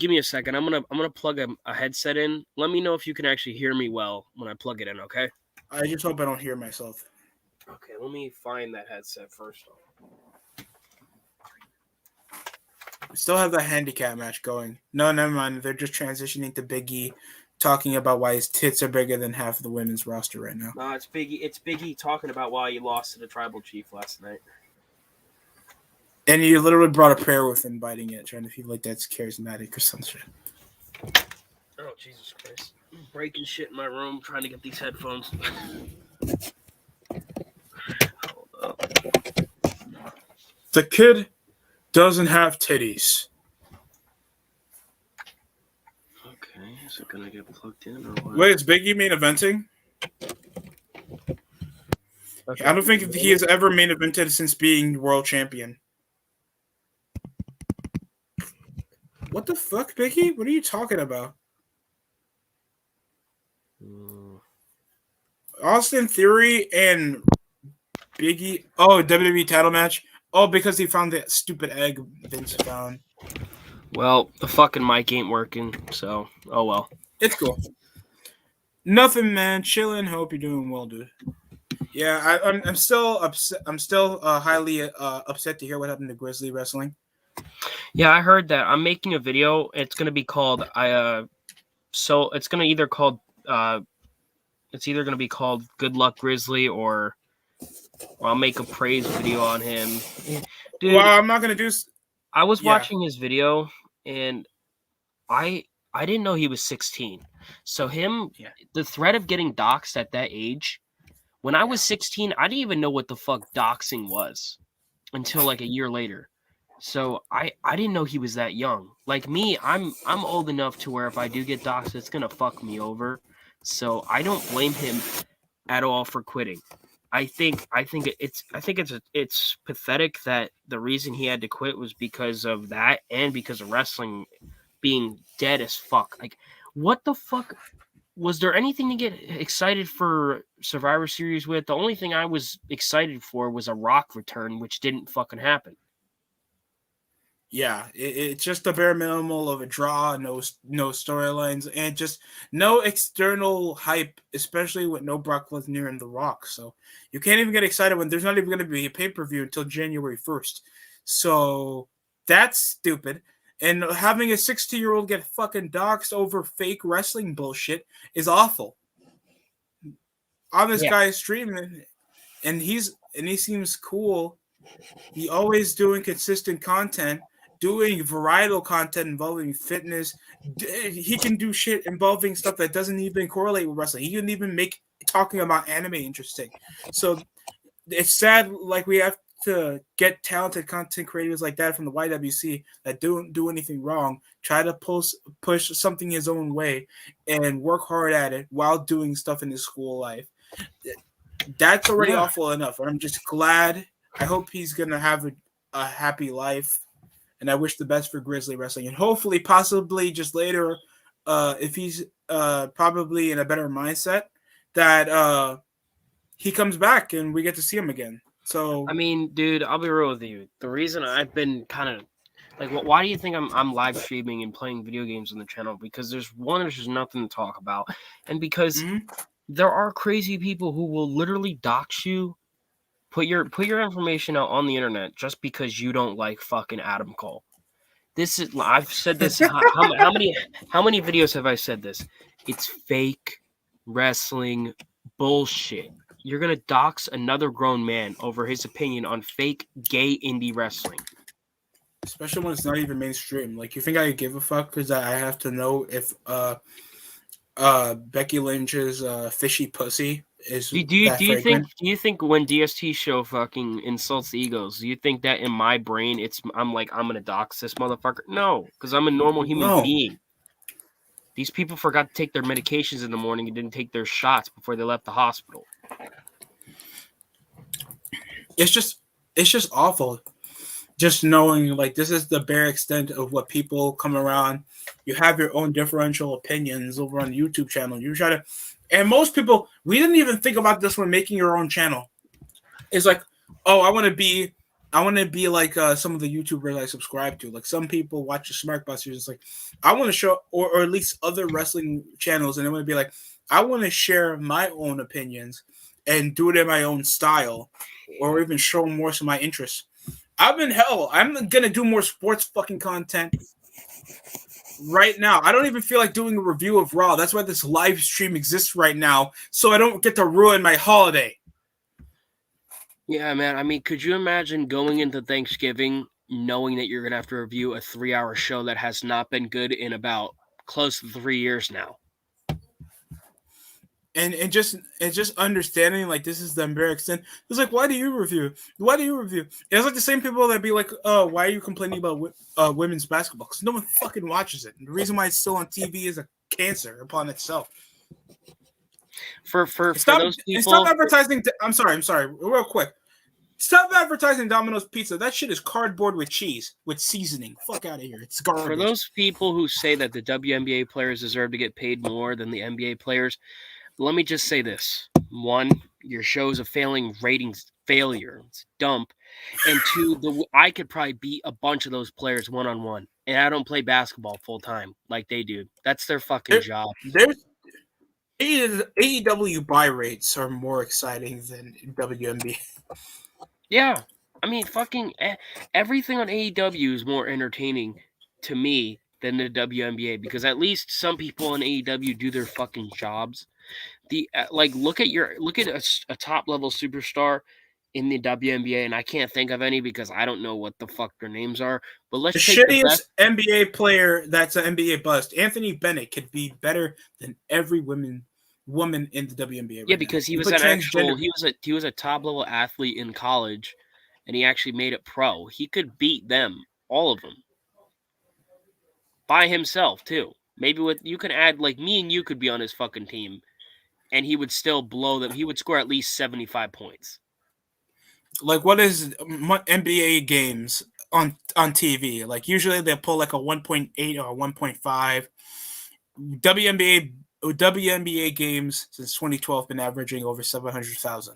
give me a second. I'm gonna plug a headset in. Let me know if you can actually hear me well when I plug it in. Okay. I just hope I don't hear myself. Okay, let me find that headset first. We still have the handicap match going. No, never mind. They're just transitioning to Big E, talking about why his tits are bigger than half of the women's roster right now. No, it's Big E. It's Big E talking about why he lost to the Tribal Chief last night. And you literally brought a prayer with him biting it, trying to feel like that's charismatic or some shit. Oh, Jesus Christ. I'm breaking shit in my room, trying to get these headphones. Hold up. The kid doesn't have titties. Okay, is it gonna get plugged in or what? Wait, is Big E main eventing? Okay. I don't think he has ever main evented since being world champion. What the fuck, Big E? What are you talking about? Austin Theory and Big E. Oh, WWE title match. Oh, because he found that stupid egg Vince found. Well, the fucking mic ain't working, so oh well. It's cool. Nothing, man. Chillin'. Hope you're doing well, dude. Yeah, I'm still upset. I'm still highly upset to hear what happened to Grizzly Wrestling. Yeah, I heard that. I'm making a video. It's gonna be called so it's gonna either called it's either gonna be called Good Luck Grizzly or I'll make a praise video on him. Dude, well, I'm not gonna do. I was watching his video and I didn't know he was 16. So the threat of getting doxxed at that age. When I was 16, I didn't even know what the fuck doxing was until like a year later. So I didn't know he was that young. Like me, I'm old enough to where if I do get doxxed, it's gonna fuck me over. So I don't blame him at all for quitting. I think it's pathetic that the reason he had to quit was because of that and because of wrestling being dead as fuck. Like, what the fuck? Was there anything to get excited for Survivor Series with? The only thing I was excited for was a Rock return, which didn't fucking happen. Yeah, it's just a bare minimal of a draw, no storylines, and just no external hype, especially with no Brock Lesnar and The Rock. So you can't even get excited when there's not even going to be a pay-per-view until January 1st. So that's stupid. And having a 60-year-old get fucking doxxed over fake wrestling bullshit is awful. On this guy's streaming, and he seems cool. He always doing consistent content, doing varietal content involving fitness. He can do shit involving stuff that doesn't even correlate with wrestling. He can even make talking about anime interesting. So it's sad, like, we have to get talented content creators like that from the YWC that don't do anything wrong, try to push something his own way and work hard at it while doing stuff in his school life. That's already awful enough. I'm just glad. I hope he's going to have a happy life and I wish the best for Grizzly Wrestling. And hopefully, possibly just later, if he's probably in a better mindset, that he comes back and we get to see him again. So I mean, dude, I'll be real with you. The reason I've been kind of like, why do you think I'm live streaming and playing video games on the channel? Because there's just nothing to talk about, and because there are crazy people who will literally dox you, put your information out on the internet just because you don't like fucking Adam Cole. This is I've said this. How many videos have I said this? It's fake wrestling bullshit. You're gonna dox another grown man over his opinion on fake gay indie wrestling. especially when it's not even mainstream. Like, you think I give a fuck because I have to know if Becky Lynch's fishy pussy is Do you think when DST show fucking insults the egos, do you think that in my brain I'm gonna dox this motherfucker? No, because I'm a normal human being. These people forgot to take their medications in the morning and didn't take their shots before they left the hospital. It's just awful. Just knowing, like, this is the bare extent of what people come around. You have your own differential opinions over on the YouTube channel. You try to, and most people, we didn't even think about this when making your own channel. It's like, oh, I want to be like some of the YouTubers I subscribe to. Like, some people watch the Smarkbusters. It's like, I want to show, or at least other wrestling channels, and it would be like, I want to share my own opinions and do it in my own style, or even show more of my interests. I'm gonna do more sports fucking content right now. I don't even feel like doing a review of Raw. That's why this live stream exists right now, so I don't get to ruin my holiday. Yeah, man. I mean, could you imagine going into Thanksgiving knowing that you're gonna have to review a 3-hour show that has not been good in about close to 3 years now? And just understanding, like, this is the bare extent. It's like, why do you review? Why do you review? It's like the same people that be like, oh, why are you complaining about women's basketball? Because no one fucking watches it. And the reason why it's still on TV is a cancer upon itself. For those people, stop advertising. I'm sorry, real quick. Stop advertising Domino's Pizza. That shit is cardboard with cheese, with seasoning. Fuck out of here. It's garbage. For those people who say that the WNBA players deserve to get paid more than the NBA players, let me just say this. 1, your show is a failing ratings failure. It's a dump. And 2, I could probably beat a bunch of those players one-on-one. And I don't play basketball full-time like they do. That's their fucking job. AEW buy rates are more exciting than WNBA. Yeah. I mean, fucking everything on AEW is more entertaining to me than the WNBA, because at least some people in AEW do their fucking jobs. Look at a top level superstar in the WNBA, and I can't think of any because I don't know what the fuck their names are. But let's take the shittiest NBA player that's an NBA bust. Anthony Bennett could be better than every woman in the WNBA. Yeah, because he was he was a top level athlete in college, and he actually made it pro. He could beat them, all of them, by himself too. Maybe you could add, like, me and you could be on his fucking team, and he would still blow them. He would score at least 75 points. Like, what is NBA games on TV? Like, usually they'll pull like a 1.8 or a 1.5. WNBA games since 2012 been averaging over 700,000.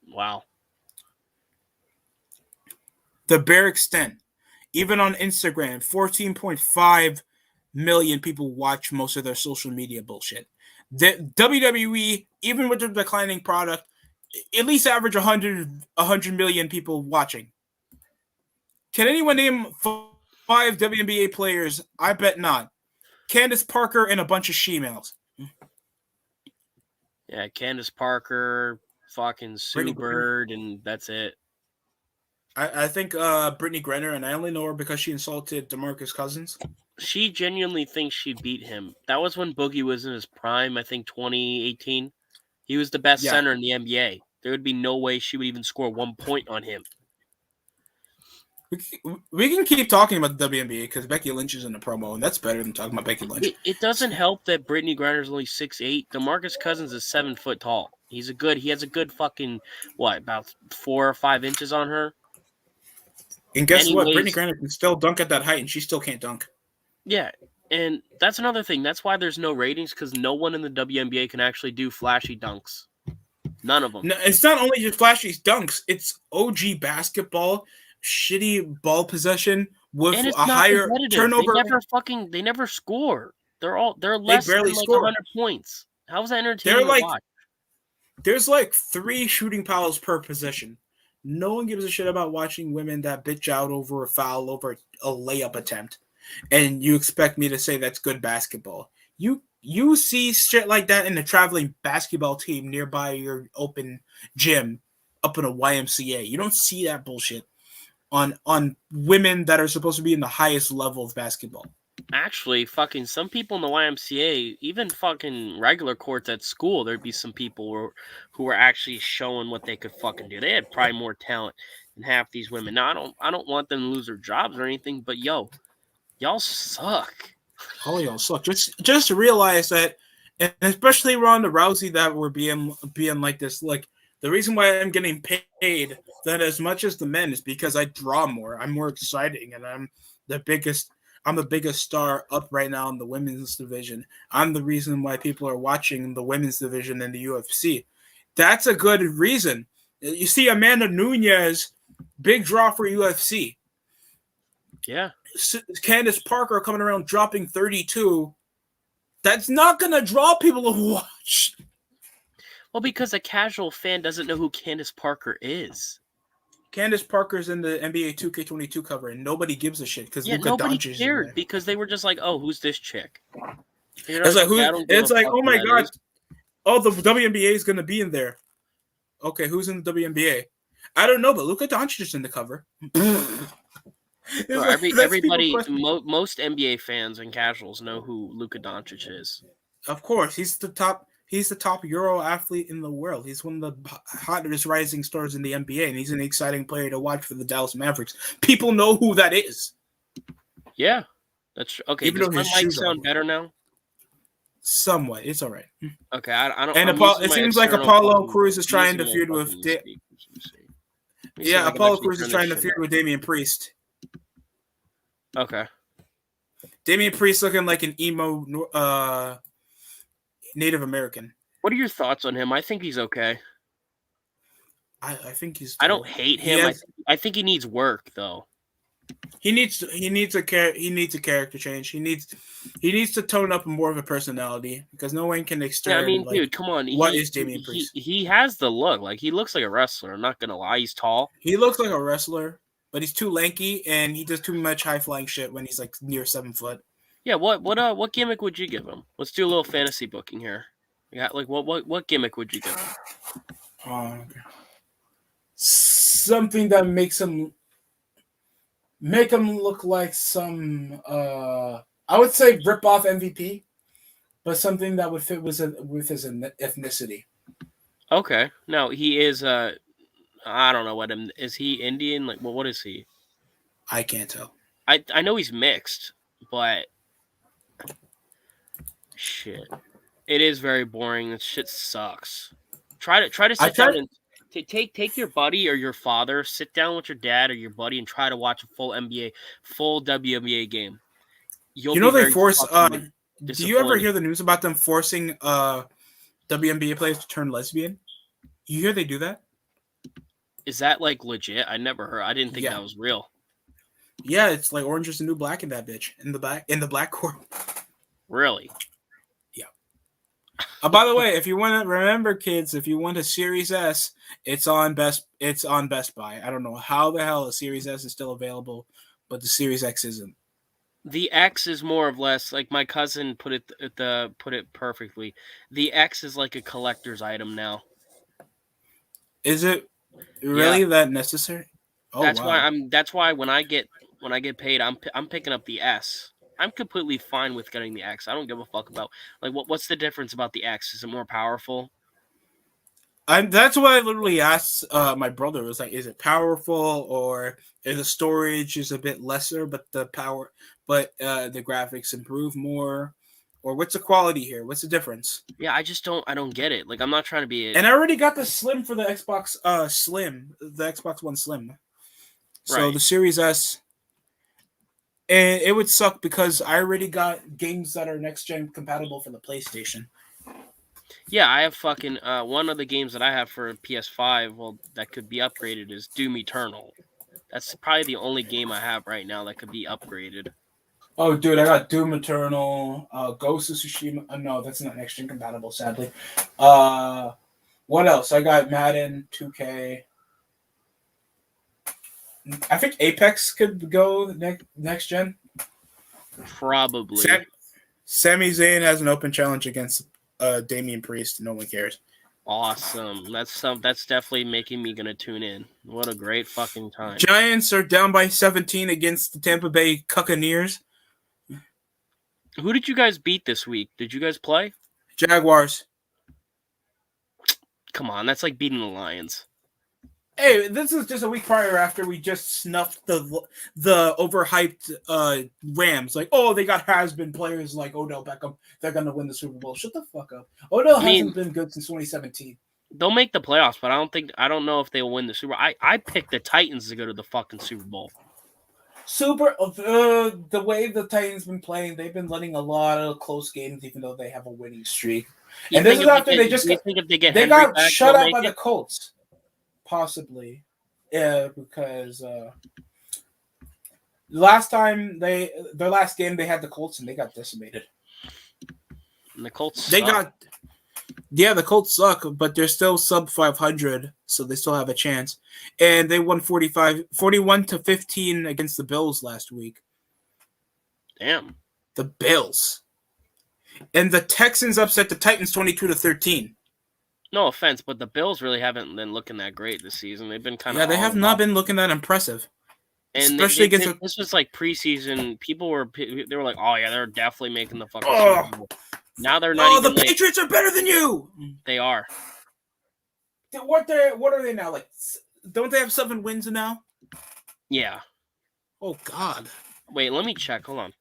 Wow. The bare extent. Even on Instagram, 14.5 million people watch most of their social media bullshit. The WWE, even with the declining product, at least average 100 million people watching. Can anyone name 5 WNBA players? I bet not. Candace Parker and a bunch of she-males. Yeah, Candace Parker, fucking Sue Bird, and that's it. I think Brittany Griner, and I only know her because she insulted DeMarcus Cousins. She genuinely thinks she beat him. That was when Boogie was in his prime, I think 2018. He was the best center in the NBA. There would be no way she would even score 1 point on him. We can keep talking about the WNBA because Becky Lynch is in the promo, and that's better than talking about Becky Lynch. It doesn't help that Brittany Griner is only 6'8". DeMarcus Cousins is 7 foot tall. He has a good fucking, about 4 or 5 inches on her. And guess what? Brittany Anyways, Griner can still dunk at that height, and she still can't dunk. yeah, and that's another thing. That's why there's no ratings, because no one in the WNBA can actually do flashy dunks. None of them. No, it's not only just flashy dunks; it's OG basketball, shitty ball possession with And it's a not higher competitive. turnover. They never score. They're less barely than like score. 100 points. How is that entertaining to watch? There's like 3 shooting fouls per possession. No one gives a shit about watching women that bitch out over a foul, over a layup attempt, and you expect me to say that's good basketball. You see shit like that in a traveling basketball team nearby your open gym up in a YMCA. You don't see that bullshit on women that are supposed to be in the highest level of basketball. Actually, fucking some people in the YMCA, even fucking regular courts at school, there'd be some people who were actually showing what they could fucking do. They had probably more talent than half these women. Now, I don't want them to lose their jobs or anything, but yo, y'all suck. Oh, y'all suck. Just to realize that, and especially Ronda Rousey, that we're being like this. Like, the reason why I'm getting paid that as much as the men is because I draw more. I'm more exciting, and I'm the biggest star up right now in the women's division. I'm the reason why people are watching the women's division in the UFC. That's a good reason. You see, Amanda Nunes, big draw for UFC. Yeah. Candace Parker coming around dropping 32. That's not going to draw people to watch. Well, because a casual fan doesn't know who Candace Parker is. Candace Parker's in the NBA 2K22 cover, and nobody gives a shit because Luka nobody Doncic cared because they were just like, "Oh, who's this chick?" You know, it's like it's like, oh my god, oh, the WNBA is going to be in there. Okay, who's in the WNBA? I don't know, but Luka Doncic is in the cover. Everybody, most NBA fans and casuals know who Luka Doncic is. Of course, he's the top Euro athlete in the world. He's one of the hottest rising stars in the NBA, and he's an exciting player to watch for the Dallas Mavericks. People know who that is. Yeah, that's okay. Even does my mic sound better now? Somewhat, it's all right. Okay, I don't. And it seems like Apollo Crews is trying to feud with. Apollo Crews is trying to feud with Damian Priest. Okay. Damian Priest looking like an emo Native American. What are your thoughts on him? I think he's okay. I think he's. I don't hate him. I think he needs work though. He needs a character change. He needs to tone up more of a personality because no one can extern. Yeah, I mean, dude, come on. What is Damian Priest? He has the look. Like, he looks like a wrestler. I'm not gonna lie. He's tall. He looks like a wrestler, but he's too lanky and he does too much high flying shit when he's like near 7 foot. Yeah. What gimmick would you give him? Let's do a little fantasy booking here. Yeah. Like, what gimmick would you give him? Okay. Something that makes him look like some I would say rip off MVP, but something that would fit with his ethnicity. Okay. No, he is I don't know is he Indian? Like, what is he? I can't tell. I know he's mixed, but shit. It is very boring. This shit sucks. Try to sit down and take your buddy or your father, sit down with your dad or your buddy and try to watch a full WNBA game. They force do you ever hear the news about them forcing WNBA players to turn lesbian? You hear they do that? Is that like legit? I never heard. I didn't think that was real. Yeah, it's like Orange is the New Black in that bitch in the black court. Really? Yeah. By the way, if you want to remember, kids, if you want a Series S, it's on Best Buy. I don't know how the hell a Series S is still available, but the Series X isn't. The X is more or less like my cousin put it perfectly. The X is like a collector's item now. Is it really that necessary? Oh, that's why when I get paid, I'm picking up the S. I'm completely fine with getting the X. I don't give a fuck about like what's the difference about the X? Is it more powerful? That's what I literally asked my brother. It was like, is it powerful or is the storage is a bit lesser, but the graphics improve more? Or what's the quality here? What's the difference? Yeah, I don't get it. Like, I'm not trying to be And I already got the Slim for the Xbox Slim, the Xbox One Slim. So Right. the Series S, and it would suck because I already got games that are next gen compatible for the PlayStation. Yeah, I have fucking one of the games that I have for PS5. Well, that could be upgraded is Doom Eternal. That's probably the only game I have right now that could be upgraded. Oh, dude, I got Doom Eternal, Ghost of Tsushima. No, that's not next gen compatible, sadly. What else? I got Madden 2K. I think Apex could go next gen. Probably. Sami Zayn has an open challenge against Damian Priest. No one cares. Awesome. That's definitely making me gonna tune in. What a great fucking time. Giants are down by 17 against the Tampa Bay Buccaneers. Who did you guys beat this week? Did you guys play? Jaguars. Come on, that's like beating the Lions. Hey, this is just a week prior after we just snuffed the overhyped Rams. Like, oh, they got has-been players like Odell Beckham. They're going to win the Super Bowl. Shut the fuck up. Odell hasn't been good since 2017. They'll make the playoffs, but I don't know if they'll win the Super Bowl. I picked the Titans to go to the fucking Super Bowl. The way the Titans been playing, they've been letting a lot of close games, even though they have a winning streak. And this is after they got shut out by the Colts. Possibly, yeah, because last time their last game they had the Colts and they got decimated. And the Colts the Colts suck, but they're still sub 500, so they still have a chance. And they won 41-15 against the Bills last week. Damn. The Bills. And the Texans upset the Titans 22-13. No offense, but the Bills really haven't been looking that great this season. They've been kind of... Yeah, they have not been looking that impressive. And especially against this was like preseason. People were like, "Oh yeah, they're definitely making the fucking Super Bowl." Now they're not even. The Patriots are better than you. They are. What are they now? Like, don't they have 7 wins now? Yeah. Oh God. Wait, let me check. Hold on.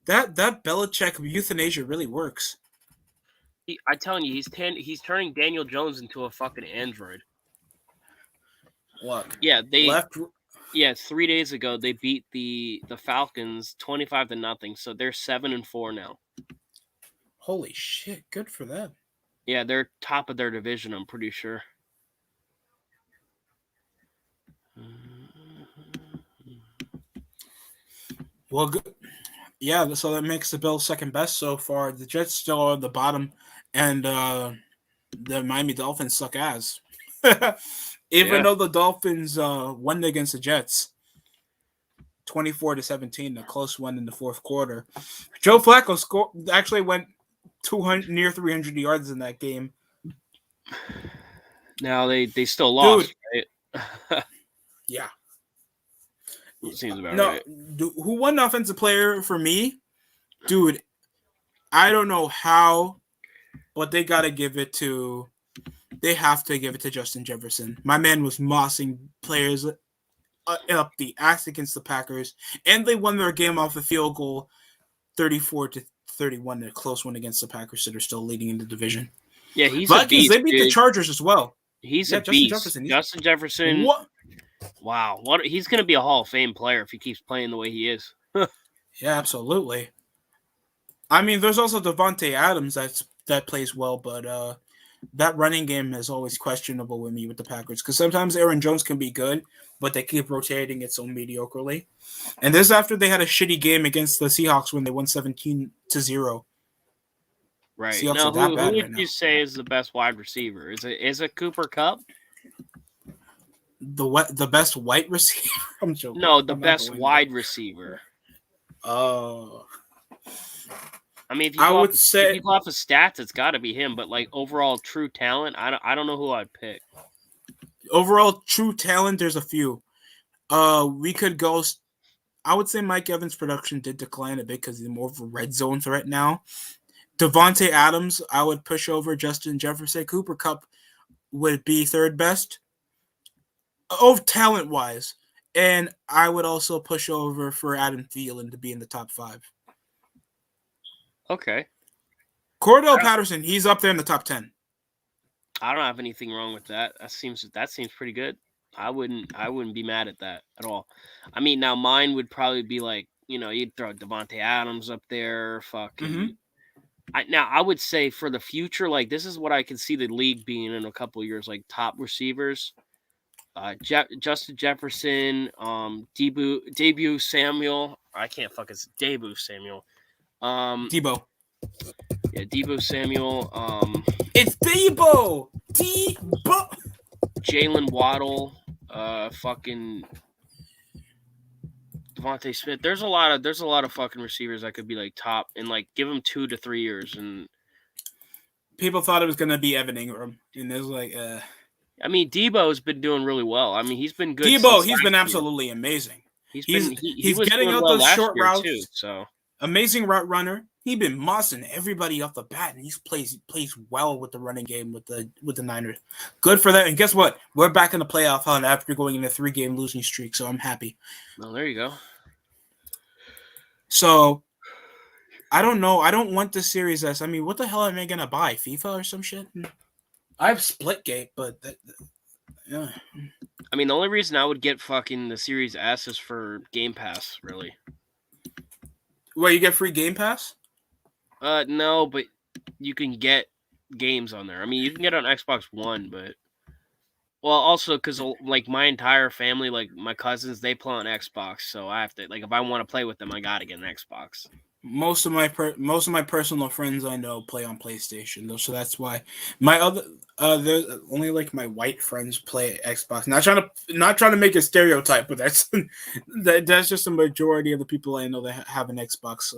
That Belichick euthanasia really works. I'm telling you, he's turning Daniel Jones into a fucking android. Look. Yeah, Yeah, 3 days ago they beat the Falcons 25-0, so they're 7-4 now. Holy shit! Good for them. Yeah, they're top of their division. I'm pretty sure. Well, good. Yeah, so that makes the Bills second best so far. The Jets still are at the bottom, and the Miami Dolphins suck ass. Even though the Dolphins won against the Jets 24-17, a close one in the fourth quarter. Joe Flacco actually went near 300 yards in that game. Now they still lost, right? Yeah. It seems about right. Who won the offensive player for me? Dude, I don't know how, but they have to give it to Justin Jefferson. My man was mossing players up the ass against the Packers, and they won their game off a field goal 34-31, a close one against the Packers that are still leading in the division. Yeah, he's Vikings, a beast. They beat the Chargers as well. He's a beast. Justin Jefferson. What? Wow, he's going to be a Hall of Fame player if he keeps playing the way he is. Yeah, absolutely. I mean, there's also Devontae Adams that plays well, but that running game is always questionable with me with the Packers because sometimes Aaron Jones can be good, but they keep rotating it so mediocrely. And this is after they had a shitty game against the Seahawks when they won 17-0. Right. Seahawks now, are that who bad would right now. you say is the best wide receiver? Is it Cooper Kupp? The best white receiver? I'm joking. No, the best wide receiver. Oh. I mean, if you go off of stats, it's got to be him. But like overall true talent, I don't know who I'd pick. Overall true talent, there's a few. We could go. I would say Mike Evans' production did decline a bit because he's more of a red zone threat now. Devontae Adams, I would push over Justin Jefferson. Cooper Kupp would be third best. Talent-wise. And I would also push over for Adam Thielen to be in the top 5. Okay. Cordell Patterson, he's up there in the top 10. I don't have anything wrong with that. That seems pretty good. I wouldn't be mad at that at all. I mean, now mine would probably be like, you'd throw Devontae Adams up there, fucking. Now I would say for the future, like this is what I can see the league being in a couple of years, like top receivers. Justin Jefferson, debut Samuel. I can't fucking debut Samuel. Debo. Yeah, Debo Samuel. It's Debo. Debo. Jalen Waddle. Fucking Devontae Smith. There's a lot of fucking receivers that could be like top and like give them 2 to 3 years. And people thought it was gonna be Evan Ingram, and it was like, I mean, Debo's been doing really well. I mean, he's been good. Debo, he's been absolutely amazing. He's was getting out those short routes too. So amazing route runner. He's been mossing everybody off the bat, and he plays well with the running game with the Niners. Good for that. And guess what? We're back in the playoff hunt after going in a 3-game losing streak, so I'm happy. Well, there you go. So I don't know. I don't want the Series S. I mean, what the hell am I gonna buy? FIFA or some shit? I have Splitgate, but yeah. I mean, the only reason I would get fucking the Series S is for Game Pass, really. Where you get free Game Pass? No, but you can get games on there. I mean, you can get it on Xbox One, but also because like my entire family, like my cousins, they play on Xbox, so I have to like if I want to play with them, I gotta get an Xbox. Most of my personal friends I know play on PlayStation though, so that's why my other there's only like my white friends play Xbox. Not trying to make a stereotype, but that's just a majority of the people I know that have an Xbox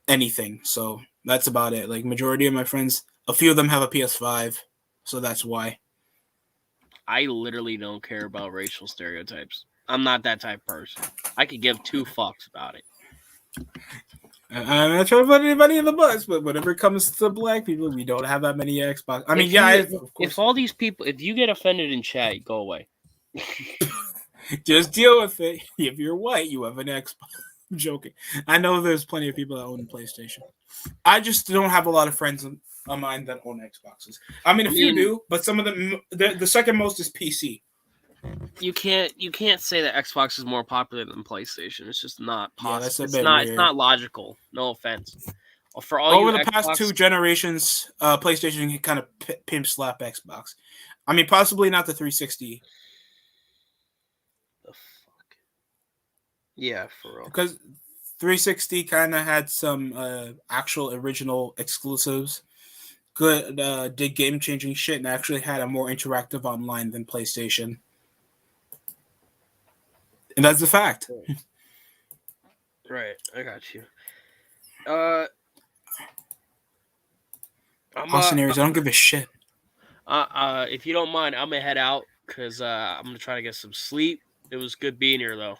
anything. So that's about it. Like majority of my friends, a few of them have a PS5, so that's why. I literally don't care about racial stereotypes. I'm not that type of person. I could give 2 fucks about it. I'm not trying to put anybody in the bus, but whenever it comes to black people, we don't have that many Xbox. I mean, if all these people, if you get offended in chat, go away. Just deal with it. If you're white, you have an Xbox. I'm joking. I know there's plenty of people that own PlayStation. I just don't have a lot of friends of mine that own Xboxes. I mean, a few do, but some of them, the second most is PC. You can't say that Xbox is more popular than PlayStation. It's just not possible. Yeah, that's weird. It's not logical. No offense. For all over the past 2 generations, PlayStation can kind of pimp slap Xbox. I mean, possibly not the 360. The fuck? Yeah, for real. Because 360 kind of had some actual original exclusives. Good, did game-changing shit and actually had a more interactive online than PlayStation. And that's the fact. Right, I got you. Austin Aries, I don't give a shit. If you don't mind, I'm gonna head out because I'm gonna try to get some sleep. It was good being here, though.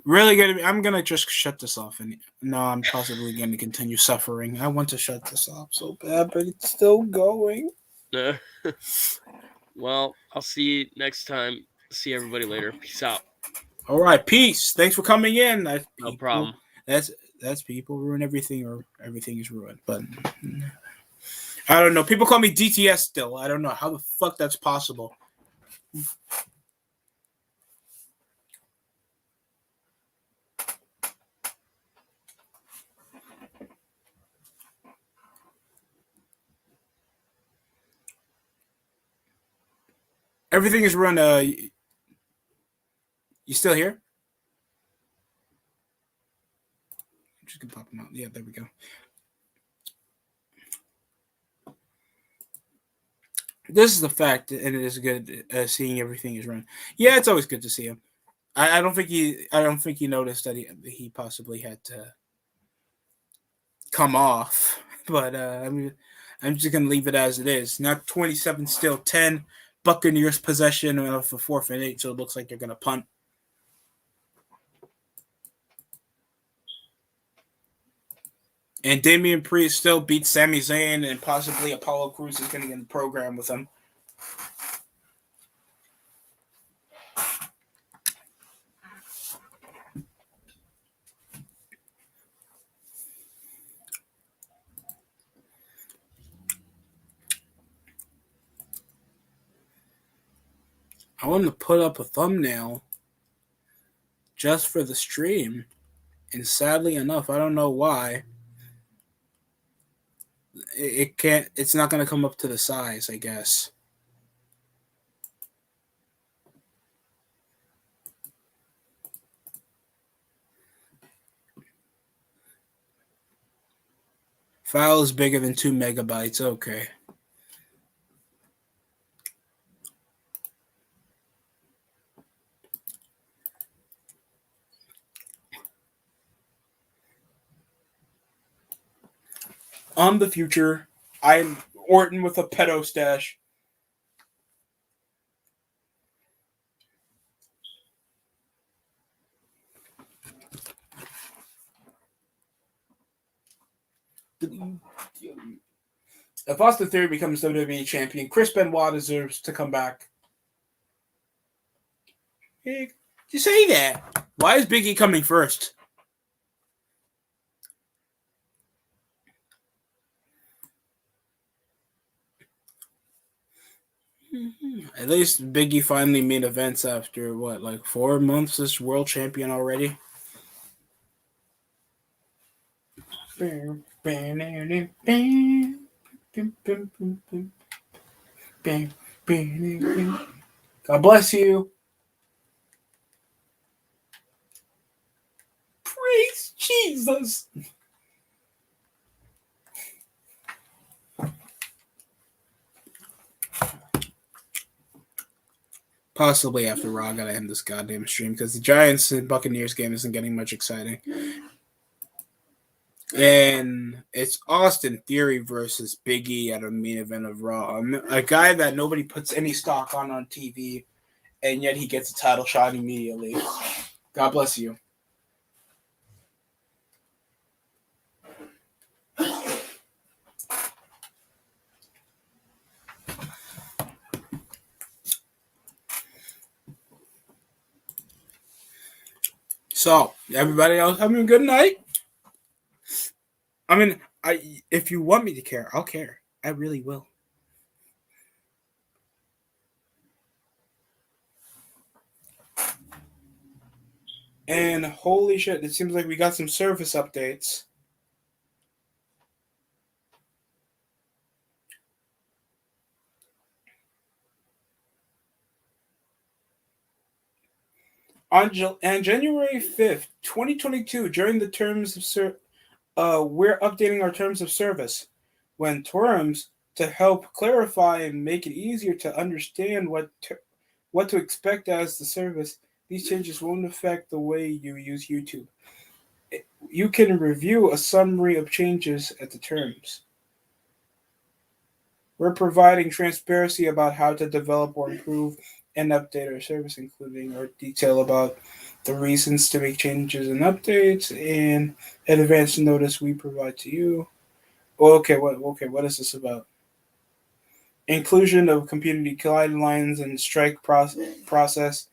Really good. I'm gonna just shut this off, and no, I'm possibly gonna continue suffering. I want to shut this off so bad, but it's still going. Well, I'll see you next time. See everybody later. Peace out. All right, peace. Thanks for coming in. No problem. That's people ruin everything, or everything is ruined. But I don't know. People call me DTS still. I don't know how the fuck that's possible. Everything is run. You still here? I'm just gonna pop them out. Yeah, there we go. This is the fact, and it is good seeing everything is run. Yeah, it's always good to see him. I don't think he noticed that he possibly had to come off. But I'm just gonna leave it as it is. Now 27, still 10. Buccaneers possession of a 4th and 8, so it looks like they're gonna punt. And Damian Priest still beats Sami Zayn, and possibly Apollo Crews is going to get in the program with him. I want to put up a thumbnail just for the stream, and sadly enough, I don't know why. It can't. It's not going to come up to the size, I guess. File is bigger than 2 megabytes. Okay. On the future, I'm Orton with a pedo stash. If Austin Theory becomes WWE champion, Chris Benoit deserves to come back. Hey, you say that? Why is Big E coming first? At least Big E finally made events after what, like 4 months as world champion already? God bless you. Praise Jesus. Possibly after Raw, I gotta end this goddamn stream because the Giants and Buccaneers game isn't getting much exciting. And it's Austin Theory versus Big E at a main event of Raw. A guy that nobody puts any stock on TV, and yet he gets a title shot immediately. God bless you. So, everybody else having a good night? I mean, if you want me to care, I'll care. I really will. And holy shit, it seems like we got some service updates. On January 5th, 2022, during the terms of we're updating our terms of service. When terms to help clarify and make it easier to understand what to expect as the service, these changes won't affect the way you use YouTube. You can review a summary of changes at the terms. We're providing transparency about how to develop or improve and update our service, including our detail about the reasons to make changes and updates, and an advance notice we provide to you. Okay, what is this about? Inclusion of community guidelines and strike process.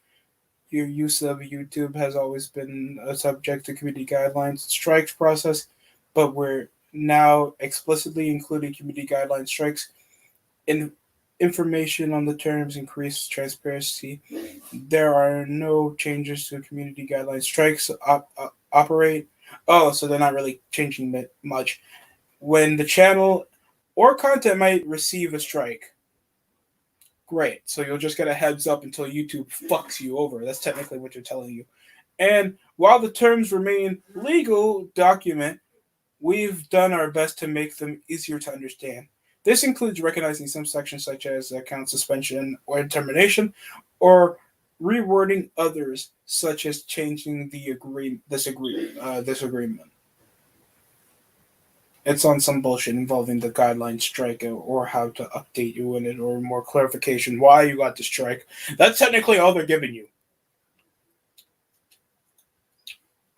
Your use of YouTube has always been a subject to community guidelines and strikes process, but we're now explicitly including community guidelines strikes in information on the terms, increased transparency. There are no changes to community guidelines strikes operate. Oh, so they're not really changing that much. When the channel or content might receive a strike. Great. So you'll just get a heads up until YouTube fucks you over. That's technically what you're telling you. And while the terms remain legal document, we've done our best to make them easier to understand. This includes recognizing some sections such as account suspension or termination, or rewording others such as changing this agreement. It's on some bullshit involving the guideline strike or how to update you in it or more clarification why you got the strike. That's technically all they're giving you.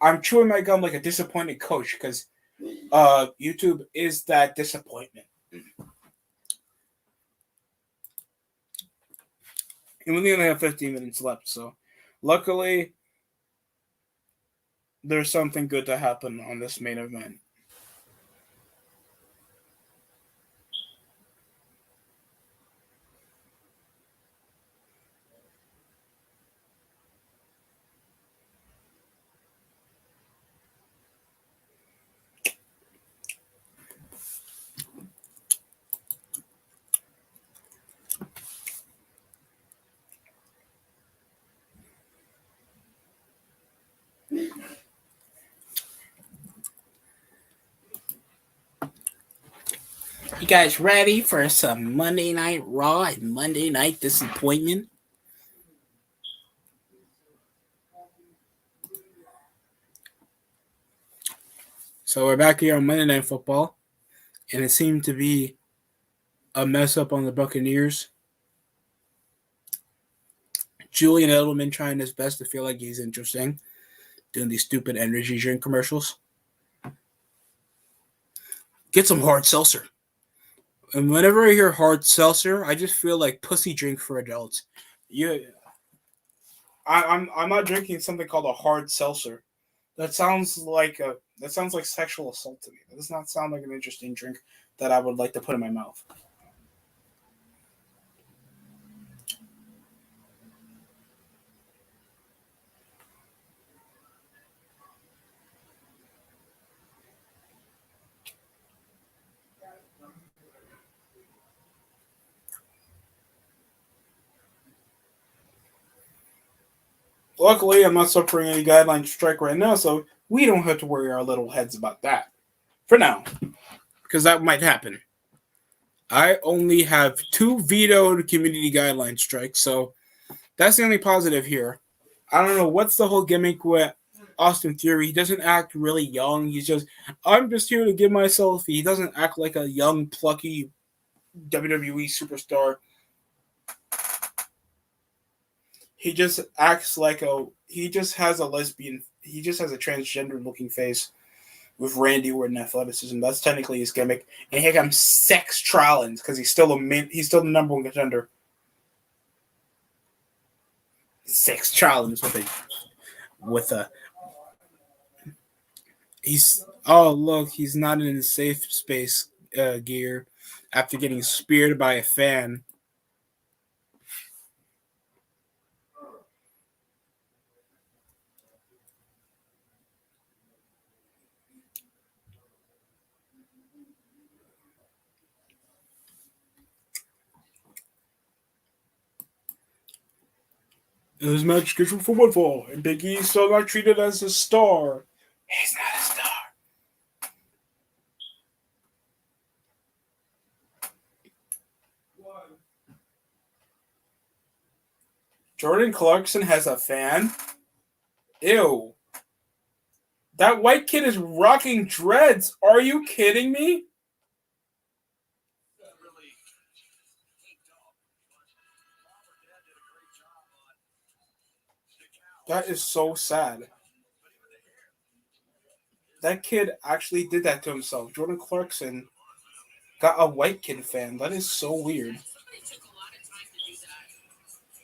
I'm chewing my gum like a disappointed coach because YouTube is that disappointment. And we only have 15 minutes left, so luckily there's something good to happen on this main event. You guys ready for some Monday Night Raw and Monday Night Disappointment? So we're back here on Monday Night Football, and it seemed to be a mess up on the Buccaneers. Julian Edelman trying his best to feel like he's interesting, doing these stupid energy drink commercials. Get some hard seltzer. And whenever I hear hard seltzer, I just feel like pussy drink for adults. I'm not drinking something called a hard seltzer. That sounds like sexual assault to me. That does not sound like an interesting drink that I would like to put in my mouth. Luckily, I'm not suffering any guideline strike right now, so we don't have to worry our little heads about that. For now. Because that might happen. I only have 2 vetoed community guideline strikes, so that's the only positive here. I don't know what's the whole gimmick with Austin Theory. He doesn't act really young. He's just, I'm just here to give myself. He doesn't act like a young, plucky WWE superstar. He just acts like he just has a transgender looking face with Randy Orton athleticism. That's technically his gimmick. And here comes Sex Rollins because he's still the number 1 contender. Sex Rollins he's not in his safe space gear after getting speared by a fan. His match scheduled for one fall, and Big E still not treated as a star. He's not a star. Jordan Clarkson has a fan? Ew. That white kid is rocking dreads. Are you kidding me? That is so sad. That kid actually did that to himself. Jordan Clarkson got a white kid fan. That is so weird.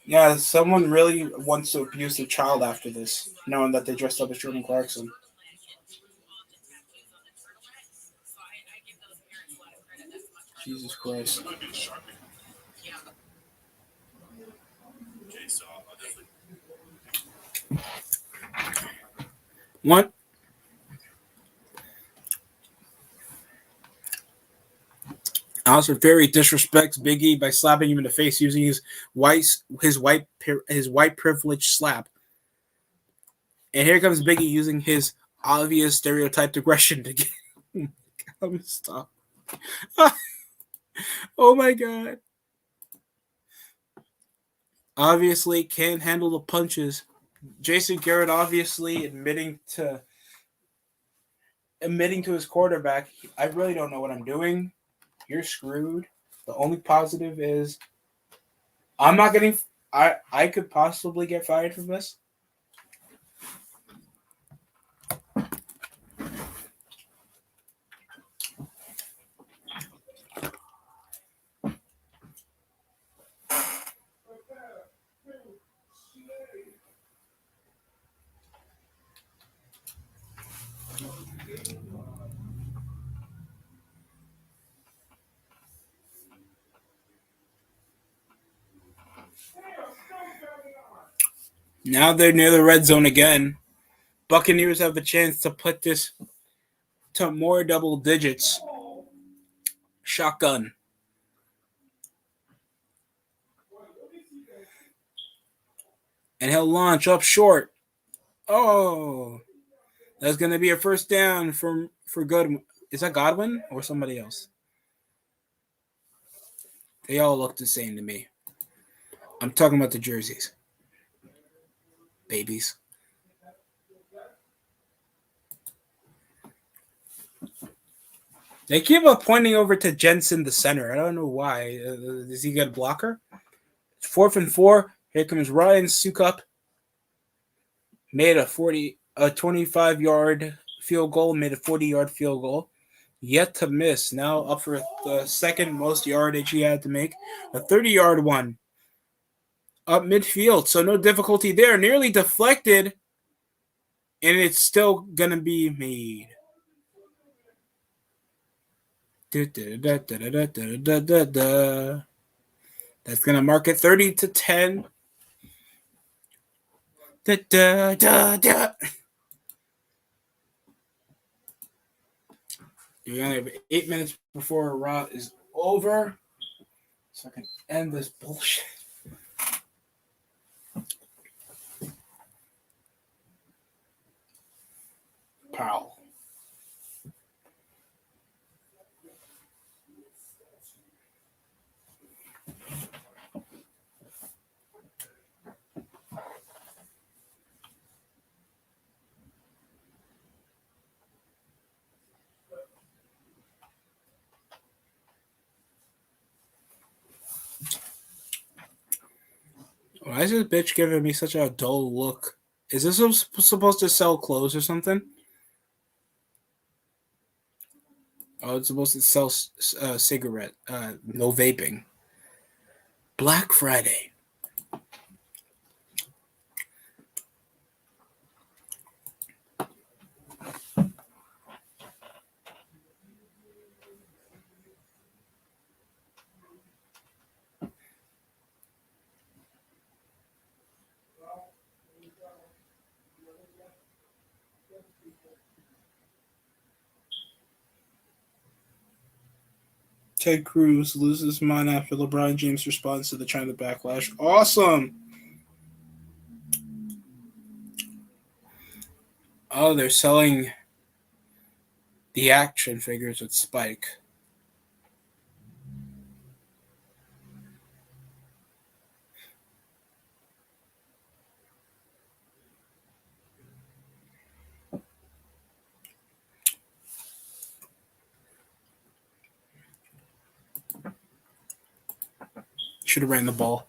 Yeah, someone really wants to abuse a child after this, knowing that they dressed up as Jordan Clarkson. Jesus Christ. What? Alistair Perry disrespects Big E by slapping him in the face using his white privilege slap. And here comes Big E using his obvious stereotyped aggression to get him. Stop. Oh my god. Obviously can't handle the punches. Jason Garrett obviously admitting to his quarterback, I really don't know what I'm doing. You're screwed. The only positive is I'm not getting. I could possibly get fired from this. Now they're near the red zone again. Buccaneers have a chance to put this to more double digits. Shotgun. And he'll launch up short. Oh, that's going to be a first down for Godwin. Is that Godwin or somebody else? They all look the same to me. I'm talking about the jerseys. Babies. They keep pointing over to Jensen, the center. I don't know why. Does he get a blocker? 4th and 4. Here comes Ryan Sukup. Made a 25-yard field goal. Made a 40-yard field goal. Yet to miss. Now up for the second most yardage he had to make. A 30-yard one. Up midfield. So no difficulty there. Nearly deflected. And it's still going to be made. That's going to mark it 30-10. You only have 8 minutes before Raw is over. So I can end this bullshit. Pow. Why is this bitch giving me such a dull look? Is this supposed to sell clothes or something? Oh, it's supposed to sell cigarette. No vaping. Black Friday. Ted Cruz loses his mind after LeBron James responds to the China backlash. Awesome. Oh, they're selling the action figures with Spike. Should have ran the ball.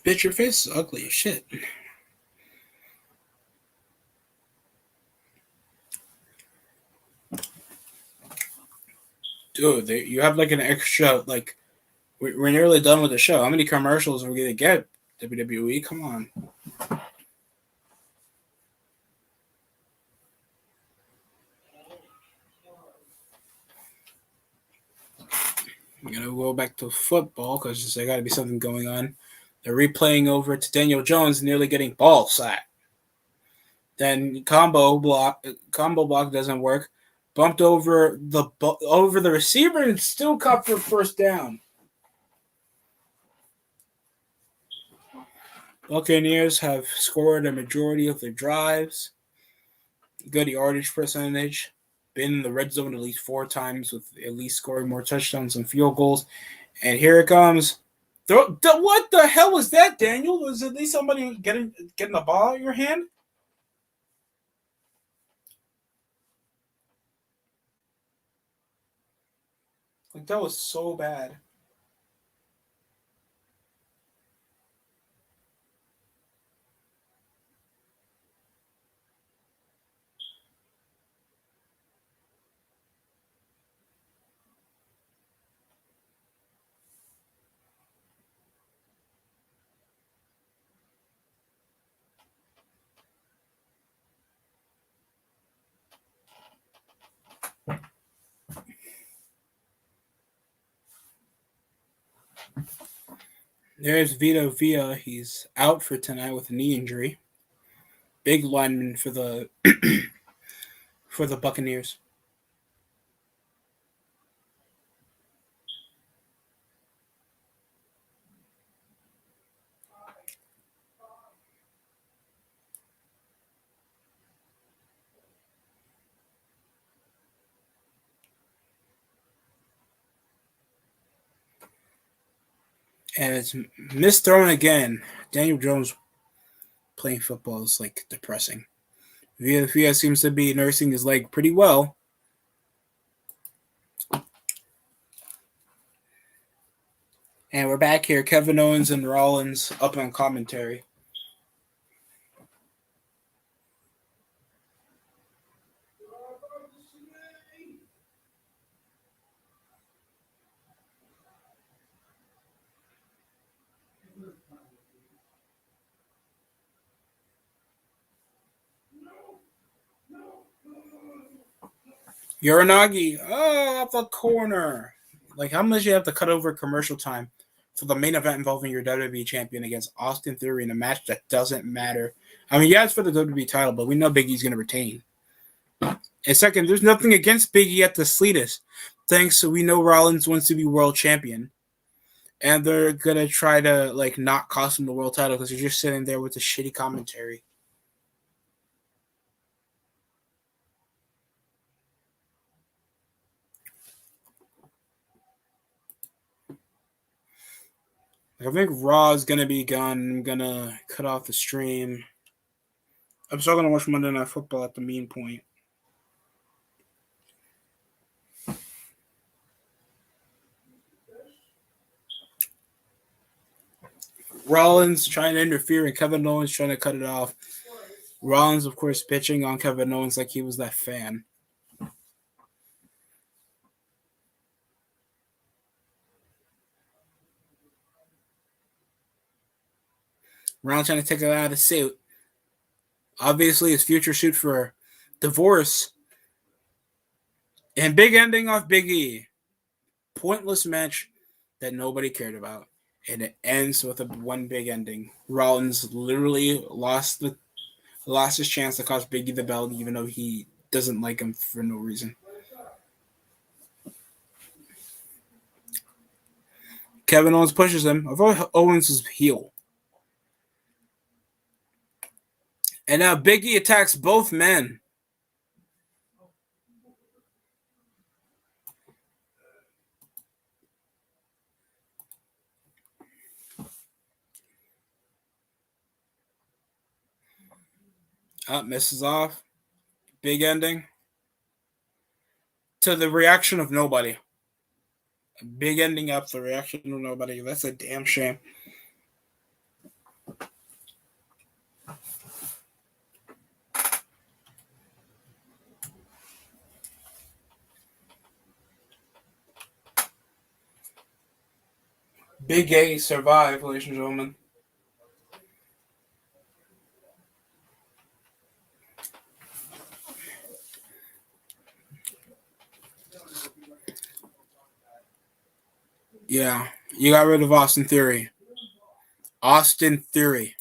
Bitch, your face is ugly as shit. Dude, you have like an extra, like, we're nearly done with the show. How many commercials are we going to get, WWE? Come on. I'm going to go back to football because there got to be something going on. They're replaying over to Daniel Jones, nearly getting ball sacked. Then combo block doesn't work. Bumped over the receiver and still caught for first down. Buccaneers have scored a majority of their drives. Good yardage percentage. Been in the red zone at least 4 times with at least scoring more touchdowns and field goals. And here it comes. What the hell was that, Daniel? Was at least somebody getting the ball out of your hand? Like, that was so bad. There's Vito Villa. He's out for tonight with a knee injury. big lineman for the for the Buccaneers. And it's misthrown again. Daniel Jones playing football is like depressing. Villa seems to be nursing his leg pretty well. And we're back here. Kevin Owens and Rollins up on commentary. Uranagi, off the corner. Like, how much you have to cut over commercial time for the main event involving your WWE champion against Austin Theory in a match that doesn't matter? I mean, yeah, it's for the WWE title, but we know Big E's going to retain. And second, there's nothing against Big E at the slightest. Thanks, so we know Rollins wants to be world champion. And they're going to try to, like, not cost him the world title because he's just sitting there with the shitty commentary. I think Raw is going to be gone. I'm going to cut off the stream. I'm still going to watch Monday Night Football at the mean point. Rollins trying to interfere and Kevin Owens trying to cut it off. Rollins, of course, pitching on Kevin Owens like he was that fan. Rollins trying to take it out of the suit. Obviously, his future suit for divorce. And big ending off Big E. Pointless match that nobody cared about. And it ends with one big ending. Rollins literally lost his chance to cost Big E the belt, even though he doesn't like him for no reason. Kevin Owens pushes him. I thought Owens was heel. And now Big E attacks both men. Misses off. Big ending. To the reaction of nobody. A big ending up, the reaction of nobody. That's a damn shame. Big A survived, ladies and gentlemen. Yeah, you got rid of Austin Theory. Austin Theory.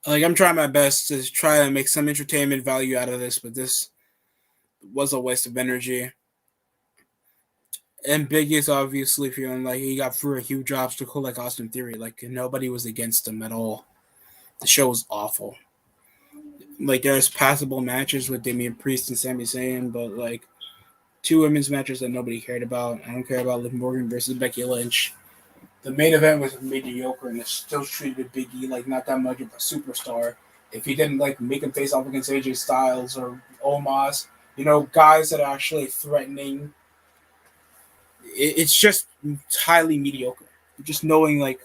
Like, I'm trying my best to try to make some entertainment value out of this, but this was a waste of energy. And Big is obviously feeling like he got through a huge obstacle like Austin Theory. Like, nobody was against him at all. The show was awful. Like, there's passable matches with Damian Priest and Sami Zayn, but, like, 2 women's matches that nobody cared about. I don't care about Liv Morgan versus Becky Lynch. The main event was mediocre, and it still treated Big E like not that much of a superstar. If he didn't, like, make him face off against AJ Styles or Omos, guys that are actually threatening, it's just highly mediocre. Just knowing, like,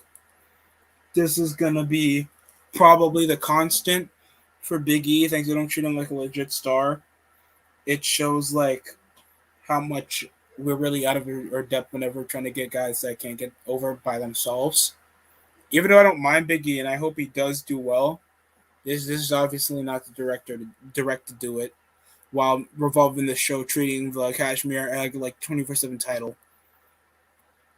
this is going to be probably the constant for Big E. Thanks, they don't treat him like a legit star. It shows, like, how much we're really out of our depth whenever we're trying to get guys that can't get over by themselves. Even though I don't mind Big E, and I hope he does do well, this is obviously not the direct to do it. while revolving the show, treating the Kashmir Egg like 24/7 title.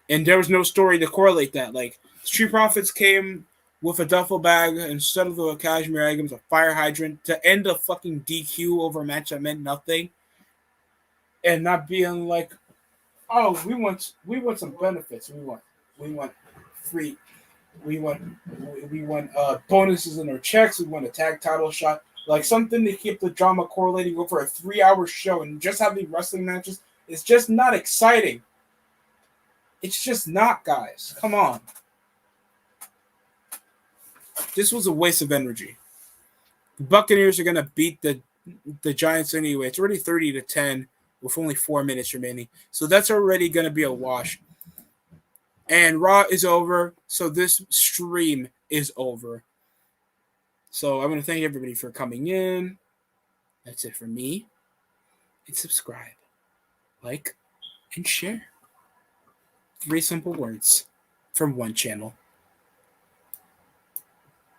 And there was no story to correlate that. Like, Street Profits came with a duffel bag instead of the Kashmir Egg, it was a fire hydrant to end a fucking DQ over a match that meant nothing. And not being like, oh, we want some benefits. We want free. We want bonuses in our checks. We want a tag title shot. Like something to keep the drama correlating over a 3-hour show and just having wrestling matches. It's just not exciting. It's just not, guys. Come on. This was a waste of energy. The Buccaneers are gonna beat the Giants anyway. It's already 30-10 with only 4 minutes remaining. So that's already gonna be a wash. And Raw is over, so this stream is over. So I want to thank everybody for coming in. That's it for me. And subscribe, like, and share. 3 simple words from one channel.